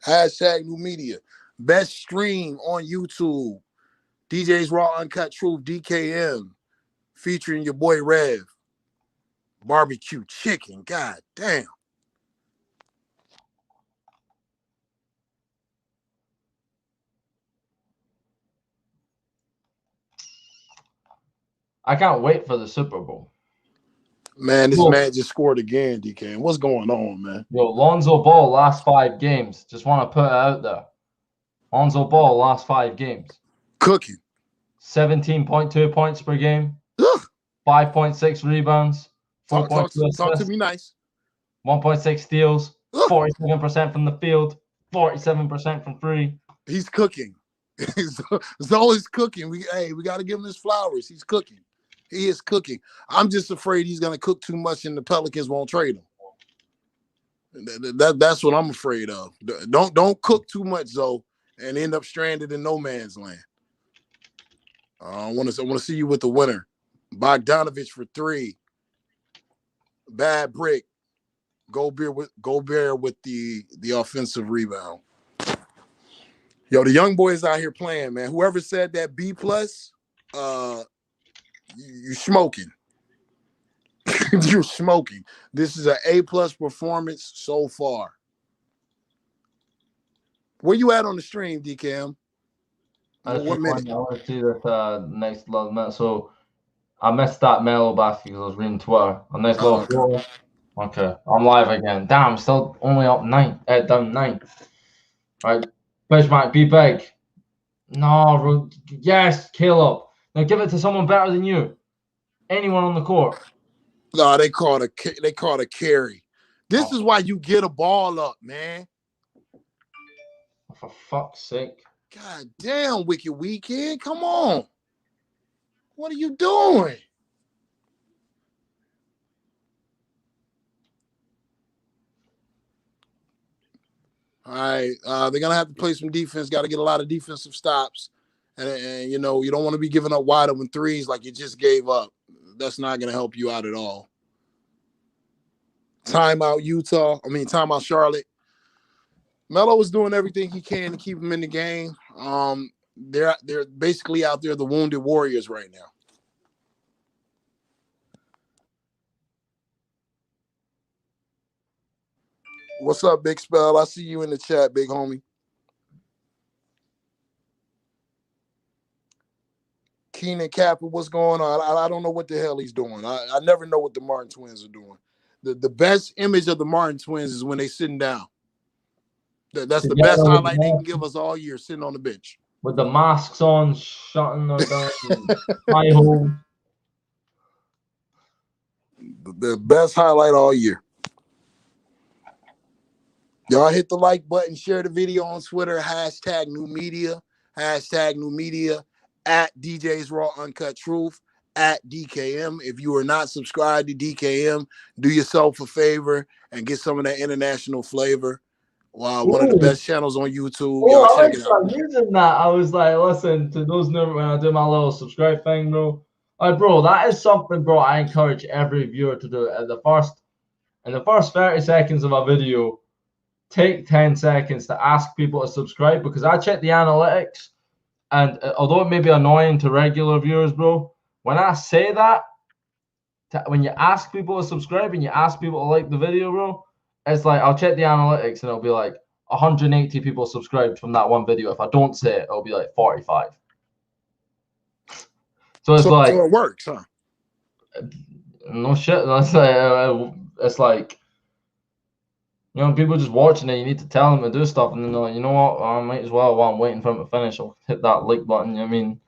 Hashtag new media. Best stream on YouTube. DJ's Raw Uncut Truth, DKM, featuring your boy Rev. Barbecue chicken. God damn. I can't wait for the Super Bowl. Man, this man just scored again, DK. What's going on, man? Yo, Lonzo Ball, last 5 games. Just want to put it out there. Lonzo Ball, last 5 games. Cooking. 17.2 points per game. 5.6 rebounds. 4.2 talk to me nice. 1.6 steals. 47% from the field. 47% from free. He's cooking. Zoe is cooking. We got to give him his flowers. He's cooking. He is cooking. I'm just afraid he's going to cook too much and the Pelicans won't trade him. That's what I'm afraid of. Don't cook too much, Zoe, and end up stranded in no man's land. I want to see you with the winner. Bogdanovich for 3. Bad break. Gobert with the offensive rebound. Yo, the young boys out here playing, man. Whoever said that B+, you smoking. You're smoking. This is an A+ performance so far. Where you at on the stream, DKM? What minute? I want to see this next little minute. So I missed that Melo basket because I was reading Twitter. A nice little goal. Okay, I'm live again. Damn, still only up 9. Down 9. Right, push might be big. No, yes, Caleb. Now give it to someone better than you. Anyone on the court. No, they call it a carry. This is why you get a ball up, man. For fuck's sake. God damn, Wicked Weekend. Come on. What are you doing? All right. They're going to have to play some defense. Got to get a lot of defensive stops. And, you know, you don't want to be giving up wide open threes like you just gave up. That's not going to help you out at all. Timeout Charlotte. Melo was doing everything he can to keep him in the game. They're basically out there the wounded warriors right now. What's up, Big Spell? I see you in the chat, big homie. Keenan Kappa, what's going on? I don't know what the hell he's doing. I never know what the Martin twins are doing. The best image of the Martin twins is when they sitting down. That's the best highlight they can give us all year, sitting on the bench. With the masks on, shutting their down. High home. The best highlight all year. Y'all hit the like button, share the video on Twitter, hashtag new media, at DJ's Raw Uncut Truth, at DKM. If you are not subscribed to DKM, do yourself a favor and get some of that international flavor. Wow, one of the best channels on YouTube. Y'all check it out. Using that, I was like, listen, to those new, when I do my little subscribe thing, bro. Bro, that is something, bro, I encourage every viewer to do. In the first 30 seconds of a video, take 10 seconds to ask people to subscribe, because I check the analytics, and although it may be annoying to regular viewers, bro, when I say that, when you ask people to subscribe and you ask people to like the video, bro, it's like I'll check the analytics and it'll be like 180 people subscribed from that one video. If I don't say it, it'll be like 45. So it's like, so it works, huh? No shit. That's it's like, people just watching it. You need to tell them to do stuff, and then they're like, you know what? I might as well. While I'm waiting for them to finish, I'll hit that like button. I mean,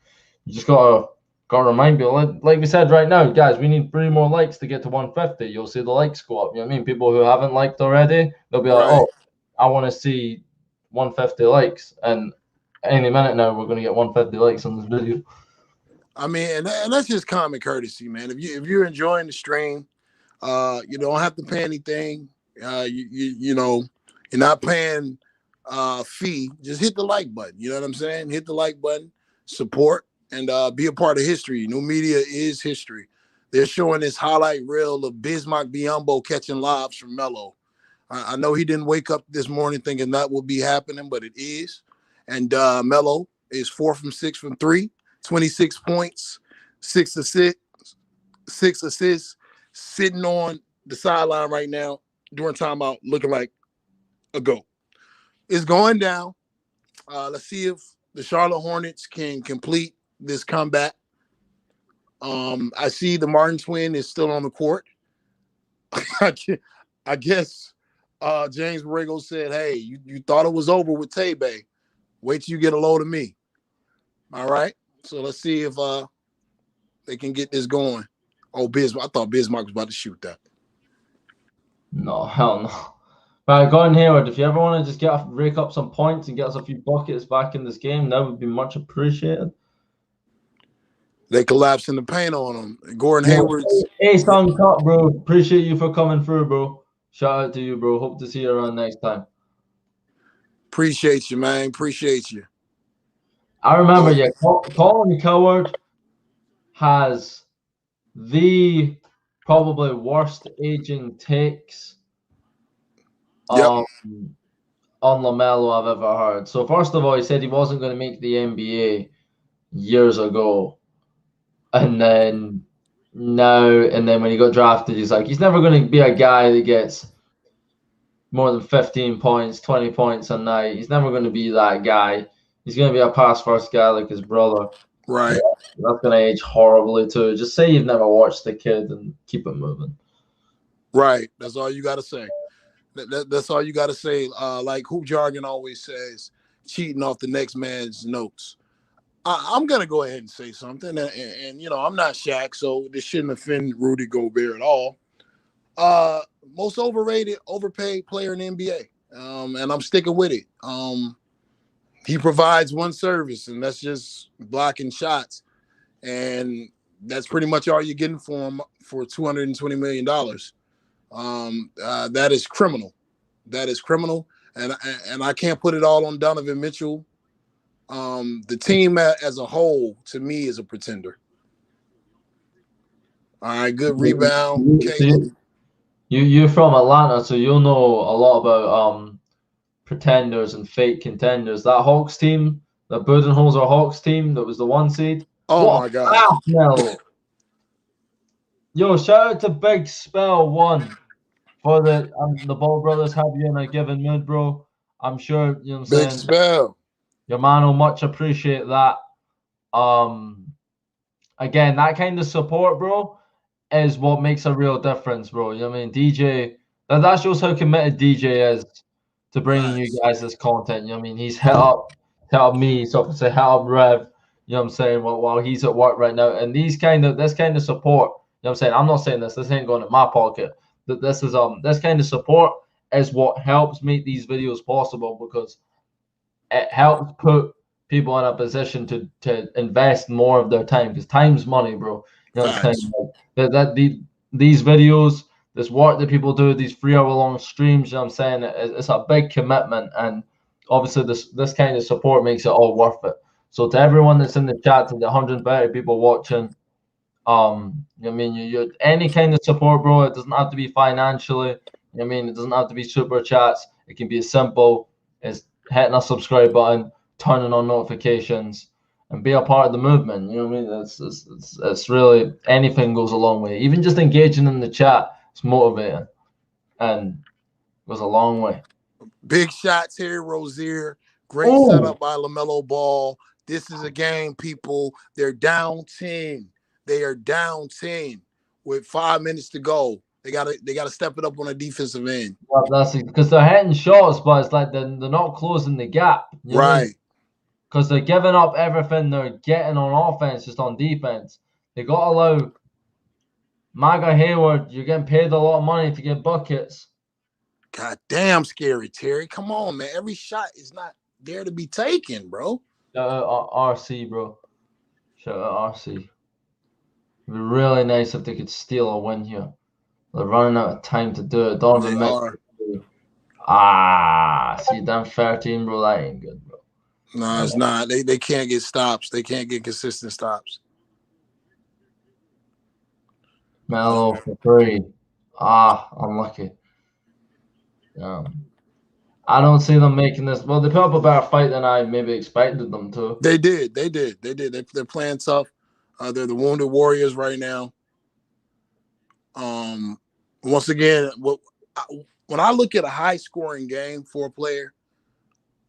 you just gotta remind people. Like we said right now, guys, we need 3 more likes to get to 150. You'll see the likes go up. You know what I mean? People who haven't liked already, they'll be like, Right. oh, I want to see 150 likes, and any minute now we're gonna get 150 likes on this video. I mean, and that's just common courtesy, man. If you're enjoying the stream, you don't have to pay anything. You know, you're not paying fee. Just hit the like button. You know what I'm saying? Hit the like button, support, and be a part of history. New media is history. They're showing this highlight reel of Bismack Biyombo catching lobs from Melo. I know he didn't wake up this morning thinking that would be happening, but it is. And Melo is 4 from 6 from 3, 26 points, 6 assists, sitting on the sideline right now during timeout, looking like a GOAT. It's going down. Let's see if the Charlotte Hornets can complete this comeback. I see the Martin twin is still on the court. I guess James Borrego said, hey, you thought it was over with Tay-Bay. Wait till you get a load of me. All right. So let's see if they can get this going. Oh, Bismarck. I thought Bismarck was about to shoot that. No, hell no. Right, Gordon Hayward, if you ever want to just rake up some points and get us a few buckets back in this game, that would be much appreciated. They collapsed in the paint on him. Gordon Hayward's. Ace uncut, bro. Appreciate you for coming through, bro. Shout out to you, bro. Hope to see you around next time. Appreciate you, man. Appreciate you. I remember, Colin Coward has the probably worst aging takes on LaMelo I've ever heard. So first of all, he said he wasn't going to make the NBA years ago. And then when he got drafted, he's like, he's never going to be a guy that gets more than 15 points, 20 points a night. He's never going to be that guy. He's going to be a pass-first guy like his brother. Right. That's going to age horribly too. Just say you've never watched the kid and keep it moving. Right. That's all you got to say. That's all you got to say. Like Hoop Jargon always says, cheating off the next man's notes. I'm going to go ahead and say something. And, I'm not Shaq, so this shouldn't offend Rudy Gobert at all. Most overrated, overpaid player in the NBA. And I'm sticking with it. He provides one service, and that's just blocking shots. And that's pretty much all you're getting for him for $220 million. That is criminal. That is criminal. And I can't put it all on Donovan Mitchell. The team as a whole, to me, is a pretender. All right, good rebound. You're from Atlanta, so you'll know a lot about pretenders and fake contenders. That Hawks team, the Budenholzer Hawks team, that was the 1 seed. Oh my God! Yo, shout out to Big Spell 1 for the Ball Brothers have you in a given mood, bro. I'm sure you know what I'm saying. Big Spell. Your man will much appreciate that. Again, that kind of support, bro, is what makes a real difference, bro. You know what I mean? DJ, that shows how committed DJ is to bringing you guys this content. You know what I mean? He's hit up me, so I say hit up Rev. You know what I'm saying? While he's at work right now, and this kind of support. You know what I'm saying? I'm not saying this ain't going in my pocket. This is this kind of support is what helps make these videos possible, because it helps put people in a position to invest more of their time, because time's money, bro. You know what I'm saying? These videos, this work that people do, these 3-hour-long streams, you know what I'm saying? It's a big commitment, and obviously this kind of support makes it all worth it. So to everyone that's in the chat, to the 130 people watching, I mean, any kind of support, bro. It doesn't have to be financially. I mean, it doesn't have to be super chats. It can be as simple as hitting a subscribe button, turning on notifications, and be a part of the movement. You know what I mean? It's really, anything goes a long way. Even just engaging in the chat is motivating and goes a long way. Big shot, Terry Rozier. Great setup by LaMelo Ball. This is a game, people. They're down 10. They are down 10 with 5 minutes to go. They gotta step it up on the defensive end. Well, that's because they're hitting shots, but it's like they're not closing the gap. You know what I mean? Because they're giving up everything they're getting on offense, just on defense. They got to allow Maga Hayward. You're getting paid a lot of money to get buckets. God damn scary, Terry. Come on, man. Every shot is not there to be taken, bro. Shout out RC, bro. Shout out RC. It'd be really nice if they could steal a win here. They're running out of time to do it. Donovan Mitchell. See, down 13, bro. That ain't good, bro. No, it's not. They can't get stops. They can't get consistent stops. Melo for 3. Unlucky. I don't see them making this. Well, they put up a better fight than I maybe expected them to. They did. They're playing tough. They're the Wounded Warriors right now. Once again, when I look at a high-scoring game for a player,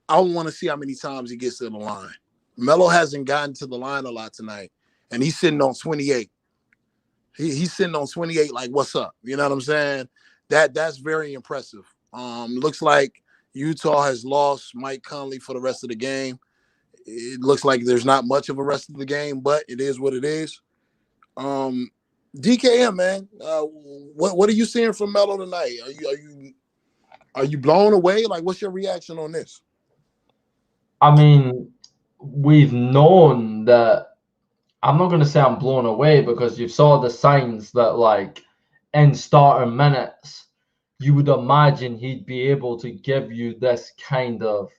I want to see how many times he gets to the line. Melo hasn't gotten to the line a lot tonight, and he's sitting on 28. He's sitting on 28 like, what's up? You know what I'm saying? That's very impressive. Looks like Utah has lost Mike Conley for the rest of the game. It looks like there's not much of a rest of the game, but it is what it is. DKM, man, what are you seeing from Melo tonight? Are you blown away? Like, what's your reaction on this? I mean, we've known that. I'm not going to say I'm blown away because you saw the signs that, like, in starter minutes, you would imagine he'd be able to give you this kind of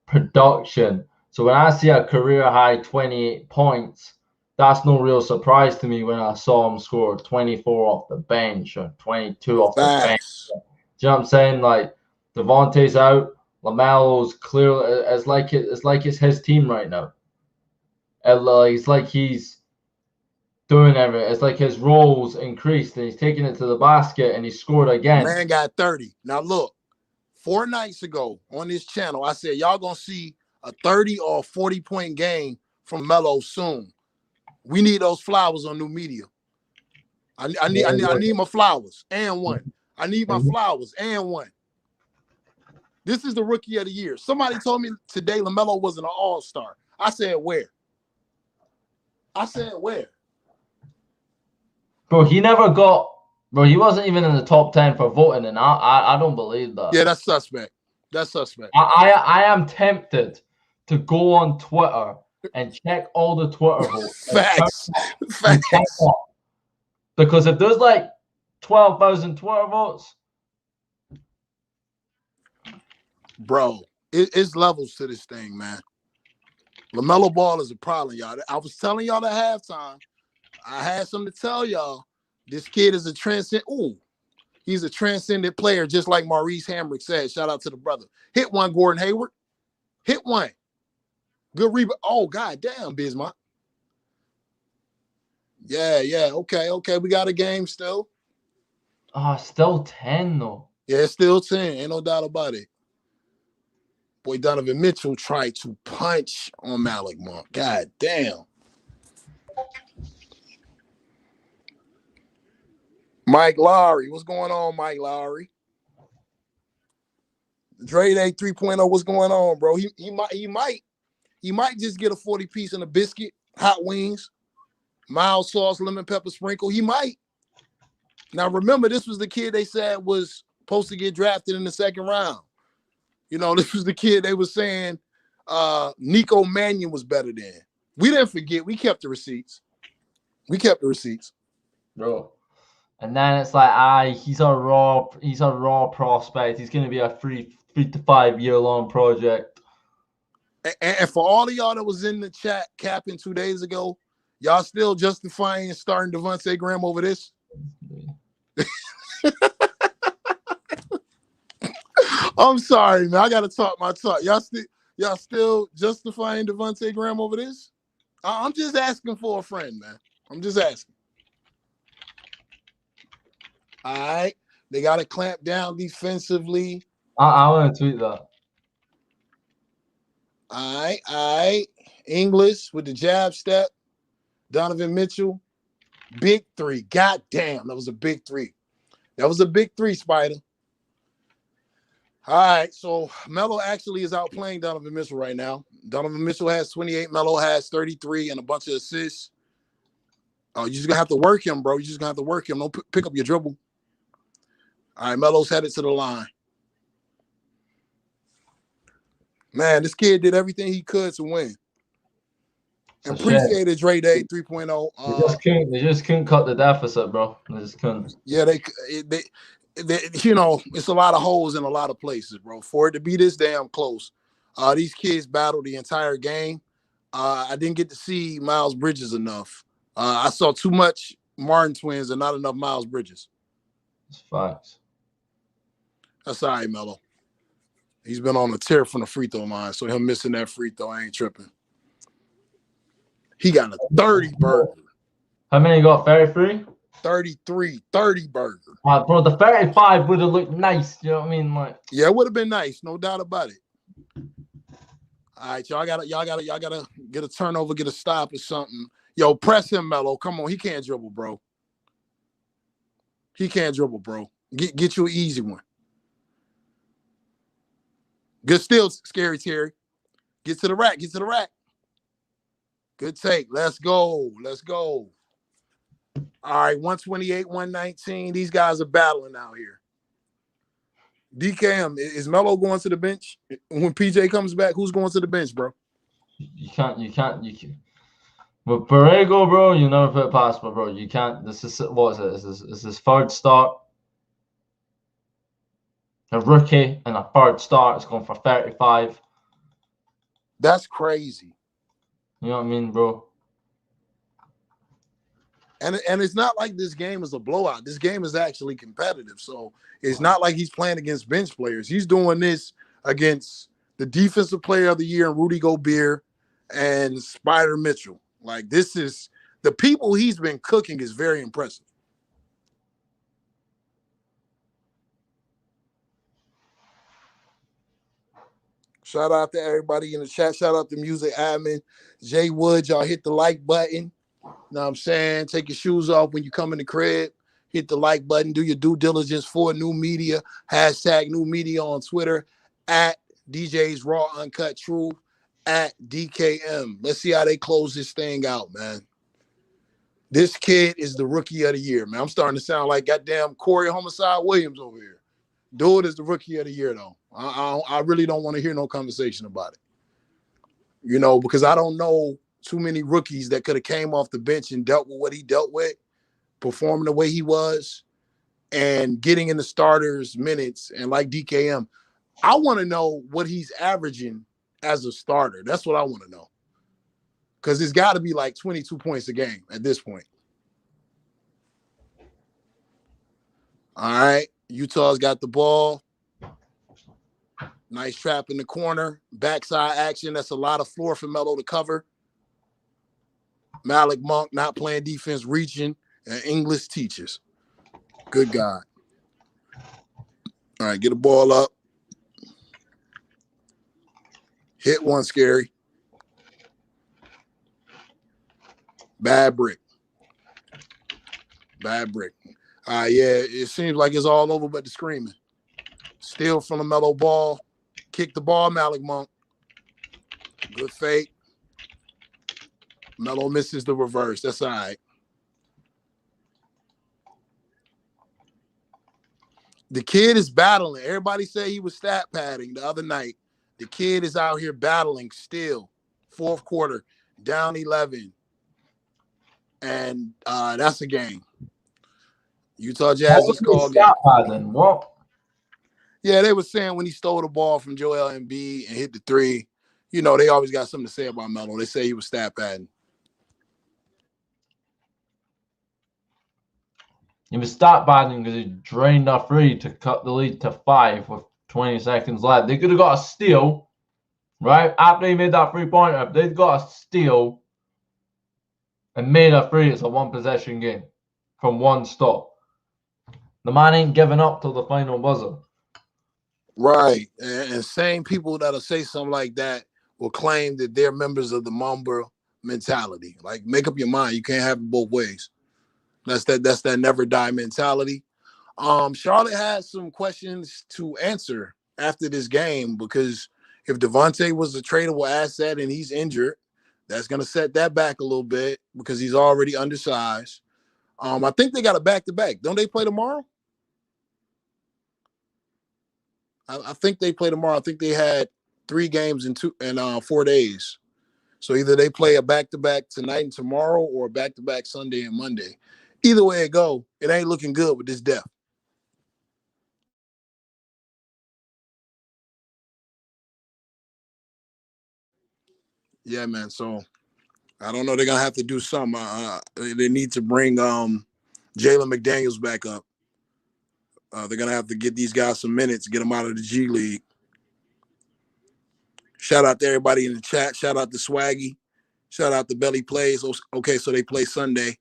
production. So when I see a career high 28 points, that's no real surprise to me when I saw him score 24 off the bench or 22 off the bench. Do you know what I'm saying? Like, Devontae's out, LaMelo's clearly, it's like it's his team right now. It's like he's doing everything. It's like his roles increased and he's taking it to the basket and he scored again. Man got 30. Now look, 4 nights ago on this channel, I said y'all gonna see a 30 or 40-point game from Melo soon. We need those flowers on new media. I need my flowers and one. I need my flowers and one. This is the rookie of the year. Somebody told me today LaMelo wasn't an all-star. I said where? Bro, he never got. Bro, he wasn't even in the top 10 for voting, and I don't believe that. Yeah, that's suspect. I am tempted to go on Twitter and check all the Twitter votes. Facts. Because if there's like 12,000 Twitter votes, bro, it's levels to this thing, man. LaMelo Ball is a problem, y'all. I was telling y'all at halftime. I had something to tell y'all. This kid is a he's a transcendent player, just like Maurice Hamrick said. Shout out to the brother. Hit one, Gordon Hayward. Hit one. Good rebound. Oh, god damn, Bismarck. Yeah. Okay. We got a game still. Still 10 though. Yeah, it's still 10. Ain't no doubt about it. Boy, Donovan Mitchell tried to punch on Malik Monk. God damn. Mike Lowry. What's going on, Mike Lowry? Dre Day 3.0. What's going on, bro? He might just get a 40-piece and a biscuit, hot wings, mild sauce, lemon pepper sprinkle. He might. Now, remember, this was the kid they said was supposed to get drafted in the 2nd round. You know, this was the kid they were saying Nico Mannion was better than. We didn't forget. We kept the receipts. Bro. And then it's like, he's a raw prospect. He's going to be a 3 to 5 year long project. And for all of y'all that was in the chat capping 2 days ago, y'all still justifying starting Devontae Graham over this? I'm sorry, man. I gotta talk my talk. Y'all still justifying Devontae Graham over this? I'm just asking for a friend, man. I'm just asking. All right. They gotta clamp down defensively. I want to tweet that. All right. English with the jab step. Donovan Mitchell. Big three. God damn, that was a big three. That was a big three, Spider. All right, so Melo actually is outplaying Donovan Mitchell right now. Donovan Mitchell has 28, Melo has 33 and a bunch of assists. You're just going to have to work him, bro. You're just going to have to work him. Don't pick up your dribble. All right, Melo's headed to the line. Man, this kid did everything he could to win. And appreciated Dre Day 3.0. They just couldn't cut the deficit, bro. They just couldn't. Yeah, they it's a lot of holes in a lot of places, bro. For it to be this damn close, these kids battled the entire game. I didn't get to see Miles Bridges enough. I saw too much Martin twins and not enough Miles Bridges. It's facts. That's all right, Melo. He's been on a tear from the free throw line, so him missing that free throw, I ain't tripping. He got a 30 burger. How many got 33? 33, 30 burger. Bro, the 35 would have looked nice. You know what I mean? Like, yeah, it would have been nice, no doubt about it. All right, y'all gotta get a turnover, get a stop or something. Yo, press him, Melo. Come on, he can't dribble, bro. He can't dribble, bro. Get you an easy one. Good steal, Scary Terry. Get to the rack. Good take. Let's go. All right, 128, 119. These guys are battling out here. DKM, is Melo going to the bench? When PJ comes back, who's going to the bench, bro? You can't. With Borrego, bro, you never put it past, bro. You can't. This is what is it? This is his third start. A rookie and a third start is going for 35. That's crazy. You know what I mean, bro? And it's not like this game is a blowout. This game is actually competitive. So it's not like he's playing against bench players. He's doing this against the defensive player of the year, Rudy Gobert, and Spider Mitchell. Like, this is the people he's been cooking is very impressive. Shout out to everybody in the chat. Shout out to Music Admin. Jay Wood, y'all hit the like button. You know what I'm saying? Take your shoes off when you come in the crib. Hit the like button. Do your due diligence for New Media. Hashtag New Media on Twitter. At DJ's Raw Uncut Truth. At DKM. Let's see how they close this thing out, man. This kid is the rookie of the year, man. I'm starting to sound like goddamn Corey Homicide Williams over here. Dude is the rookie of the year, though. I really don't want to hear no conversation about it. You know, because I don't know too many rookies that could have came off the bench and dealt with what he dealt with, performing the way he was, and getting in the starters' minutes. And like DKM, I want to know what he's averaging as a starter. That's what I want to know. Because it's got to be like 22 points a game at this point. All right. Utah's got the ball. Nice trap in the corner. Backside action. That's a lot of floor for Melo to cover. Malik Monk not playing defense, reaching, and English teaches. Good God. All right, get the ball up. Hit one, Scary. Bad brick. Yeah, it seems like it's all over but the screaming. Steal from the Melo ball. Kick the ball, Malik Monk. Good fake. Melo misses the reverse. That's all right. The kid is battling. Everybody said he was stat padding the other night. The kid is out here battling still. Fourth quarter, down 11. And that's a game. Utah Jazz just called game. What? Yeah, they were saying when he stole the ball from Joel Embiid and hit the three, you know, they always got something to say about Melo. They say he was stat padding. He was stat padding because he drained a three to cut the lead to 5 with 20 seconds left. They could have got a steal, right? After he made that three-pointer, if they'd got a steal and made a three, it's a one-possession game from one stop. The man ain't giving up till the final buzzer. Right. And same people that'll say something like that will claim that they're members of the Mamba mentality. Like, make up your mind. You can't have it both ways. That's that never die mentality. Charlotte had some questions to answer after this game because if Devontae was a tradable asset and he's injured, that's going to set that back a little bit because he's already undersized. I think they got a back-to-back. Don't they play tomorrow? I think they play tomorrow. I think they had 3 games in 4 days. So either they play a back-to-back tonight and tomorrow or a back-to-back Sunday and Monday. Either way it go, it ain't looking good with this depth. Yeah, man. So I don't know. They're gonna have to do something. They need to bring Jalen McDaniels back up. They're gonna have to get these guys some minutes, get them out of the G League. Shout out to everybody in the chat. Shout out to Swaggy. Shout out to Belly Plays. Okay, so they play Sunday.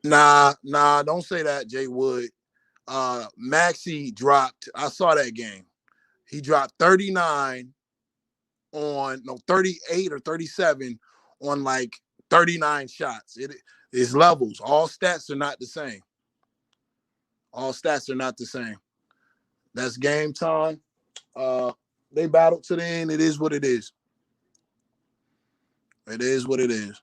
Nah, don't say that, Jay Wood. Maxey dropped. I saw that game. He dropped 39 on 38 or 37 on like 39 shots. It is levels. All stats are not the same. All stats are not the same. That's game time. They battled to the end. It is what it is. It is what it is.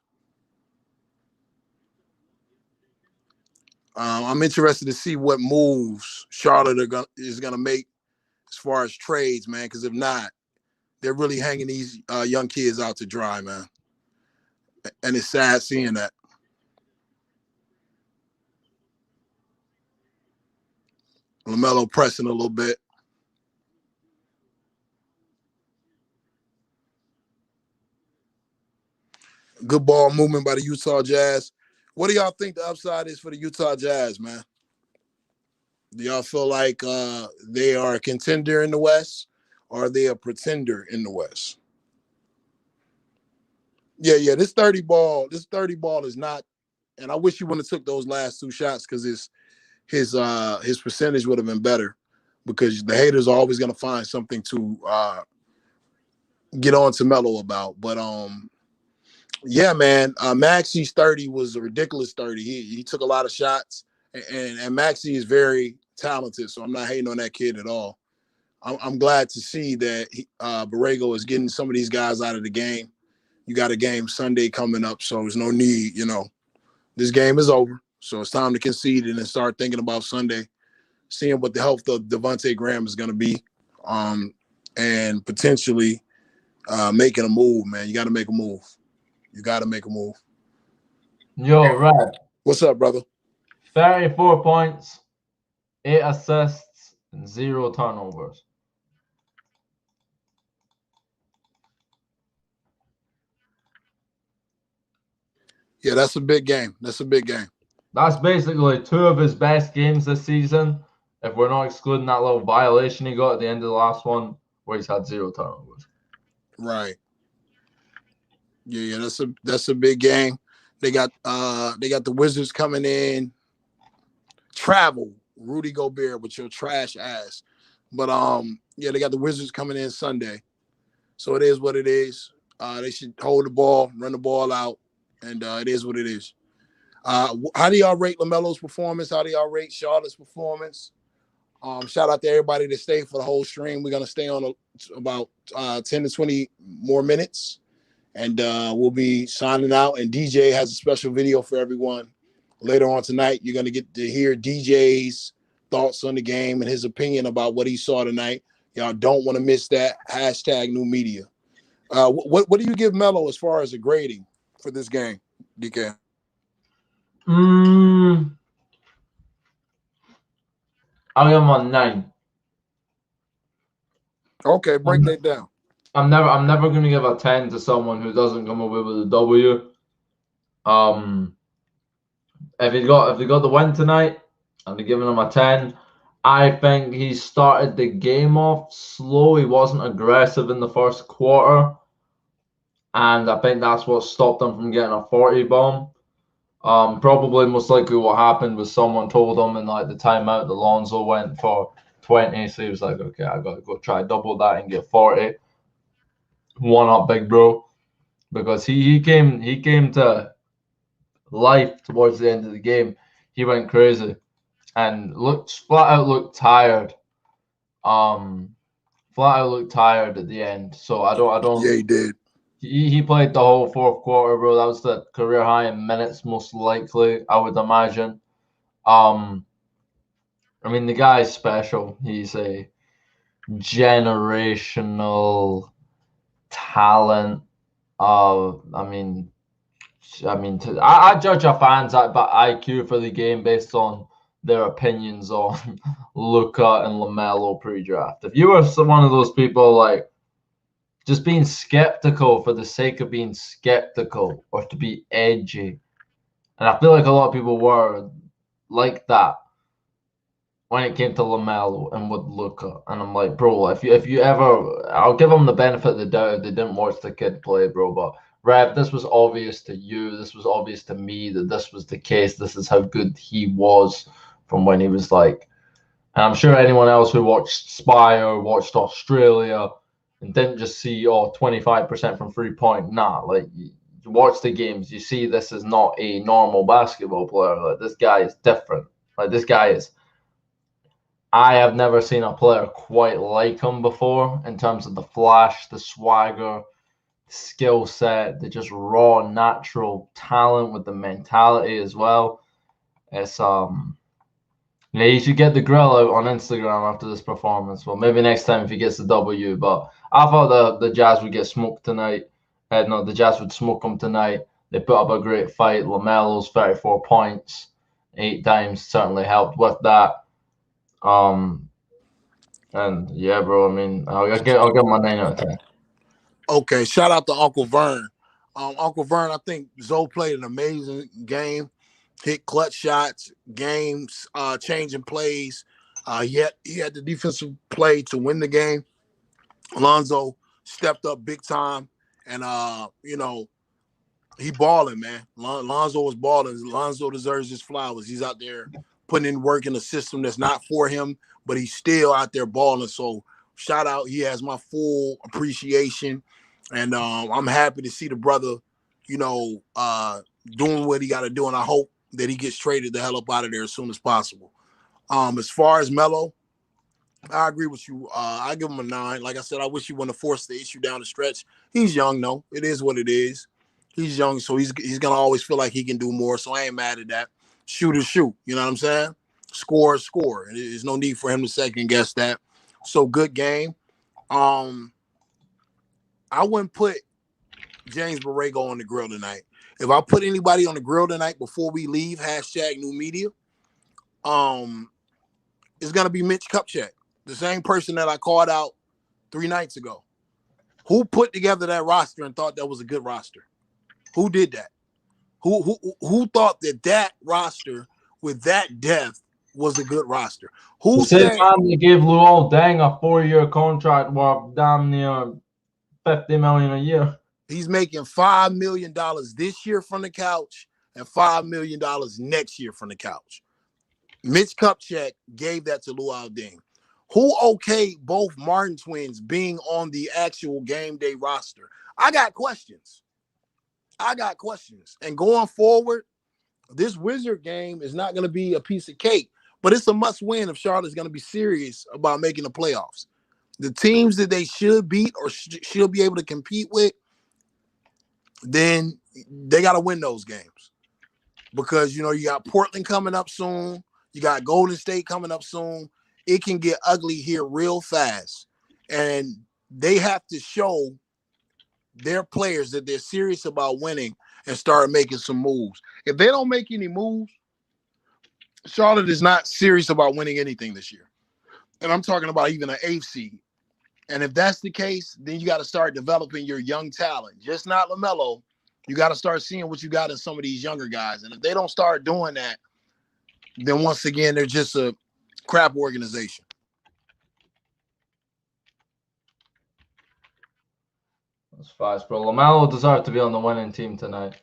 I'm interested to see what moves Charlotte is going to make as far as trades, man, because if not, they're really hanging these young kids out to dry, man. And it's sad seeing that. LaMelo pressing a little bit. Good ball movement by the Utah Jazz. What do y'all think the upside is for the Utah Jazz, man? Do y'all feel like they are a contender in the West, or are they a pretender in the West? Yeah. This 30 ball is not. And I wish he wouldn't have took those last 2 shots because his percentage would have been better. Because the haters are always going to find something to get on to Melo about. But yeah, man, Maxey's 30 was a ridiculous 30. He took a lot of shots, and Maxey is very talented, so I'm not hating on that kid at all. I'm glad to see that Borrego is getting some of these guys out of the game. You got a game Sunday coming up, so there's no need, This game is over, so it's time to concede and then start thinking about Sunday, seeing what the health of Devontae Graham is going to be, and potentially making a move, man. You got to make a move. You got to make a move. Yo, Red. What's up, brother? 34 points, 8 assists, and 0 turnovers. Yeah, that's a big game. That's basically 2 of his best games this season, if we're not excluding that little violation he got at the end of the last one where he's had 0 turnovers. Right. Yeah, that's a big game. They got the Wizards coming in. Travel, Rudy Gobert with your trash ass. But yeah, they got the Wizards coming in Sunday. So it is what it is. They should hold the ball, run the ball out, and it is what it is. How do y'all rate LaMelo's performance? How do y'all rate Charlotte's performance? Shout out to everybody that stayed for the whole stream. We're gonna stay on about 10 to 20 more minutes, and we'll be signing out. And DJ has a special video for everyone later on tonight. You're gonna get to hear DJ's thoughts on the game and his opinion about what he saw tonight. Y'all don't want to miss that. # new media. What do you give Melo as far as a grading for this game, DK? I'll give him a 9. Okay, break that down. I'm never gonna give a 10 to someone who doesn't come away with a W. If they got the win tonight, I'm giving them a 10. I think he started the game off slow. He wasn't aggressive in the first quarter. And I think that's what stopped him from getting a 40 bomb. Probably most likely what happened was someone told him in like the timeout that Lonzo went for 20, so he was like, okay, I gotta go try double that and get 40. One up, big bro, because he came to life towards the end of the game. He went crazy and looked tired. Um, flat out looked tired at the end. So I don't. Yeah, he did. He played the whole fourth quarter, bro. That was the career high in minutes, most likely, I would imagine. I mean, the guy's special. He's a generational talent. I judge our fans by IQ for the game based on their opinions on Luka and LaMelo pre-draft. If you were one of those people like just being skeptical for the sake of being skeptical or to be edgy, and I feel like a lot of people were like that when it came to LaMelo and with Luka, and I'm like, bro, if you ever, I'll give them the benefit of the doubt if they didn't watch the kid play, bro. But Rev, this was obvious to you. This was obvious to me that this was the case. This is how good he was from when he was like, and I'm sure anyone else who watched Spire, watched Australia, and didn't just see 25% from 3-point. Nah, like you watch the games, you see this is not a normal basketball player. Like this guy is different. Like this guy is. I have never seen a player quite like him before in terms of the flash, the swagger, the skill set, the just raw, natural talent with the mentality as well. It's yeah, you should get the grill out on Instagram after this performance. Well, maybe next time if he gets the W. But I thought the Jazz would get smoked tonight. No, the Jazz would smoke them tonight. They put up a great fight. LaMelo's 34 points, 8 times certainly helped with that. And yeah, bro. I mean, I'll give him a 9 out of 10. Okay, shout out to Uncle Vern. Uncle Vern, I think Zoe played an amazing game. Hit clutch shots, games, changing plays. Yet he had the defensive play to win the game. Alonzo stepped up big time, and he balling, man. Lonzo was balling. Lonzo deserves his flowers. He's out there putting in work in a system that's not for him, but he's still out there balling. So shout out. He has my full appreciation. And I'm happy to see the brother, doing what he got to do. And I hope that he gets traded the hell up out of there as soon as possible. As far as Melo, I agree with you. I give him a 9. Like I said, I wish he wouldn't have forced the issue down the stretch. He's young, though. It is what it is. He's young, so he's going to always feel like he can do more. So I ain't mad at that. Shoot is shoot. You know what I'm saying? Score is score. There's no need for him to second guess that. So good game. I wouldn't put James Borrego on the grill tonight. If I put anybody on the grill tonight before we leave, #new media, it's going to be Mitch Kupchak, the same person that I called out 3 nights ago. Who put together that roster and thought that was a good roster? Who did that? Who thought that roster with that depth was a good roster? Who said said they gave Luol Deng a 4-year contract worth damn near $50 million a year? He's making $5 million this year from the couch and $5 million next year from the couch. Mitch Kupchak gave that to Luol Deng. Who okayed both Martin twins being on the actual game day roster? I got questions. And going forward, this Wizard game is not going to be a piece of cake, but it's a must win if Charlotte's going to be serious about making the playoffs. The teams that they should beat or should be able to compete with, then they got to win those games. Because, you got Portland coming up soon. You got Golden State coming up soon. It can get ugly here real fast. And they have to show their players that they're serious about winning and start making some moves. If they don't make any moves, Charlotte is not serious about winning anything this year. And I'm talking about even an 8th seed. And if that's the case, then you got to start developing your young talent. Just not LaMelo. You got to start seeing what you got in some of these younger guys. And if they don't start doing that, then once again, they're just a crap organization. That's fast, bro. LaMelo deserved to be on the winning team tonight.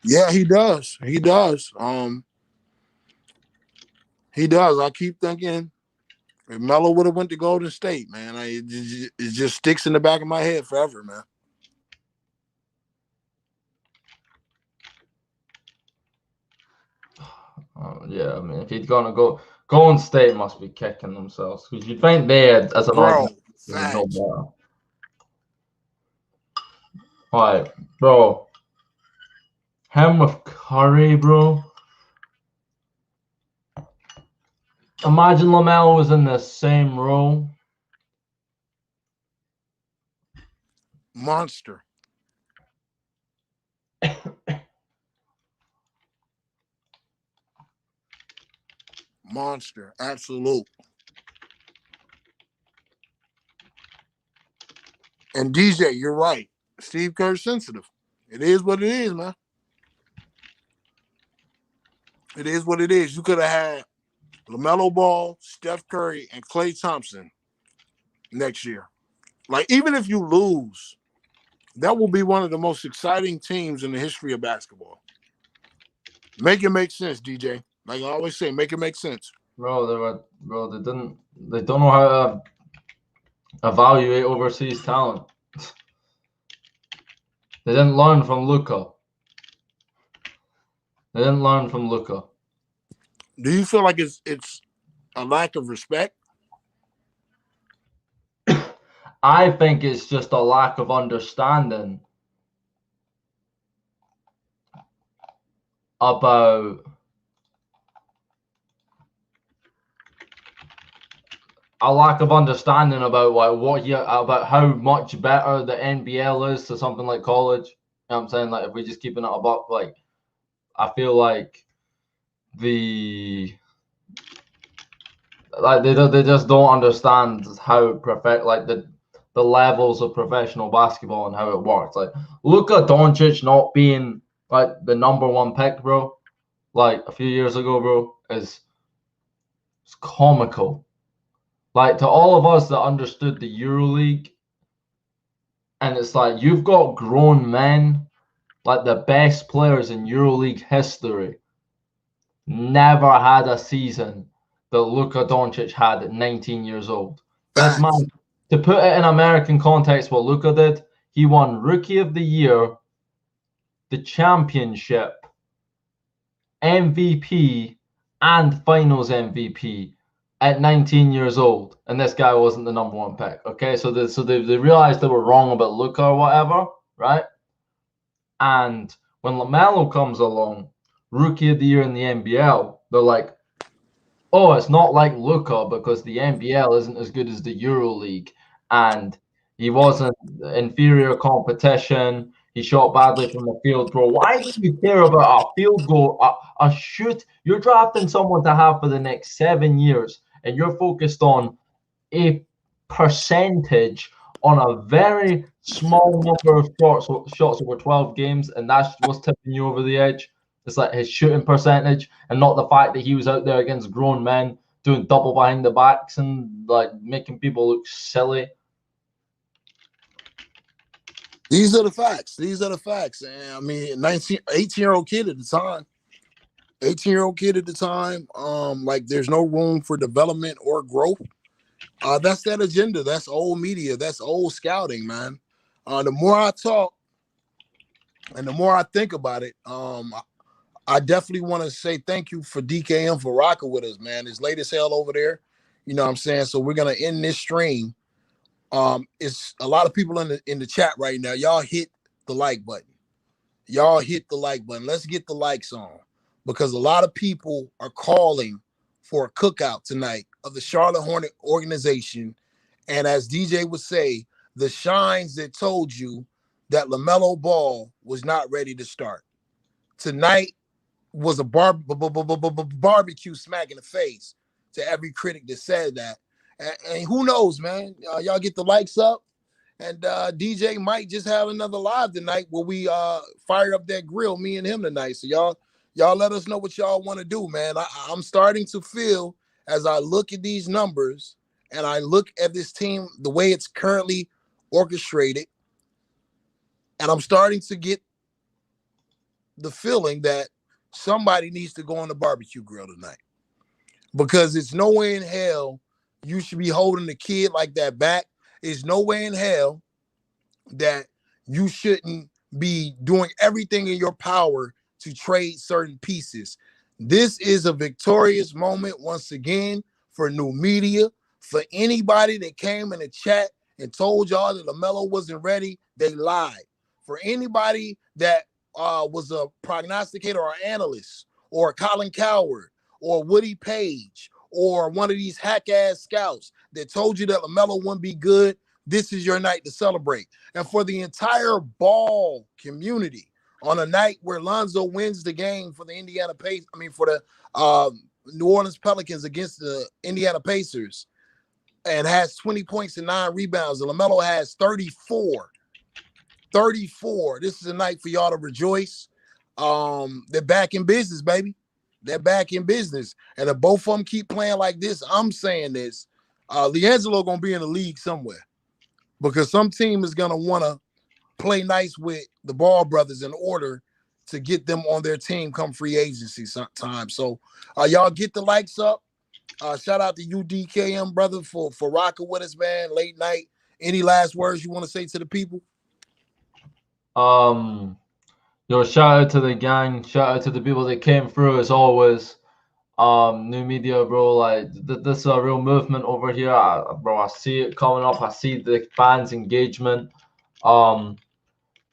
Yeah, he does. He does. He does. I keep thinking if Melo would have went to Golden State, man, it just sticks in the back of my head forever, man. Yeah, I mean, if he'd gonna go, Golden State must be kicking themselves because you'd think they, as an organization, would know better. All right, bro. Him with Curry, bro. Imagine LaMelo was in the same role. Monster. Monster. Absolute. And DJ, you're right. Steve Kerr's sensitive. It is what it is, man. It is what it is. You could have had LaMelo Ball, Steph Curry, and Klay Thompson next year. Like, even if you lose, that will be one of the most exciting teams in the history of basketball. Make it make sense, DJ. Like I always say, make it make sense. Bro, they don't know how to evaluate overseas talent. They didn't learn from Luka. They didn't learn from Luka. Do you feel like it's a lack of respect? I think it's just a lack of understanding about like about how much better the NBL is to something like college. You know what I'm saying? Like if we're just keeping it above, like I feel like they just don't understand how the levels of professional basketball and how it works. Like Luka Doncic not being like the number one pick, bro, like a few years ago, bro, is comical. Like to all of us that understood the EuroLeague, and it's like you've got grown men, like the best players in EuroLeague history, never had a season that Luka Doncic had at 19 years old. This man, to put it in American context, what Luka did, he won Rookie of the Year, the championship, MVP, and Finals MVP at 19 years old, and this guy wasn't the number one pick. Okay, so they realized they were wrong about Luka or whatever, right? And when LaMelo comes along, Rookie of the Year in the NBL, they're like, oh, it's not like Luka because the NBL isn't as good as the EuroLeague, and he wasn't inferior competition. He shot badly from the field, bro. Why do you care about a field goal, a shoot? You're drafting someone to have for the next 7 years, and you're focused on a percentage on a very small number of shots over 12 games, and that's what's tipping you over the edge. It's like his shooting percentage, and not the fact that he was out there against grown men doing double behind the backs and like making people look silly. These are the facts. And I mean, 18-year-old kid at the time. 18-year-old kid at the time. Like there's no room for development or growth. That's that agenda. That's old media. That's old scouting, man. The more I talk and the more I think about it, I definitely want to say thank you for DKM for rocking with us, man. It's late as hell over there. You know what I'm saying? So we're gonna end this stream. It's a lot of people in the chat right now. Y'all hit the like button. Let's get the likes on because a lot of people are calling for a cookout tonight of the Charlotte Hornet organization. And as DJ would say, the shines that told you that LaMelo Ball was not ready to start. Tonight was a barbecue smack in the face to every critic that said that. And who knows, man? Y'all get the likes up, and DJ might just have another live tonight where we fire up that grill, me and him tonight. So y'all Y'all let us know what y'all want to do, man. I'm starting to feel as I look at these numbers and I look at this team, the way it's currently orchestrated, and I'm starting to get the feeling that somebody needs to go on the barbecue grill tonight. Because it's no way in hell you should be holding the kid like that back. It's no way in hell that you shouldn't be doing everything in your power to trade certain pieces. This is a victorious moment once again for new media. For anybody that came in the chat and told y'all that LaMelo wasn't ready, they lied. For anybody that was a prognosticator or analyst or Colin Coward or Woody Page or one of these hack-ass scouts that told you that LaMelo wouldn't be good, this is your night to celebrate. And for the entire ball community, on a night where Lonzo wins the game for the for the New Orleans Pelicans against the Indiana Pacers and has 20 points and 9 rebounds, and LaMelo has 34. 34. This is a night for y'all to rejoice. They're back in business, baby. They're back in business. And if both of them keep playing like this, I'm saying this, LiAngelo going to be in the league somewhere because some team is going to want to play nice with the Ball brothers in order to get them on their team come free agency sometime. So y'all get the likes up. Shout out to you, DKM, brother, for rocking with us, man, late night. Any last words you want to say to the people? Shout out to the gang. Shout out to the people that came through as always. New media, bro. Like this is a real movement over here, bro. I see it coming up. I see the fans' engagement.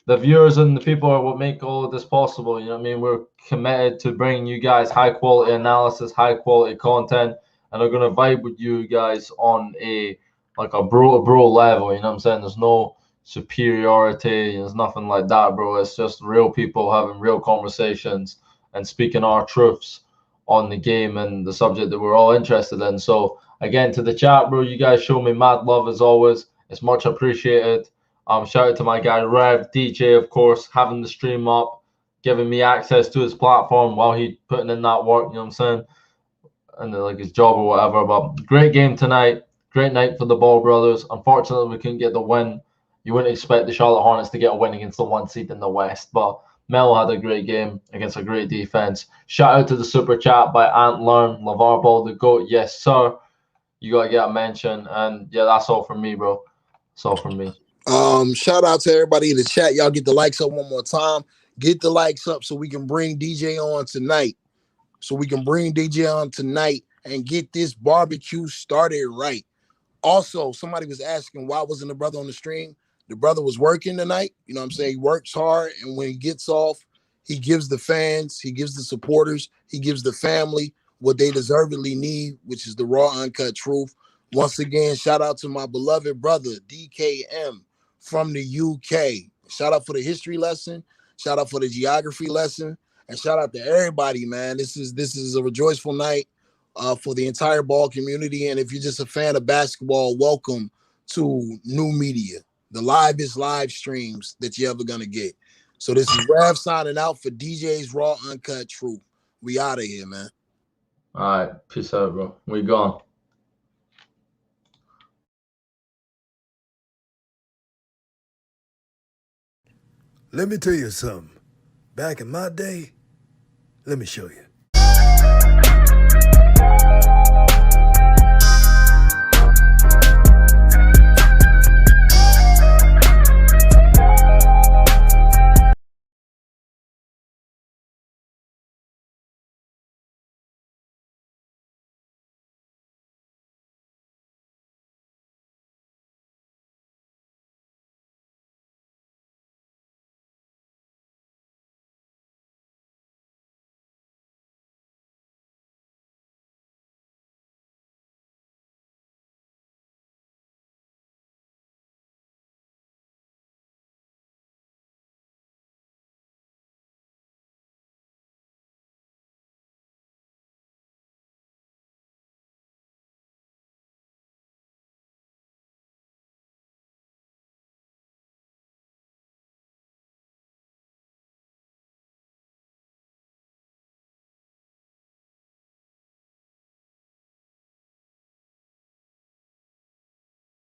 The viewers and the people are what make all of this possible. You know what I mean? We're committed to bringing you guys high quality analysis, high quality content, and are gonna vibe with you guys on a bro level. You know what I'm saying? There's no superiority. There's nothing like that, bro. It's just real people having real conversations and speaking our truths on the game and the subject that we're all interested in. So again, to the chat, bro, you guys show me mad love as always. It's much appreciated. Shout out to my guy Rev, DJ, of course, having the stream up, giving me access to his platform while he putting in that work, you know what I'm saying? And like his job or whatever. But great game tonight. Great night for the Ball brothers. Unfortunately, we couldn't get the win. You wouldn't expect the Charlotte Hornets to get a win against the 1 seed in the West, but Melo had a great game against a great defense. Shout out to the super chat by Ant Learn, LeVar Ball, the GOAT. Yes, sir. You got to get a mention. And yeah, that's all from me, bro. That's all from me. Shout out to everybody in the chat. Y'all get the likes up one more time. Get the likes up so we can bring DJ on tonight. And get this barbecue started right. Also, somebody was asking why wasn't the brother on the stream? The brother was working tonight. You know what I'm saying? He works hard, and when he gets off, he gives the fans, he gives the supporters, he gives the family what they deservedly need, which is the raw, uncut truth. Once again, shout out to my beloved brother, DKM, from the UK. Shout out for the history lesson. Shout out for the geography lesson. And shout out to everybody, man. This is a rejoiceful night for the entire ball community. And if you're just a fan of basketball, welcome to New Media, the livest live streams that you're ever going to get. So this is Rav signing out for DJ's Raw Uncut Truth. We out of here, man. All right. Peace out, bro. We gone. Let me tell you something. Back in my day, let me show you.